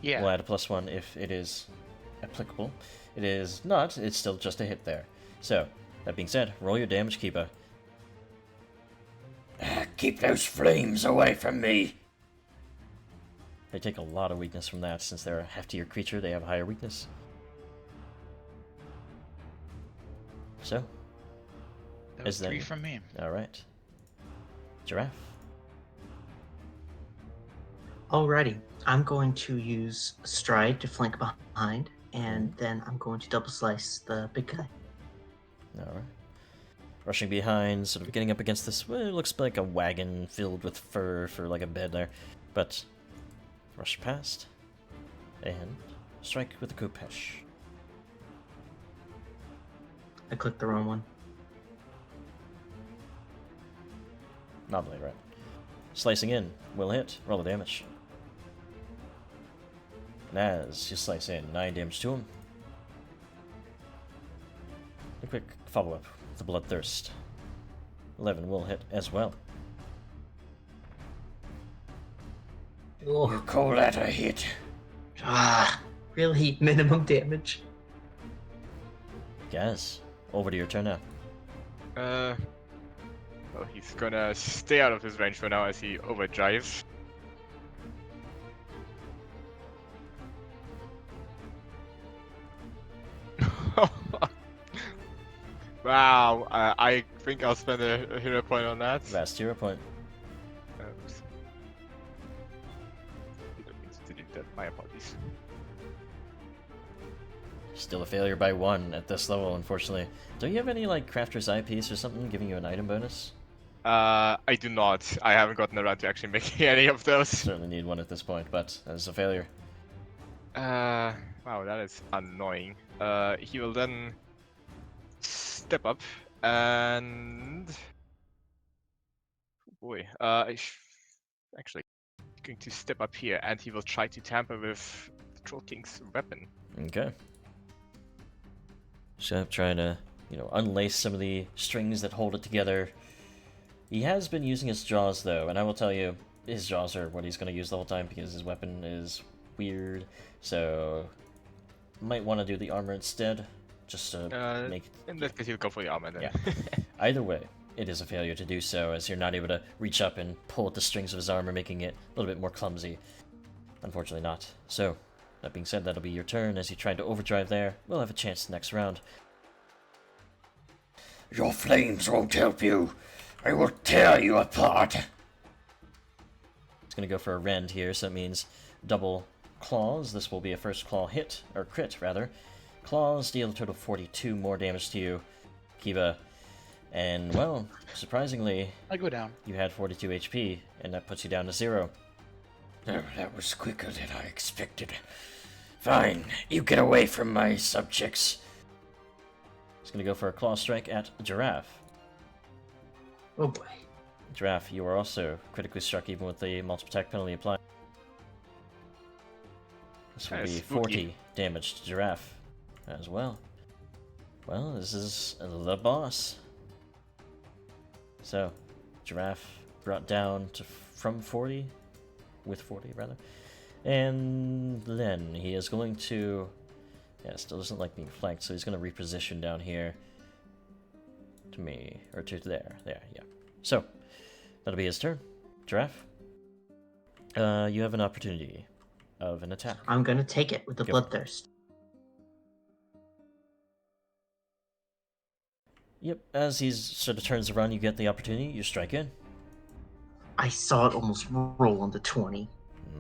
yeah. We'll add a +1 if it is applicable. It is not, it's still just a hit there. So, that being said, roll your damage, Kiba. Keep those flames away from me. They take a lot of weakness from that. Since they're a heftier creature, they have higher weakness. So, That was is that 3 from me. alright. Giraffe. Alrighty, I'm going to use Stride to flank behind, and then I'm going to double slice the big guy. Alright. Rushing behind, sort of getting up against this, well, it looks like a wagon filled with fur for like a bed there. But, rush past, and strike with the Kopesh. I clicked the wrong one. Nominally, right. Slicing in, will hit, roll the damage. And as you slice in, 9 damage to him. A quick follow-up, the Bloodthirst. 11 will hit as well. You Oh, call that a hit? Ah, really? Minimum damage? Gaz, over to your turn now. Well, he's gonna stay out of his range for now as he overdrives. Wow, I think I'll spend a hero point on that. Vast hero point. Oops. Didn't mean to delete that. My apologies. Still a failure by 1 at this level, unfortunately. Do you have any, like, crafter's eyepiece or something giving you an item bonus? I do not. I haven't gotten around to actually making any of those. Certainly need one at this point, but that is a failure. Wow, that is annoying. He will then step up and... Oh boy, actually going to step up here and he will try to tamper with the Troll King's weapon. Okay. So trying to, unlace some of the strings that hold it together. He has been using his jaws, though, and I will tell you, his jaws are what he's going to use the whole time because his weapon is weird. So, might want to do the armor instead, just to make it... In that case, he'll go for the armor then. Yeah. Either way, it is a failure to do so, as you're not able to reach up and pull at the strings of his armor, making it a little bit more clumsy. Unfortunately not. So, that being said, that'll be your turn. As you try to overdrive there, we'll have a chance next round. Your flames won't help you. I will tear you apart. It's going to go for a rend here, so that means double claws. This will be a first claw hit, or crit, rather. Claws deal a total of 42 more damage to you, Kiba. And, well, surprisingly, I go down. you had 42 HP, and that puts you down to 0. Oh, that was quicker than I expected. Fine, you get away from my subjects. It's going to go for a claw strike at Giraffe. Oh boy. Giraffe, you are also critically struck even with the multiple attack penalty applied. This will That's be spooky. 40 damage to Giraffe as well. Well, this is the boss. So, Giraffe brought down to from 40, with 40 rather. And then he is going to Yeah, still doesn't like being flanked, so he's going to reposition down here to me, or to there. There, yeah. So, that'll be his turn. Giraffe, you have an opportunity of an attack. I'm gonna take it with the Go. bloodthirst. Yep, as he sort of turns around, you get the opportunity, you strike in. I saw it almost roll on the 20.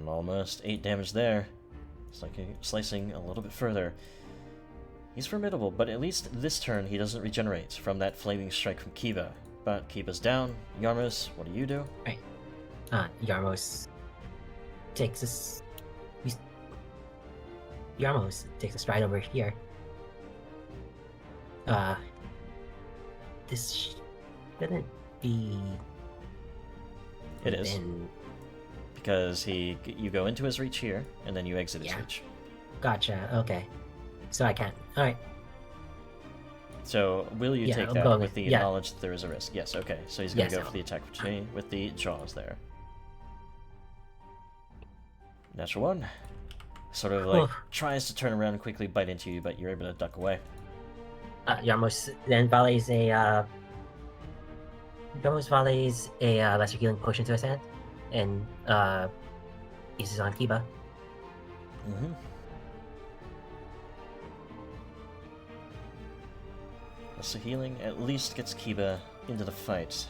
Almost 8 damage there. It's like slicing a little bit further. He's formidable, but at least this turn he doesn't regenerate from that flaming strike from Kiva. But Kiva's down. Yarmos, what do you do? Right. Yarmos takes this. Yarmos takes a stride over here. This shouldn't be. It is. within- Because you go into his reach here, and then you exit his Yeah. reach. Gotcha. Okay. So I can't. All right. So, will you Yeah, take I'm that going with with- the yeah. knowledge that there is a risk? Yes, okay. So he's going to Yes, go for the attack opportunity with the jaws there. Natural 1. Sort of like tries to turn around and quickly bite into you, but you're able to duck away. Yarmos then volleys a. Yarmos volleys a lesser healing potion to his hand, and uses on Kiba. Mm-hmm. So healing at least gets Kiba into the fight.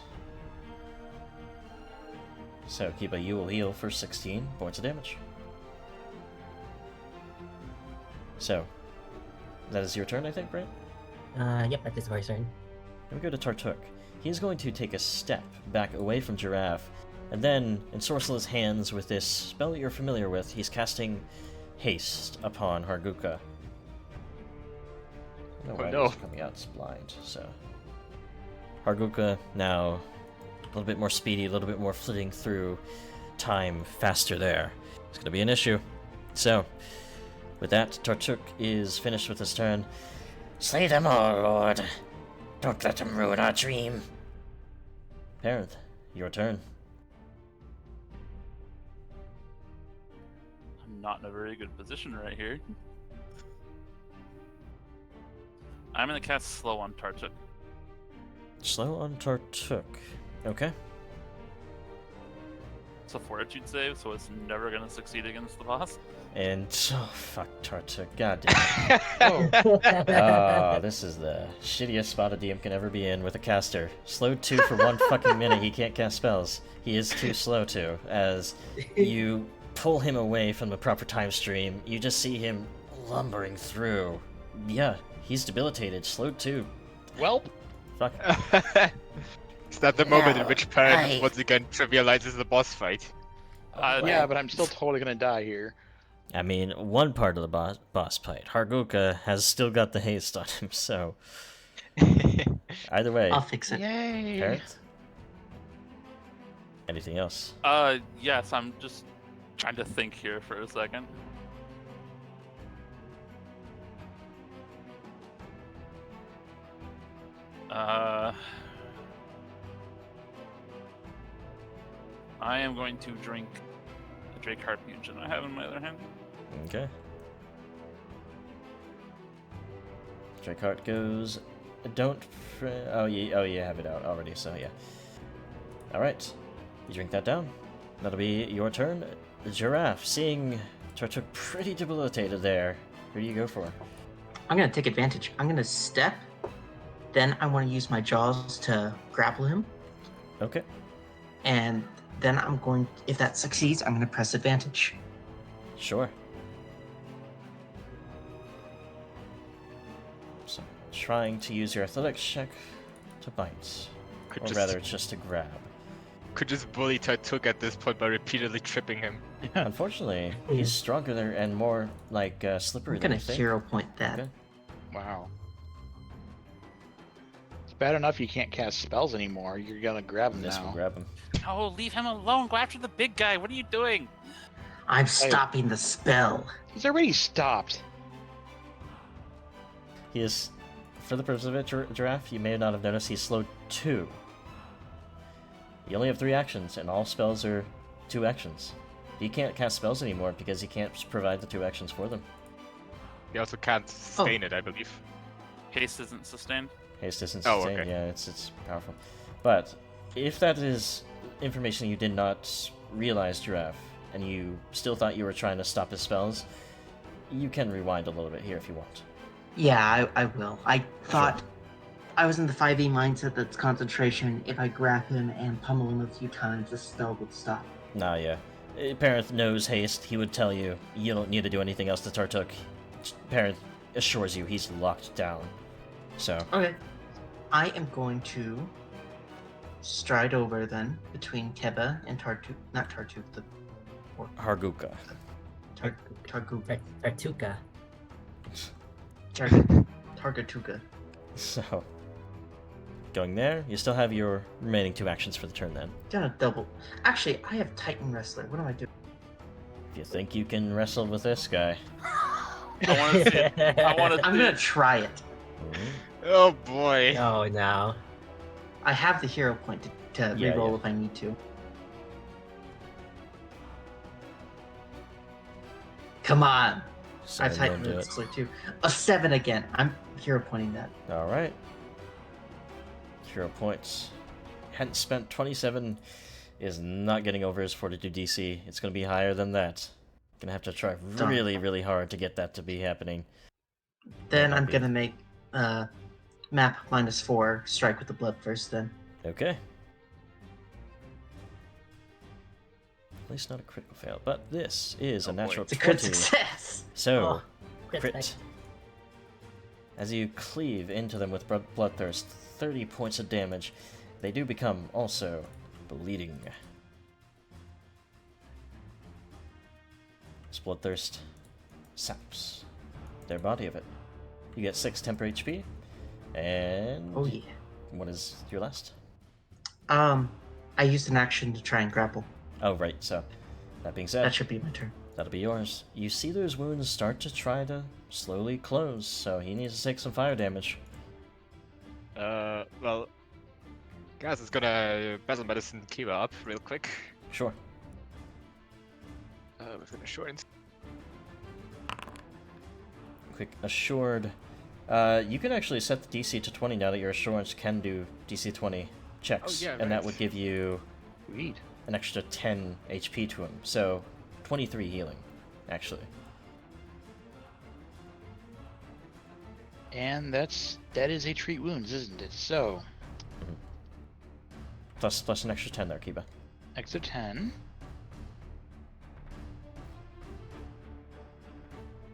So Kiba, you will heal for 16 points of damage. So, that is your turn, I think, right? Yep, that is my turn. Then we go to Tartuk. He's going to take a step back away from Giraffe, and then ensorcel his hands with this spell that you're familiar with. He's casting Haste upon Hargulka. I don't know why no. it's coming out blind, so... Hargulka now a little bit more speedy, a little bit more flitting through time faster there. It's going to be an issue. So, with that, Tartuk is finished with his turn. Slay them all, Lord. Don't let them ruin our dream. Parenth, your turn. I'm not in a very good position right here. I'm gonna cast Slow on Tartuk. Slow on Tartuk. Okay. It's a Fortitude save, so it's never gonna succeed against the boss. And, oh, fuck Tartuk. God damn it. Oh, this is the shittiest spot a DM can ever be in with a caster. Slowed 2 for 1 fucking minute, he can't cast spells. He is too slow to, as you pull him away from the proper time stream, you just see him lumbering through. Yeah, he's debilitated. Slowed 2. Welp. Fuck. Is that the moment in No, which Parent I- once again trivializes the boss fight? Yeah, but I'm still totally gonna die here. I mean, one part of the boss fight. Hargulka has still got the haste on him, so... Either way, I'll fix it. Yay! Parent? Anything else? Yes, I'm just trying to think here for a second. I am going to drink the Drake Heart Fusion I have in my other hand. Okay. Drakeheart goes. Don't. Oh, you have it out already, so yeah. Alright. You drink that down. That'll be your turn. Giraffe, seeing Tartuk pretty debilitated there. Who do you go for? I'm gonna take advantage. I'm gonna step. Then I want to use my jaws to grapple him. Okay. And then I'm going, if that succeeds, I'm gonna press advantage. Sure. So, trying to use your athletics check to bite. Or rather, it's just to grab. Could just bully Tartuk at this point by repeatedly tripping him. Unfortunately, he's stronger there and more, like, slippery I'm than gonna you think. hero point that. Okay. Wow. It's bad enough you can't cast spells anymore. You're gonna grab him This will now. grab him. No, leave him alone. Go after the big guy. What are you doing? I'm stopping the spell. He's already stopped. He is, for the purpose of it, Giraffe, you may not have noticed he's slowed 2. You only have 3 actions, and all spells are 2 actions. He can't cast spells anymore because he can't provide the 2 actions for them. He also can't sustain it, I believe. Haste isn't sustained. Haste isn't Oh, sustained. okay. Yeah, it's powerful. But if that is information you did not realize, Giraffe, and you still thought you were trying to stop his spells, you can rewind a little bit here if you want. Yeah, I will. I thought I was in the 5e mindset that's concentration. If I grab him and pummel him a few times, the spell would stop. Nah, yeah. Parenth knows haste. He would tell you you don't need to do anything else to Tartuk. Parenth assures you he's locked down. So. Okay. I am going to stride over then between Keba and Tartuk. Not Tartuk, the Hargulka. Targuka. Tartuka. Targatuka. So. Going there, you still have your remaining 2 actions for the turn then. Gotta double. Actually, I have Titan Wrestler. What do I do? If you think you can wrestle with this guy. I want to see it. I want to. I'm gonna try it. Oh boy. Oh no. I have the hero point to Yeah, reroll yeah. if I need to. Come on. So I've you Titan won't do it. Wrestler too. A 7 again. I'm hero pointing that. Alright. Hero points. Hadn't spent 27. Is not getting over his Fortitude DC. It's going to be higher than that. Gonna have to try Darn. really, really hard to get that to be happening. Then might I'm be- gonna make map -4, strike with the bloodthirst then. Okay. At least not a critical fail, but this is a Oh boy. natural It's a crit 20. success! So, Oh, crit. success. As you cleave into them with bloodthirst, 30 points of damage. They do become also bleeding. This bloodthirst saps their body of it. You get 6 temper HP, and Oh yeah. what is your last? I used an action to try and grapple. Oh, right. So, that being said, That should be my turn. that'll be yours. You see those wounds start to try to slowly close, so he needs to take some fire damage. Well, guys, it's gonna battle medicine Kiva up real quick. Sure. With an assurance. Quick assured. You can actually set the DC to 20 now that your assurance can do DC 20 checks, Oh, yeah, and that right. would give you Sweet. an extra 10 HP to him. So 23 healing, actually. And that is a treat wounds, isn't it? So, Plus an extra 10 there, Kiba. extra 10.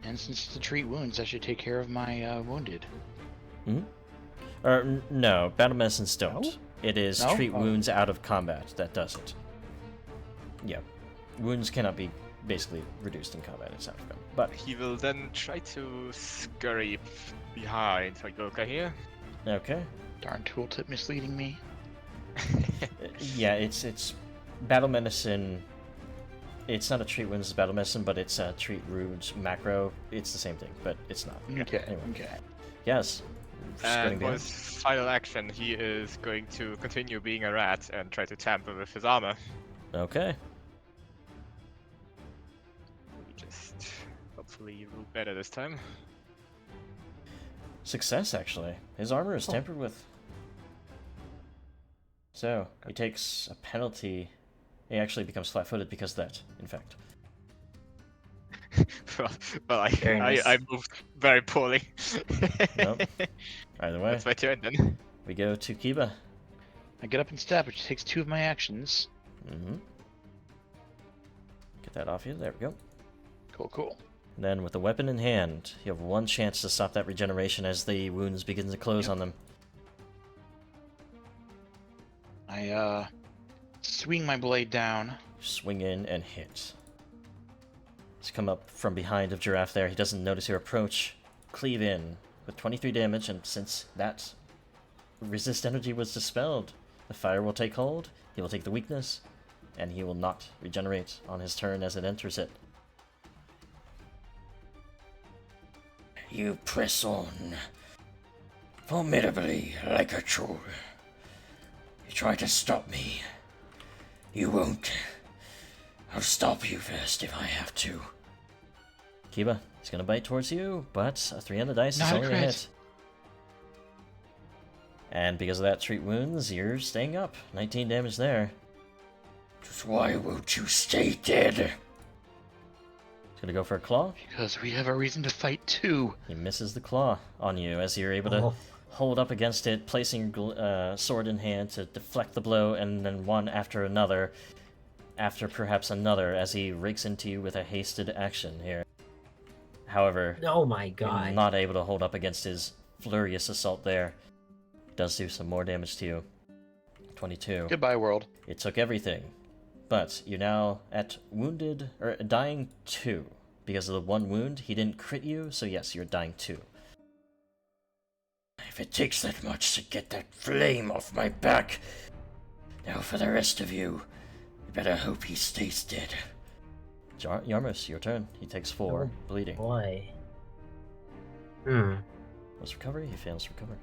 And since it's a treat wounds, I should take care of my wounded. No, battle medicines don't. No? It is No? treat Oh. wounds out of combat that does it. Yeah. Wounds cannot be basically reduced in combat, it's out of combat. But, He will then try to scurry behind Hargulka here. okay. Darn tooltip misleading me. Yeah, it's battle medicine. It's not a treat wounds battle medicine, but it's a treat rudes macro. It's the same thing, but it's not. Okay. Anyway. Okay. Yes. Skirting And for behind. his final action, he is going to continue being a rat and try to tamper with his armor. Okay. We just hopefully roll better this time. Success, actually. His armor is tampered with. So, he takes a penalty. He actually becomes flat-footed because of that, in fact. well, Very nice. I moved very poorly. Nope. Either way, That's my turn then. we go to Kiba. I get up and stab, which takes 2 of my actions. Mm-hmm. Get that off you. There we go. Cool, cool. And then, with the weapon in hand, you have 1 chance to stop that regeneration as the wounds begin to close on them. I swing my blade down. Swing in and hit. He's come up from behind of Giraffe there. He doesn't notice your approach. Cleave in with 23 damage, and since that resist energy was dispelled, the fire will take hold, he will take the weakness, and he will not regenerate on his turn as it enters it. You press on, formidably like a troll. You try to stop me. You won't. I'll stop you first if I have to. Kiba, he's gonna bite towards you, but a 3 on the dice Not is a only a crit. hit. And because of that, treat wounds, you're staying up. 19 damage there. Just why won't you stay dead? He's gonna go for a claw. Because we have a reason to fight too. He misses the claw on you as you're able to Oh. hold up against it, placing sword in hand to deflect the blow, and then one after another, after perhaps another, as he rakes into you with a hasted action here. However, Oh my you're god. not able to hold up against his furious assault there. Does do some more damage to you. 22. Goodbye, world. It took everything. But you're now at wounded, or dying 2. Because of the 1 wound, he didn't crit you, so yes, you're dying 2. If it takes that much to get that flame off my back, now for the rest of you, you better hope he stays dead. Yarmus, your turn. He takes 4, Oh. bleeding. Boy. What's recovery? He fails recovery.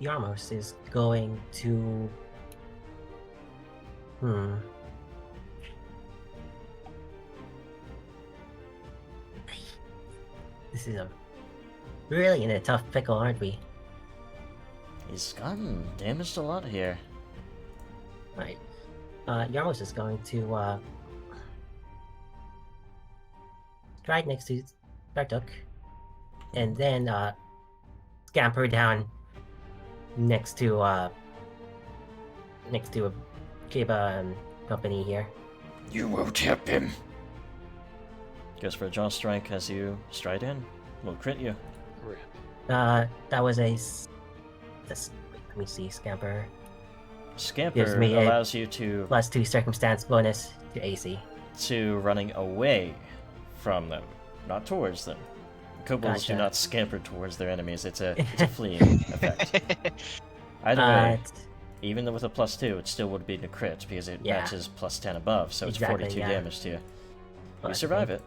Yarmos is going to... This is really in a tough pickle, aren't we? He's gotten damaged a lot here. Right. Yarmos is going to stride next to Startuk, and then scamper down next to a Kiba company here. You won't help him. Goes for a jaw strike as you stride in. Will crit you. Rip. That was a. Let me see. Scamper Scamper Gives me a allows you to +2 circumstance bonus to AC. running away from them, not towards them. Kobolds do Gotcha. not scamper towards their enemies. It's a fleeing effect. Either way, even though with a +2, it still would be a crit because it Yeah. matches +10 above, so Exactly, it's 42 yeah. damage to you. You But survive it.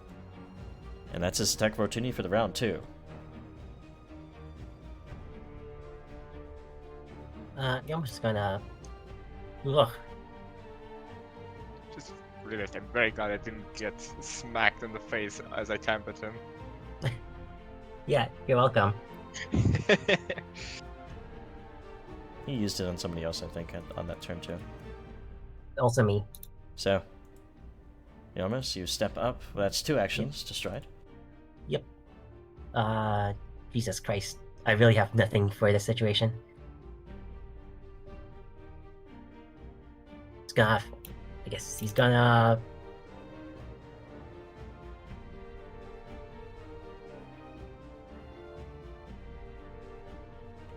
And that's his attack of opportunity for the round, too. Yarmos is gonna. Ugh. Just realized I'm very glad I didn't get smacked in the face as I tampered him. Yeah, you're welcome. He used it on somebody else, I think, on that turn, too. Also me. So, Yarmus, you step up. That's 2 actions to stride. Yep. Jesus Christ. I really have nothing for this situation. It's gonna. I guess he's gonna.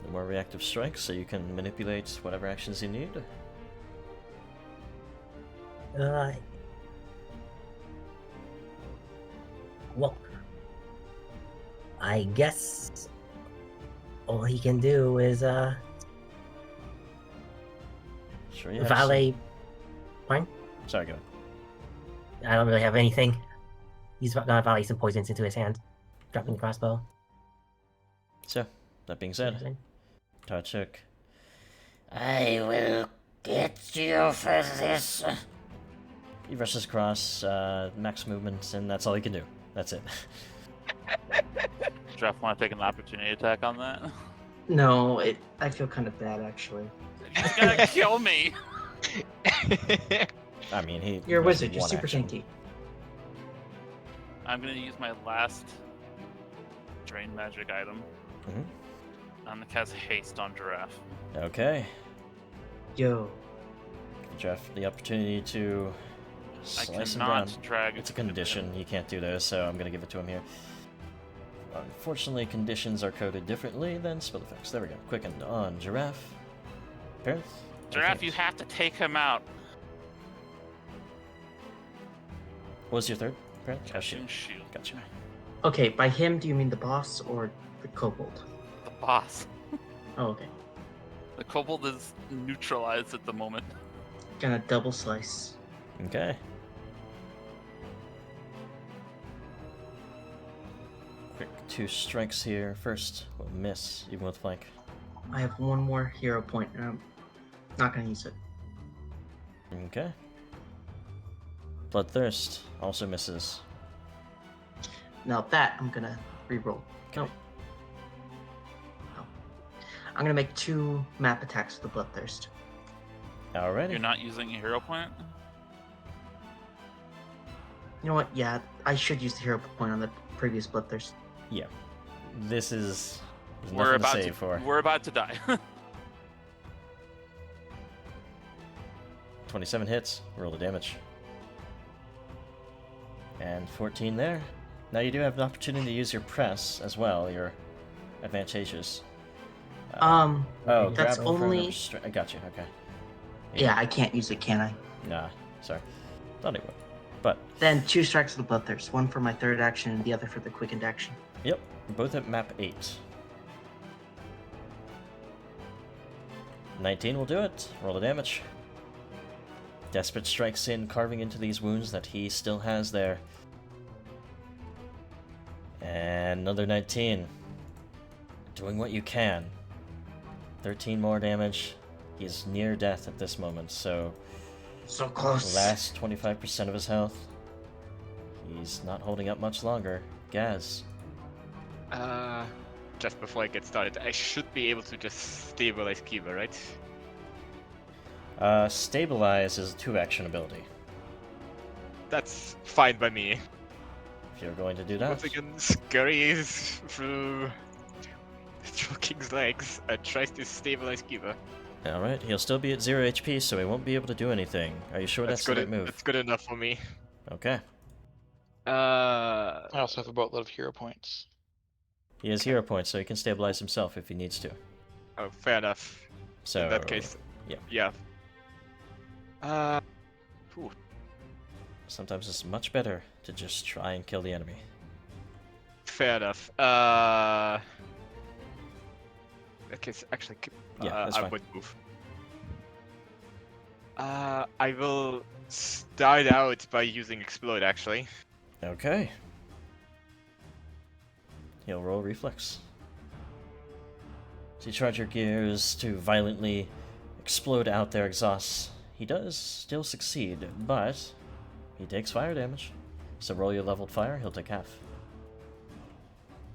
The more reactive strikes, so you can manipulate whatever actions you need. Well, I guess all he can do is Sure, you have valet. some- Sorry, go. I don't really have anything. He's gonna volley some poisons into his hand, dropping the crossbow. So, that being said, Tarchuk. I will get you for this. He rushes across, max movement, and that's all he can do. That's it. Jeff, want to take an opportunity attack on that? No, I feel kind of bad actually. He's gonna kill me. I mean, You're a was wizard. You're one super action. tanky. I'm gonna use my last drain magic item. Mhm. I'm gonna cast haste on Giraffe. Okay. Yo, Give Jeff the opportunity to I slice him down. cannot drag. It's a condition. You can't do those, so I'm going to give it to him here. Unfortunately, conditions are coded differently than spell effects. There we go. Quickened on Giraffe. Parents? Giraffe, you have to take him out. What was your third? Parent? Oh, Casting shoot. shield. Gotcha. okay, by him, do you mean the boss or the kobold? The boss. Oh, okay. The kobold is neutralized at the moment. Gonna double slice. Okay. Quick 2 strikes here. First will miss, even with flank. I have one more hero point, and I'm not going to use it. Okay. Bloodthirst also misses. Now that I'm going to reroll. Okay. No. I'm going to make 2 map attacks with the Bloodthirst. Alrighty. You're not using a hero point? You know what? Yeah, I should use the hero point on the previous Bloodthirst. Yeah. This is... there's We're nothing to about save for. We're about to die. 27 hits. Roll the damage. And 14 there. Now you do have an opportunity to use your press as well. Your advantageous. Oh, that's grapple for only... another I got you. Okay. Yeah, I can't use it, can I? Nah. Sorry. Thought it would. But Then 2 strikes with the Bloodthirst. 1 for my 3rd action and the other for the quickened action. yep. Both at map 8. 19 will do it. Roll the damage. Desperate strikes in, carving into these wounds that he still has there. And another 19. Doing what you can. 13 more damage. He's near death at this moment, so... So close. last 25% of his health. He's not holding up much longer. Gaz. Just before I get started, I should be able to just stabilize Kiva, right? Stabilize is a 2-action ability. That's fine by me. If you're going to do that. Once again, scurries through King's legs and tries to stabilize Kiva. Alright, he'll still be at 0 HP, so he won't be able to do anything. Are you sure that's the right move? That's good enough for me. Okay. I also have a boatload of hero points. He has hero points, so he can stabilize himself if he needs to. Oh, fair enough. So In that case, yeah. Whew. Sometimes it's much better to just try and kill the enemy. Fair enough. Okay, so actually, Yeah, that's I fine. would move. I will start out by using explode. Actually, Okay. He'll roll reflex. So you charge your gears to violently explode out their exhausts. He does still succeed, but he takes fire damage. So roll your leveled fire, he'll take half.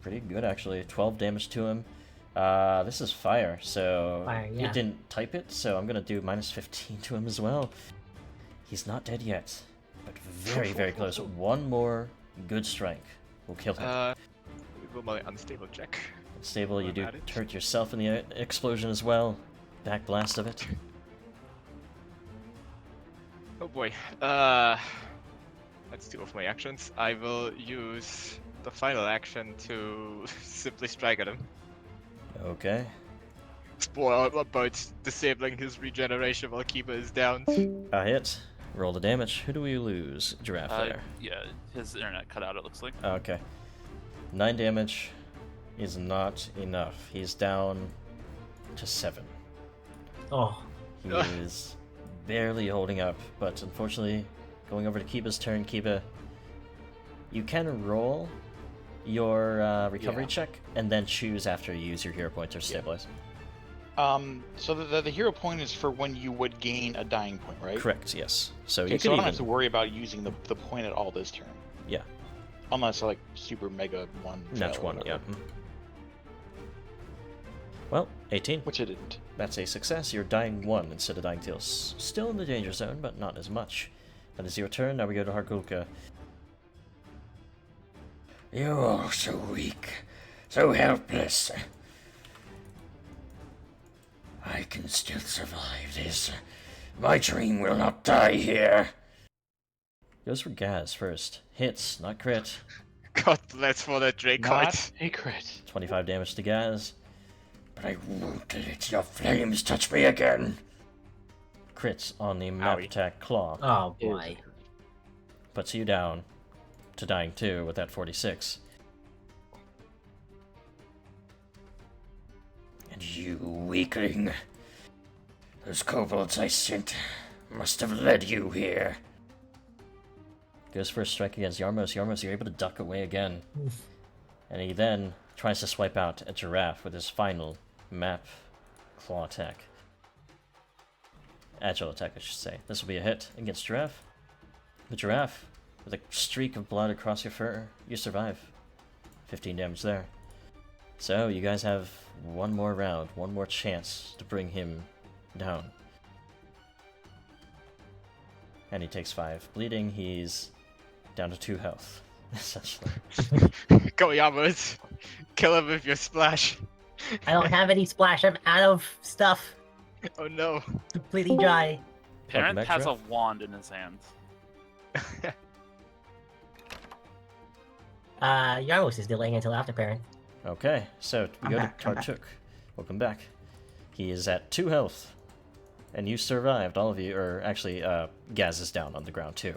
Pretty good, actually. 12 damage to him. This is fire, so Fire, he yeah. didn't type it, so I'm gonna do minus 15 to him as well. He's not dead yet, but very, very close. One more good strike will kill him. roll my unstable check. Stable, you I'm do at it. hurt yourself in the explosion as well. Back blast of it. Oh boy. That's 2 of my actions. I will use the final action to simply strike at him. Okay. Spoil about disabling his regeneration while Kiva is down. A hit. Roll the damage. Who do we lose? Giraffe there. Yeah, his internet cut out, it looks like. Okay. 9 damage is not enough. He's down to 7. Oh, He is barely holding up, but unfortunately, going over to Kiba's turn. Kiba, you can roll your recovery Yeah. check and then choose after you use your hero point to stabilize. So the hero point is for when you would gain a dying point, right? Correct, yes. So Okay, you so can I don't even... have to worry about using the point at all this turn. Yeah. Unless like super mega one. Notch fail or 1, yeah. whatever, Well, 18. Which I didn't. That's a success. You're dying 1 instead of dying 2. Still in the danger zone, but not as much. That is your turn. Now we go to Hargulka. You're all so weak, so helpless. I can still survive this. My dream will not die here. Goes for Gaz first. Hits, not crit. God bless for that Dracoid. Not a crit. 25 damage to Gaz. But I won't let your flames touch me again. Crits on the map Owie. attack claw. oh boy. Puts you down to dying 2 with that 46. And you weakling. Those kobolds I sent must have led you here. Goes for a strike against Yarmos. Yarmos, you're able to duck away again. And he then tries to swipe out a giraffe with his final map claw attack. Agile attack, I should say. This will be a hit against giraffe. The giraffe, with a streak of blood across your fur, you survive. 15 damage there. So you guys have one more round, one more chance to bring him down. And he takes 5 bleeding. He's down to 2 health, essentially. Go, Yamos. Kill him with your splash. I don't have any splash. I'm out of stuff. Oh no. Completely dry. Parent back, has a Giraffe. wand in his hand. Yarmos is delaying until after parent. Okay, so we I'm go back, to I'm back. Tartuk. Welcome back. He is at 2 health. And you survived, all of you, or actually, Gaz is down on the ground too.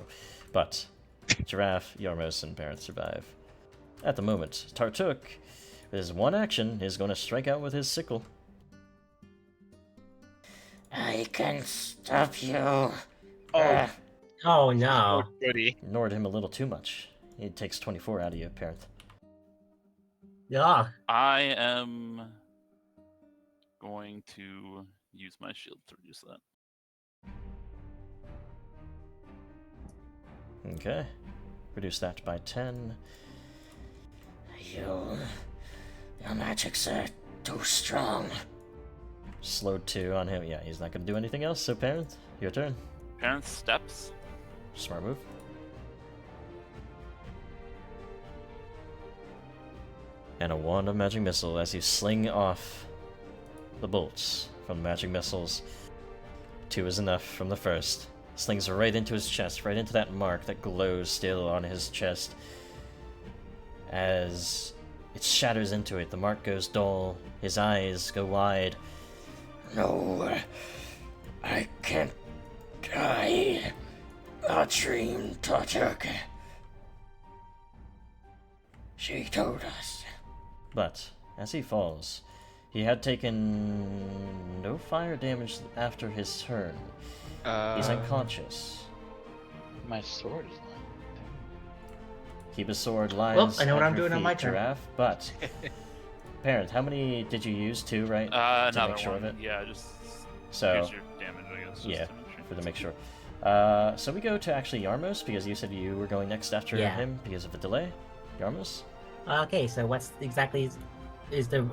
But Giraffe, Yarmos, and Parent survive. At the moment, Tartuk, with his one action, is going to strike out with his sickle. I can stop you. Oh, Oh no. goody. Ignored him a little too much. He takes 24 out of you, Parent. Yeah. I am going to use my shield to reduce that. Okay. Reduce that by 10. Your magics are too strong. Slowed 2 on him. Yeah, he's not going to do anything else, so Parent, your turn. Parent steps. Smart move. And a wand of magic missile as you sling off the bolts from the magic missiles. 2 is enough from the first. Slings right into his chest, right into that mark that glows still on his chest. As it shatters into it, the mark goes dull, his eyes go wide. No, I can't die. A dream, Tartuk. She told us. But, as he falls, he had taken no fire damage after his turn. He's unconscious. My sword is lying Keep his sword lies Well, I know what at I'm your doing on my feet, turn. Giraffe, but... Parent, how many did you use? 2, right? to Another make sure one. of it? Yeah, just So, here's your damage, I guess. just yeah, to make sure. for to make sure. So we go to actually Yarmos, because you said you were going next after Yeah. him because of the delay. Yarmos? Okay, so what's exactly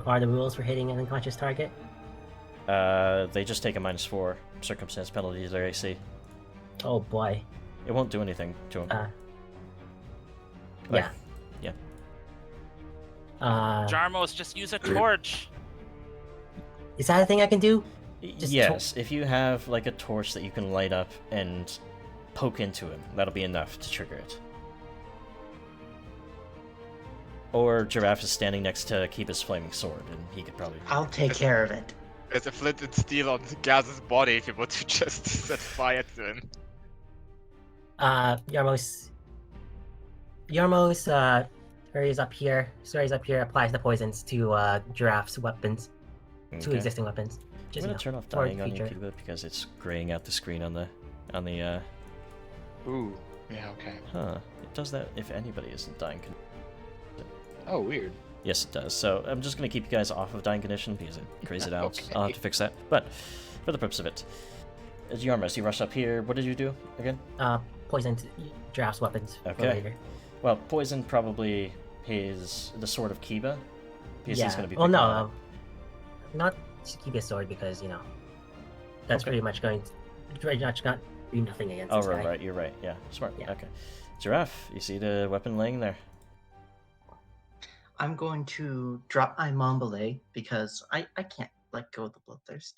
are the rules for hitting an unconscious target? They just take a -4 circumstance penalty to their AC. Oh boy. It won't do anything to him. Like, Yeah. yeah. Jarmos, just use a torch. Is that a thing I can do? Just Yes, if you have like a torch that you can light up and poke into him, that'll be enough to trigger it. Or Giraffe is standing next to keep his flaming sword, and he could probably... I'll take care of it. There's a flint and steel on Gaz's body if you want to just set fire to him. Yarmos hurries up here, applies the poisons to Giraffe's weapons, two Okay. existing weapons. I'm Just, gonna you know, turn off for dying on you, future. Cuba, because it's graying out the screen on the Ooh. Yeah, okay. Huh. It does that if anybody isn't dying. Oh, weird. Yes, it does. So I'm just gonna keep you guys off of dying condition because it grays it out. Okay. I'll have to fix that. But for the purpose of it, as Yarmos, you rushed up here. What did you do again? Poisoned Giraffe's weapons for Okay. later. Well, poison probably the sword of Kiba. Because Yeah. he's gonna be. Well, picking no, that up. not Kiba's sword because that's Okay. pretty much going to do nothing against Oh, this right, guy. right. You're right. Yeah, smart. Yeah. Okay. Giraffe, you see the weapon laying there. I'm going to drop my Mombele because I can't let go of the Bloodthirst.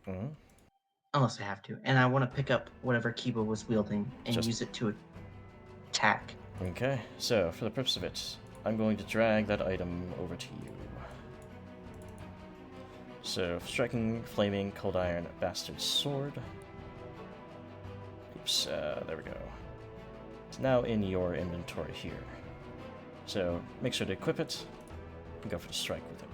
hmm Unless I have to. And I want to pick up whatever Kiba was wielding and Just- use it to attack. Okay. So for the purpose of it, I'm going to drag that item over to you. So, striking, flaming, cold iron, bastard sword. Oops, there we go. It's now in your inventory here. So, make sure to equip it, and go for the strike with it.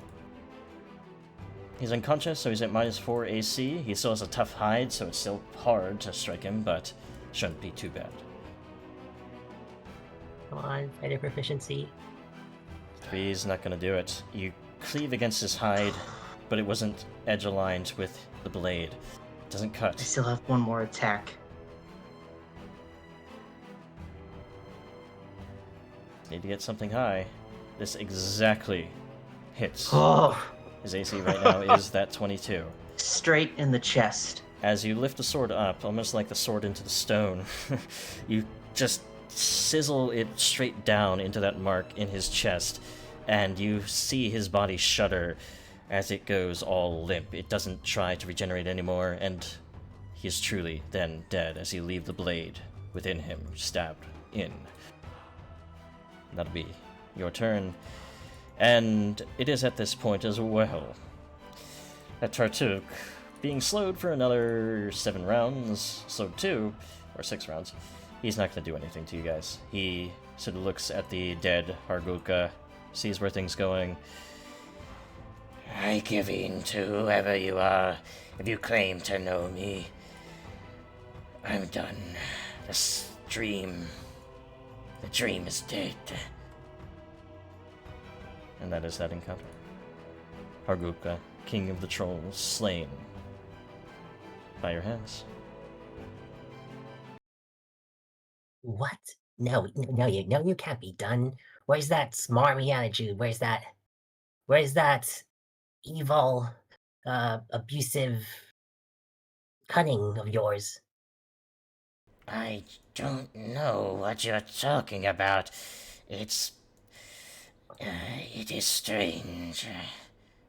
He's unconscious, so he's at -4 AC. He still has a tough hide, so it's still hard to strike him, but shouldn't be too bad. Come on, fighter proficiency. He's not gonna do it. You cleave against his hide, but it wasn't edge aligned with the blade. It doesn't I cut. still have one more attack. Need to get something high. This exactly hits. Oh, His AC right now is that 22. straight in the chest. As you lift the sword up, almost like the sword into the stone, you just sizzle it straight down into that mark in his chest, and you see his body shudder as it goes all limp. It doesn't try to regenerate anymore, and he is truly then dead as you leave the blade within him stabbed in. That'll be your turn. And it is at this point as well that Tartuk, being slowed for another 7 rounds, slowed 2, or 6 rounds, he's not going to do anything to you guys. He sort of looks at the dead Hargulka, sees where things going. I give in to whoever you are if you claim to know me. I'm done. The dream is dead. And that is that encounter. Hargulka, king of the trolls, slain by your hands. What? No, you can't be done. Where's that smarmy attitude? Where's that evil, abusive cunning of yours? I don't know what you're talking about. It is strange.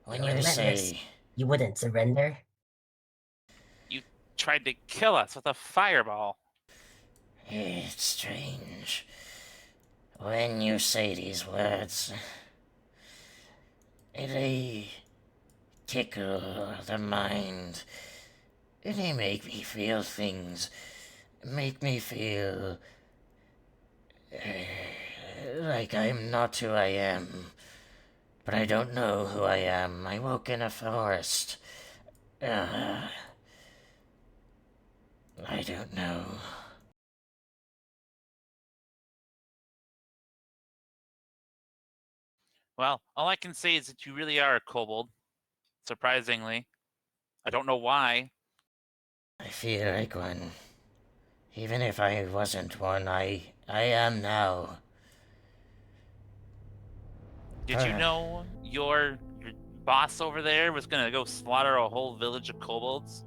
When you Relentless. say You wouldn't surrender? You tried to kill us with a fireball. it's strange, when you say these words, they tickle the mind. They make me feel things. Make me feel like I'm not who I am. But I don't know who I am. I woke in a forest. I don't know. Well, all I can say is that you really are a kobold. Surprisingly. I don't know why. I feel like one. Even if I wasn't one, I am now. Did you know your boss over there was gonna go slaughter a whole village of kobolds?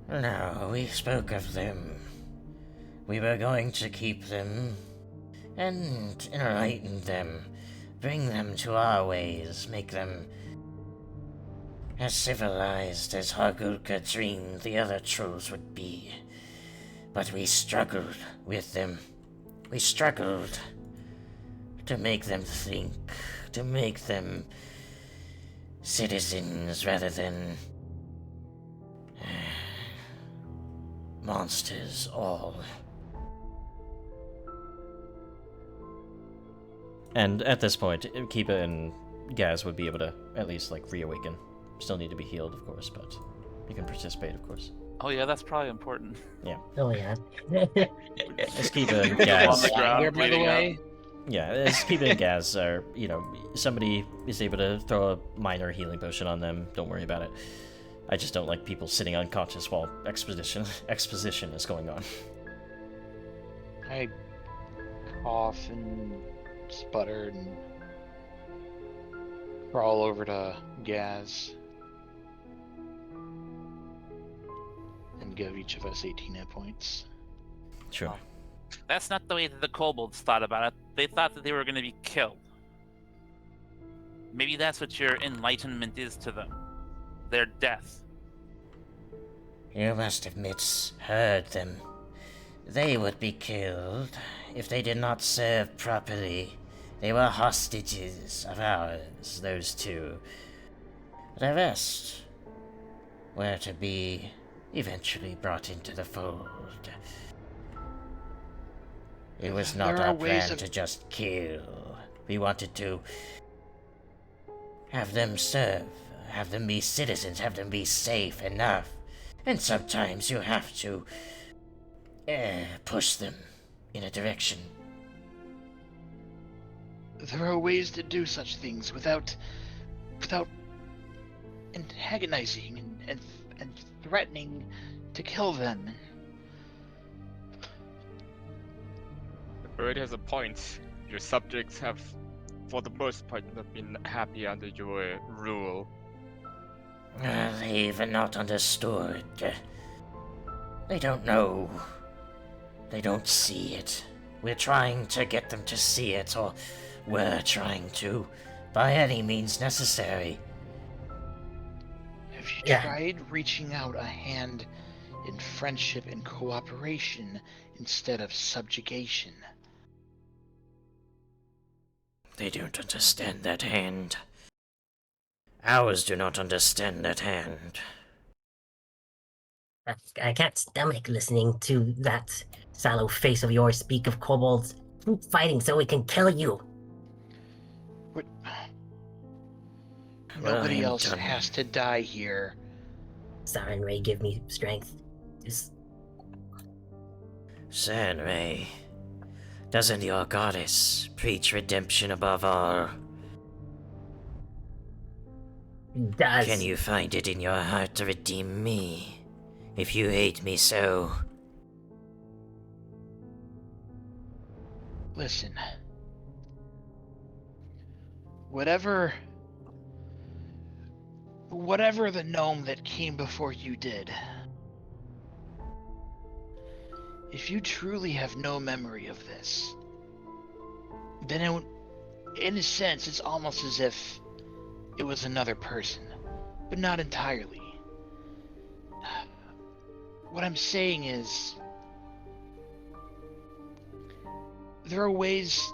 No, we spoke of them. We were going to keep them and enlighten them, bring them to our ways, make them as civilized as Hargulka dreamed the other trolls would be. But we struggled with them. We struggled to make them think, to make them citizens rather than monsters all. And at this point, Kiba and Gaz would be able to at least, reawaken. Still need to be healed, of course, but you can participate, of course. Oh yeah, that's probably important. Oh yeah. As Kiba and On Gaz... the ground, here, by the way. Yeah, as Kiba and Gaz are, somebody is able to throw a minor healing potion on them, don't worry about it. I just don't like people sitting unconscious while exposition is going on. I cough and sputter and crawl over to Gaz and give each of us 18 hit points. Sure. That's not the way that the kobolds thought about it. They thought that they were going to be killed. Maybe that's what your enlightenment is to them. Their death. You must have misheard them. They would be killed if they did not serve properly. They were hostages of ours, those two. The rest were to be eventually brought into the fold. It was not There are our ways plan of- to just kill. We wanted to have them serve, have them be citizens, have them be safe enough. And sometimes you have to push them in a direction. There are ways to do such things without antagonizing and threatening to kill them. The bird has a point. Your subjects have, for the most part, not been happy under your rule. They've not understood. They don't know. They don't see it. We're trying to get them to see it, or we're trying to, by any means necessary. Have you Yeah. tried reaching out a hand in friendship and cooperation instead of subjugation? They don't understand that hand. Ours do not understand that hand. I can't stomach listening to that sallow face of yours speak of kobolds. Keep fighting so we can kill you. What? Well, Nobody I'm else done. has to die here. Siren Ray, give me strength. Just Sanray, doesn't your goddess preach redemption above all? does. Can you find it in your heart to redeem me, if you hate me so? Listen. Whatever the gnome that came before you did, if you truly have no memory of this, then in a sense it's almost as if it was another person, but not entirely. What I'm saying is, there are ways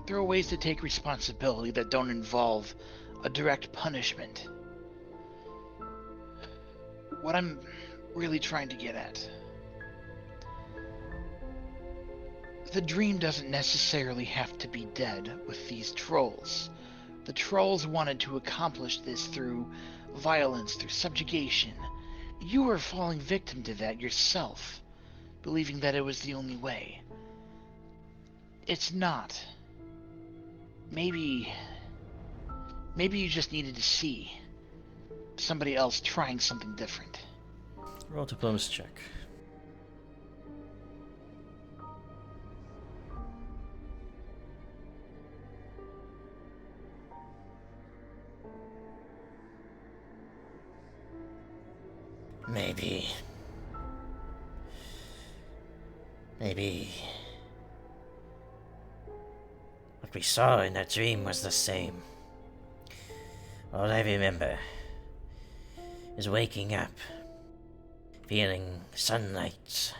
to take responsibility that don't involve a direct punishment. What I'm really trying to get at, the dream doesn't necessarily have to be dead with these trolls. The trolls wanted to accomplish this through violence, through subjugation. You were falling victim to that yourself, believing that it was the only way. It's not. Maybe you just needed to see somebody else trying something different. Roll diplomacy check. Maybe what we saw in that dream was the same. All I remember is waking up, feeling sunlight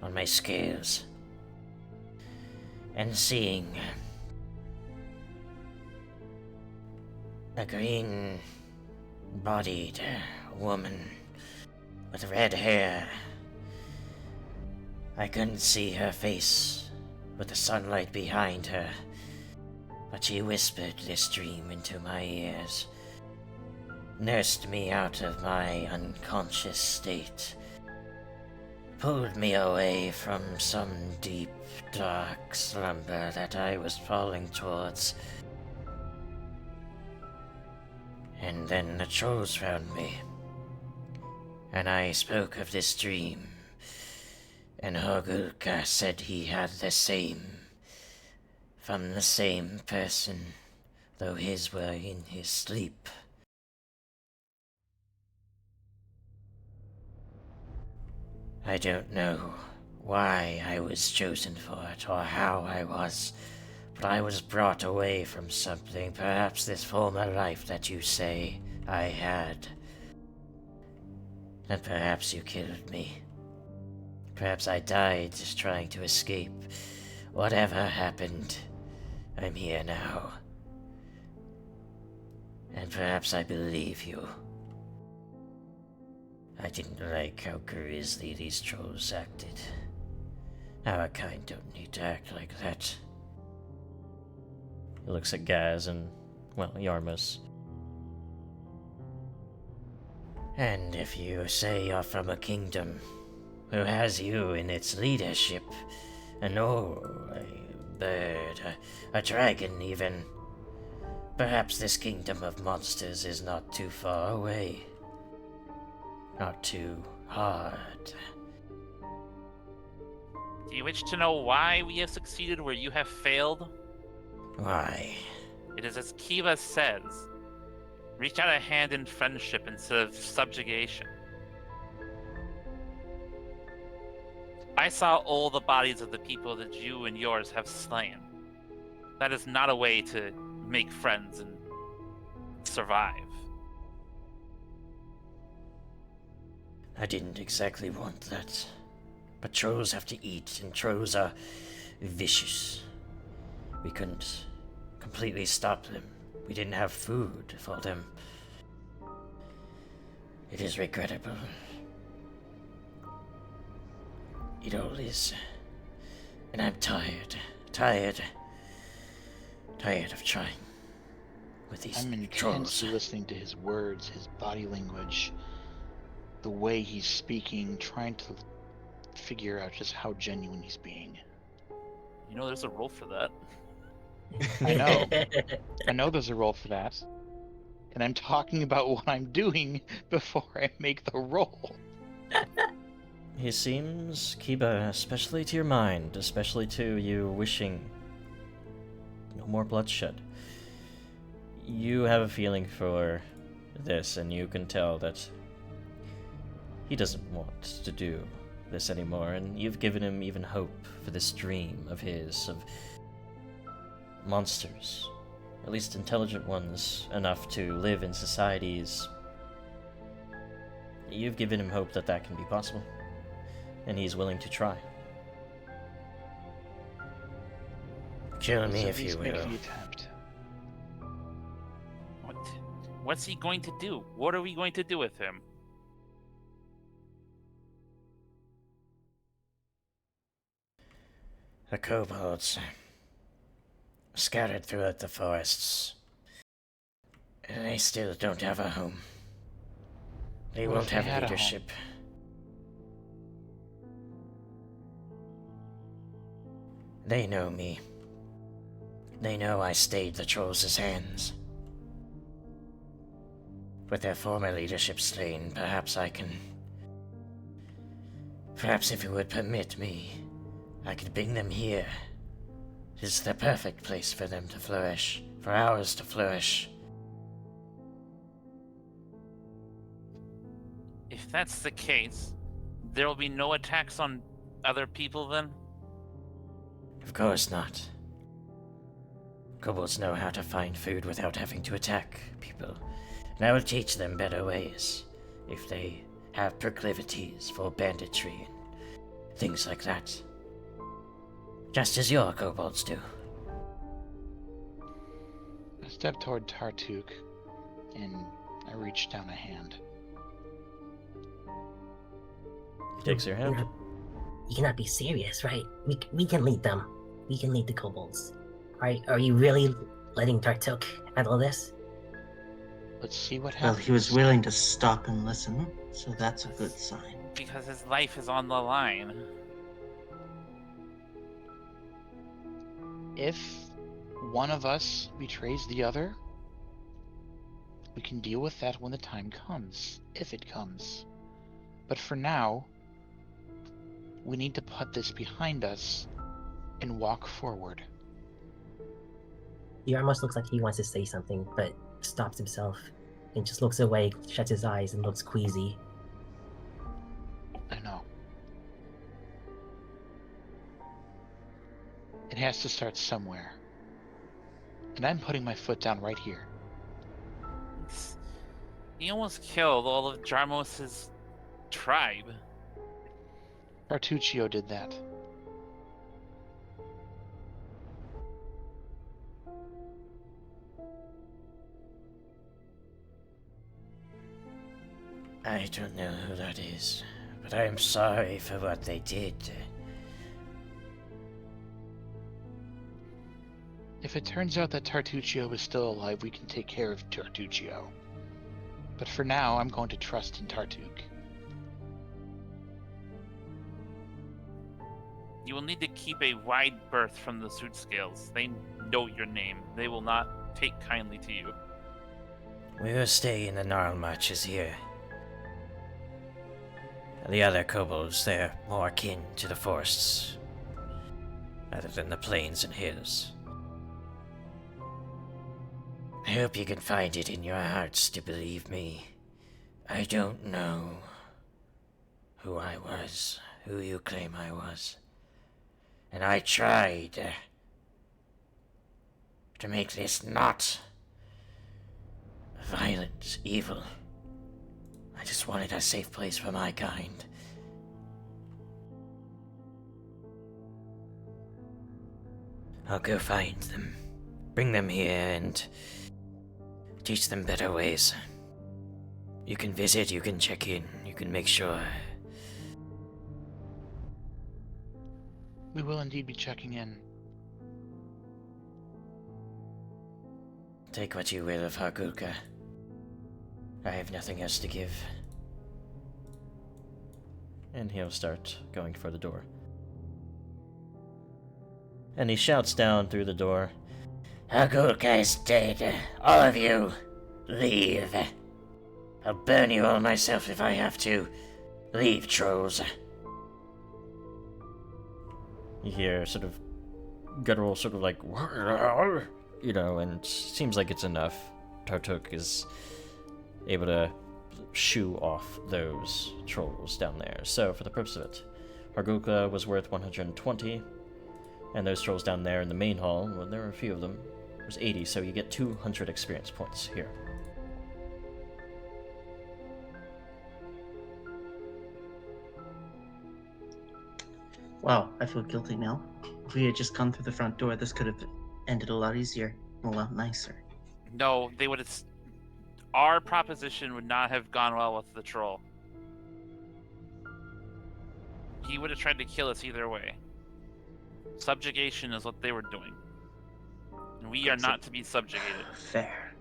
on my scales, and seeing a green-bodied woman with red hair. I couldn't see her face with the sunlight behind her, but she whispered this dream into my ears, nursed me out of my unconscious state, pulled me away from some deep, dark slumber that I was falling towards. And then the trolls found me, and I spoke of this dream, and Hargulka said he had the same, from the same person, though his were in his sleep. I don't know why I was chosen for it, or how I was, but I was brought away from something, perhaps this former life that you say I had. And perhaps you killed me. Perhaps I died just trying to escape. Whatever happened, I'm here now. And perhaps I believe you. I didn't like how grisly these trolls acted. Our kind don't need to act like that. He looks at Gaz and, well, Yarmus. And if you say you're from a kingdom who has you in its leadership, and bird, a dragon even. Perhaps this kingdom of monsters is not too far away. Not too hard. Do you wish to know why we have succeeded where you have failed? Why? It is as Kiva says. Reach out a hand in friendship instead of subjugation. I saw all the bodies of the people that you and yours have slain. That is not a way to make friends and survive. I didn't exactly want that. But trolls have to eat, and trolls are vicious. We couldn't completely stop them. We didn't have food for them. It is regrettable. It all is. And I'm tired of trying with these I'm trolls. intensely listening to his words, his body language, the way he's speaking, trying to figure out just how genuine he's being. You know, there's a role for that. I know. I know there's a role for that. And I'm talking about what I'm doing before I make the roll. He seems, Kiba, especially to your mind, especially to you wishing no more bloodshed. You have a feeling for this, and you can tell that he doesn't want to do this anymore, and you've given him even hope for this dream of his, of monsters, at least intelligent ones, enough to live in societies. You've given him hope that that can be possible, and he's willing to try. Kill me So if you please make will. the attempt. What's he going to do? What are we going to do with him? The kobolds scattered throughout the forests. And they still don't have a home. They What won't if they have had a home? leadership. They know me. They know I stayed the trolls' hands. With their former leadership slain, perhaps I can... Perhaps if it would permit me, I could bring them here. It is the perfect place for them to flourish, for ours to flourish. If that's the case, there will be no attacks on other people then? Of course not. Kobolds know how to find food without having to attack people, and I will teach them better ways if they have proclivities for banditry and things like that. Just as your kobolds do. I step toward Tartuk, and I reach down a hand. He takes your hand. You cannot be serious, right? We can lead them. We can lead the kobolds. Are you really letting Tartuk handle this? Let's see what Well, happens. he was willing to stop and listen, so that's a good sign. Because his life is on the line. If one of us betrays the other, we can deal with that when the time comes, if it comes. But for now, we need to put this behind us and walk forward. He almost looks like he wants to say something, but stops himself and just looks away, shuts his eyes, and looks queasy. I know. It has to start somewhere. And I'm putting my foot down right here. He almost killed all of Jarmos's tribe. Artuccio did that. I don't know who that is, but I am sorry for what they did. If it turns out that Tartuccio is still alive, we can take care of Tartuccio. But for now, I'm going to trust in Tartuk. You will need to keep a wide berth from the suit scales. They know your name. They will not take kindly to you. We will stay in the gnarl marches here. The other kobolds, they're more akin to the forests, rather than the plains and hills. I hope you can find it in your hearts to believe me. I don't know who I was, who you claim I was. And I tried to make this not violent, evil. I just wanted a safe place for my kind. I'll go find them, bring them here, and teach them better ways. You can visit, you can check in, you can make sure. We will indeed be checking in. Take what you will of Hargulka. I have nothing else to give. And he'll start going for the door. And he shouts down through the door. Hargulka is dead. All of you, leave. I'll burn you all myself if I have to. Leave, trolls. You hear sort of guttural, sort of like, you know, and it seems like it's enough. Tartuk is able to shoo off those trolls down there. So, for the purpose of it, Hargulka was worth 120, and those trolls down there in the main hall, well, there were a few of them, it was 80, so you get 200 experience points here. Wow, I feel guilty now. If we had just gone through the front door, this could have ended a lot easier, and a lot nicer. No, they would have. Our proposition would not have gone well with the troll. He would have tried to kill us either way. Subjugation is what they were doing. And we are not to be subjugated. Fair.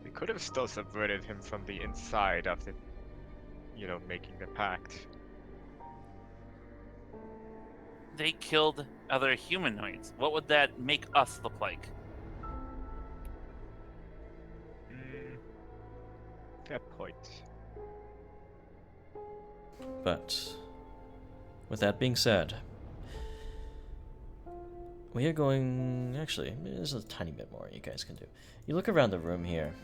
We could have still subverted him from the inside after, making the pact. They killed other humanoids. What would that make us look like? Fair point. But, with that being said, we are going... Actually, there's a tiny bit more you guys can do. You look around the room here,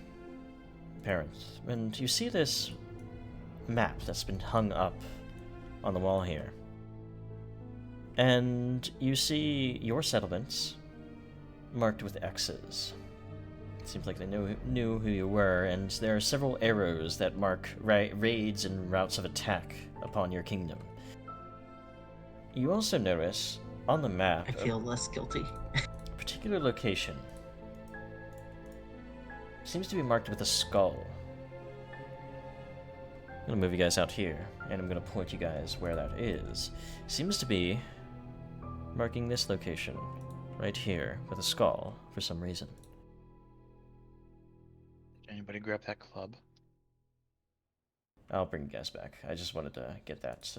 parents, and you see this map that's been hung up on the wall here. And you see your settlements marked with X's. It seems like they knew who you were, and there are several arrows that mark raids and routes of attack upon your kingdom. You also notice on the map I feel less guilty. a particular location seems to be marked with a skull. I'm gonna move you guys out here, and I'm gonna point you guys where that is. Seems to be marking this location right here with a skull for some reason. Anybody grab that club? I'll bring you guys back. I just wanted to get that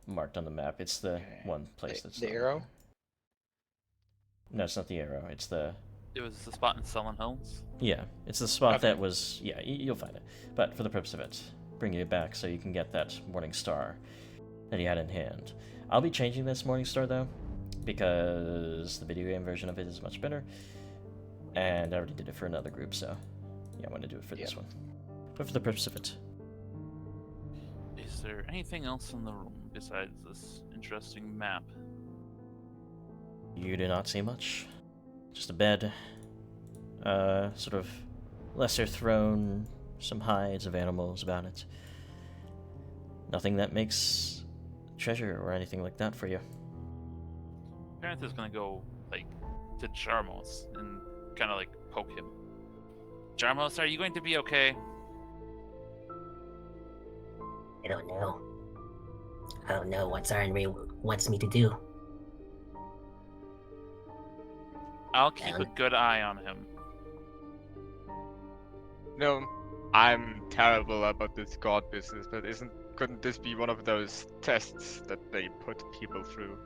marked on the map. It's the one place that's the not arrow. No, it's not the arrow. It's the... It was the spot in Sullen Hills. Yeah, it's the spot Okay. that was... Yeah, you'll find it. But for the purpose of it, bring you back so you can get that Morning Star that you had in hand. I'll be changing this Morning Star, though, because the video game version of it is much better. And I already did it for another group, so... Yeah, I want to do it for this one. But for the purpose of it. Is there anything else in the room besides this interesting map? You do not see much. Just a bed. Sort of lesser throne, some hides of animals about it. Nothing that makes treasure or anything like that for you. Parenth is gonna go, to Jarmos and kind of, poke him. Jarmos, are you going to be okay? I don't know. I don't know what Zarenri wants me to do. I'll keep a good eye on him. No, I'm terrible about this god business, but couldn't this be one of those tests that they put people through?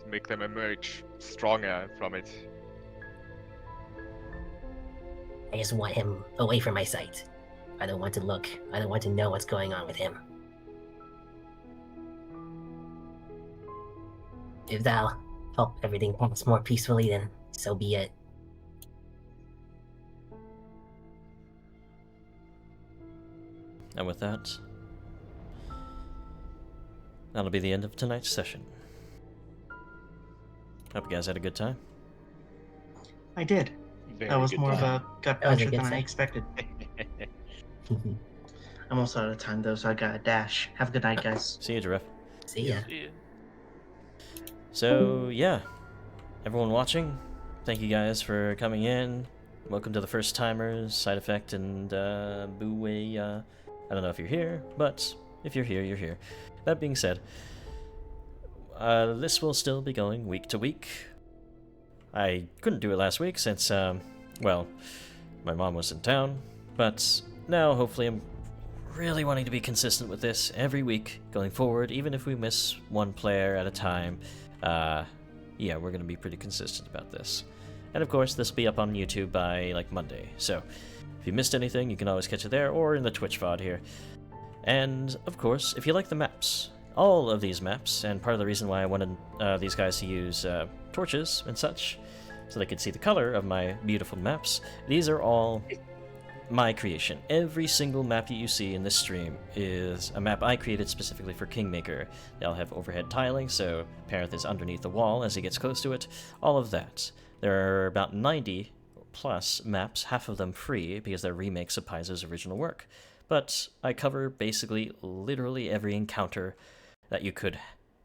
to make them emerge stronger from it. I just want him away from my sight. I don't want to look. I don't want to know what's going on with him. If that'll help everything pass more peacefully, then so be it. And with that, that'll be the end of tonight's session. Hope you guys had a good time. I did. Very That was good more time. of a gut That was a puncher good than I set. expected. I'm almost out of time though, so I got a dash. Have a good night, guys. See you, Giraffe. See ya. Yeah. So, yeah. Everyone watching, thank you guys for coming in. Welcome to the first timers, Side Effect, and Boo-Way. I don't know if you're here, but if you're here, you're here. That being said, this will still be going week to week. I couldn't do it last week since, well, my mom was in town, but now hopefully I'm really wanting to be consistent with this every week going forward, even if we miss one player at a time. Yeah, we're going to be pretty consistent about this. And of course, this will be up on YouTube by, like, Monday, so if you missed anything, you can always catch it there, or in the Twitch VOD here. And, of course, if you like the maps, all of these maps, and part of the reason why I wanted these guys to use torches and such, so they could see the color of my beautiful maps, these are all my creation. Every single map that you see in this stream is a map I created specifically for Kingmaker. They'll have overhead tiling, so Parath is underneath the wall as he gets close to it. All of that. There are about 90 plus maps, half of them free, because they're remakes of Paizo's original work. But I cover basically literally every encounter that you could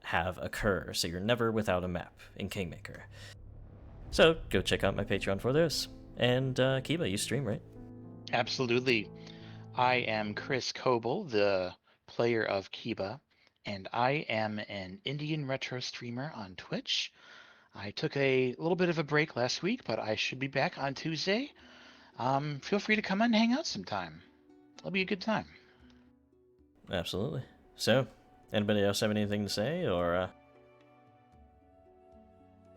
have occur, so you're never without a map in Kingmaker. So go check out my Patreon for this. And Kiba, you stream, right? Absolutely. I am Chris Kobold, the player of Kiba, and I am an Indian retro streamer on Twitch. I took a little bit of a break last week, but I should be back on Tuesday. Feel free to come and hang out sometime. It'll be a good time. Absolutely. So, anybody else have anything to say, or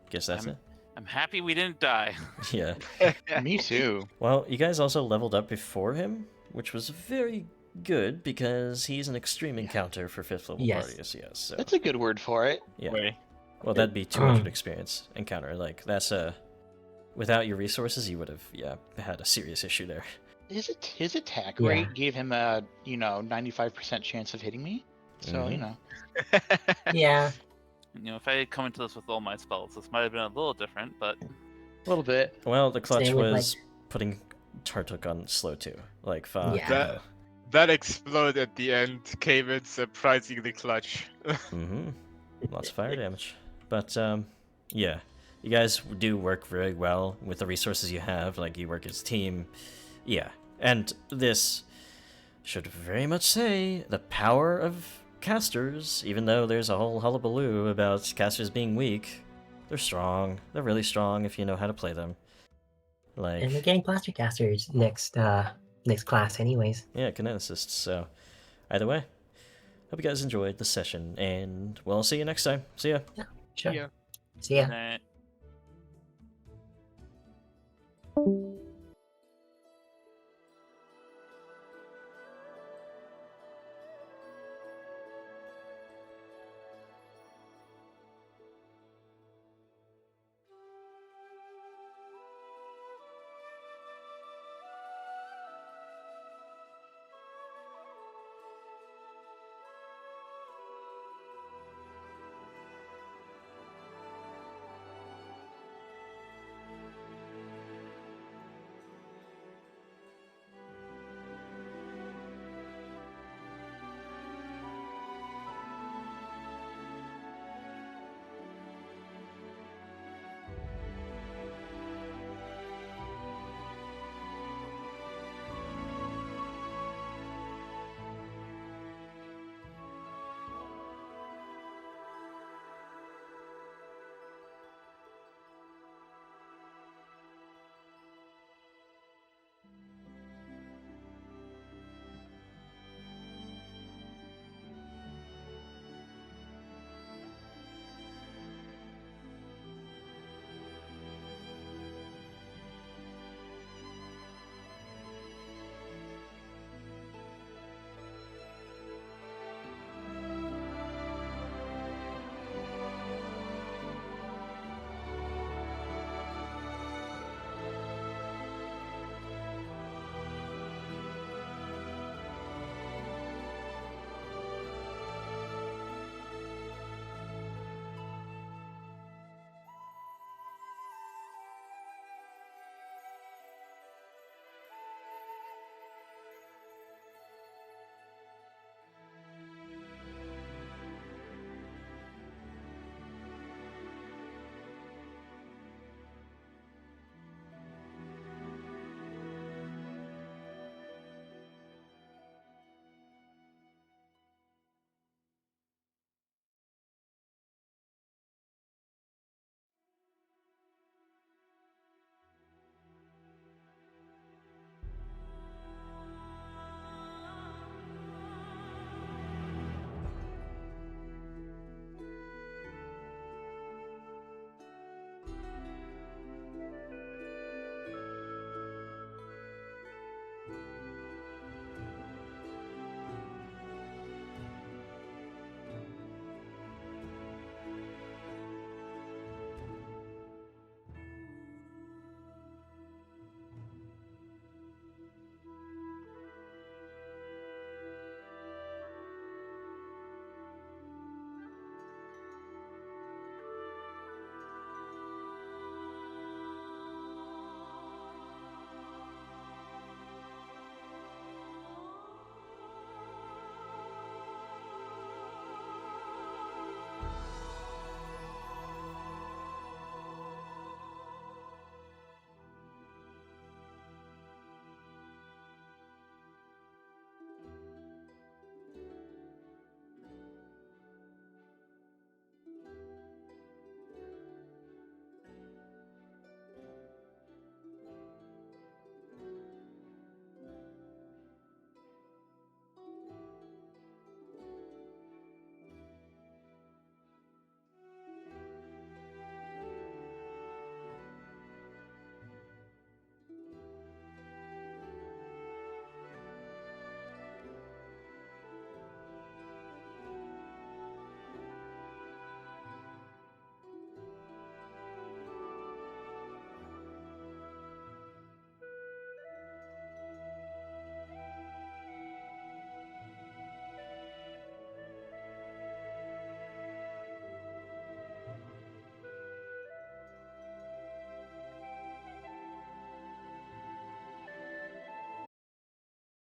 guess that's it? I'm happy we didn't die. Yeah. Me too. Well, you guys also leveled up before him, which was very good because he's an extreme encounter for 5th level Yes. parties. Yes. So, That's a good word for it. yeah. Way. Well, that'd be 200 experience encounter. Like, that's without your resources, you would have, had a serious issue there. His attack Yeah. rate gave him a 95% chance of hitting me. So Mhm. Yeah. If I had come into this with all my spells, this might have been a little different, but a little bit. Well, the clutch Same with, was putting Tartuk on slow too. Like, fuck. Yeah. That explode at the end came in surprisingly clutch. Mm-hmm. Lots of fire damage. But, yeah. You guys do work very well with the resources you have. Like, you work as a team. Yeah. And this should very much say the power of casters, even though there's a whole hullabaloo about casters being weak. They're strong. They're really strong if you know how to play them. Like, And we're getting plaster casters next class anyways. yeah, kineticists. So, either way, hope you guys enjoyed the session, and we'll see you next time. See ya. Sure. Yeah. See ya. eh,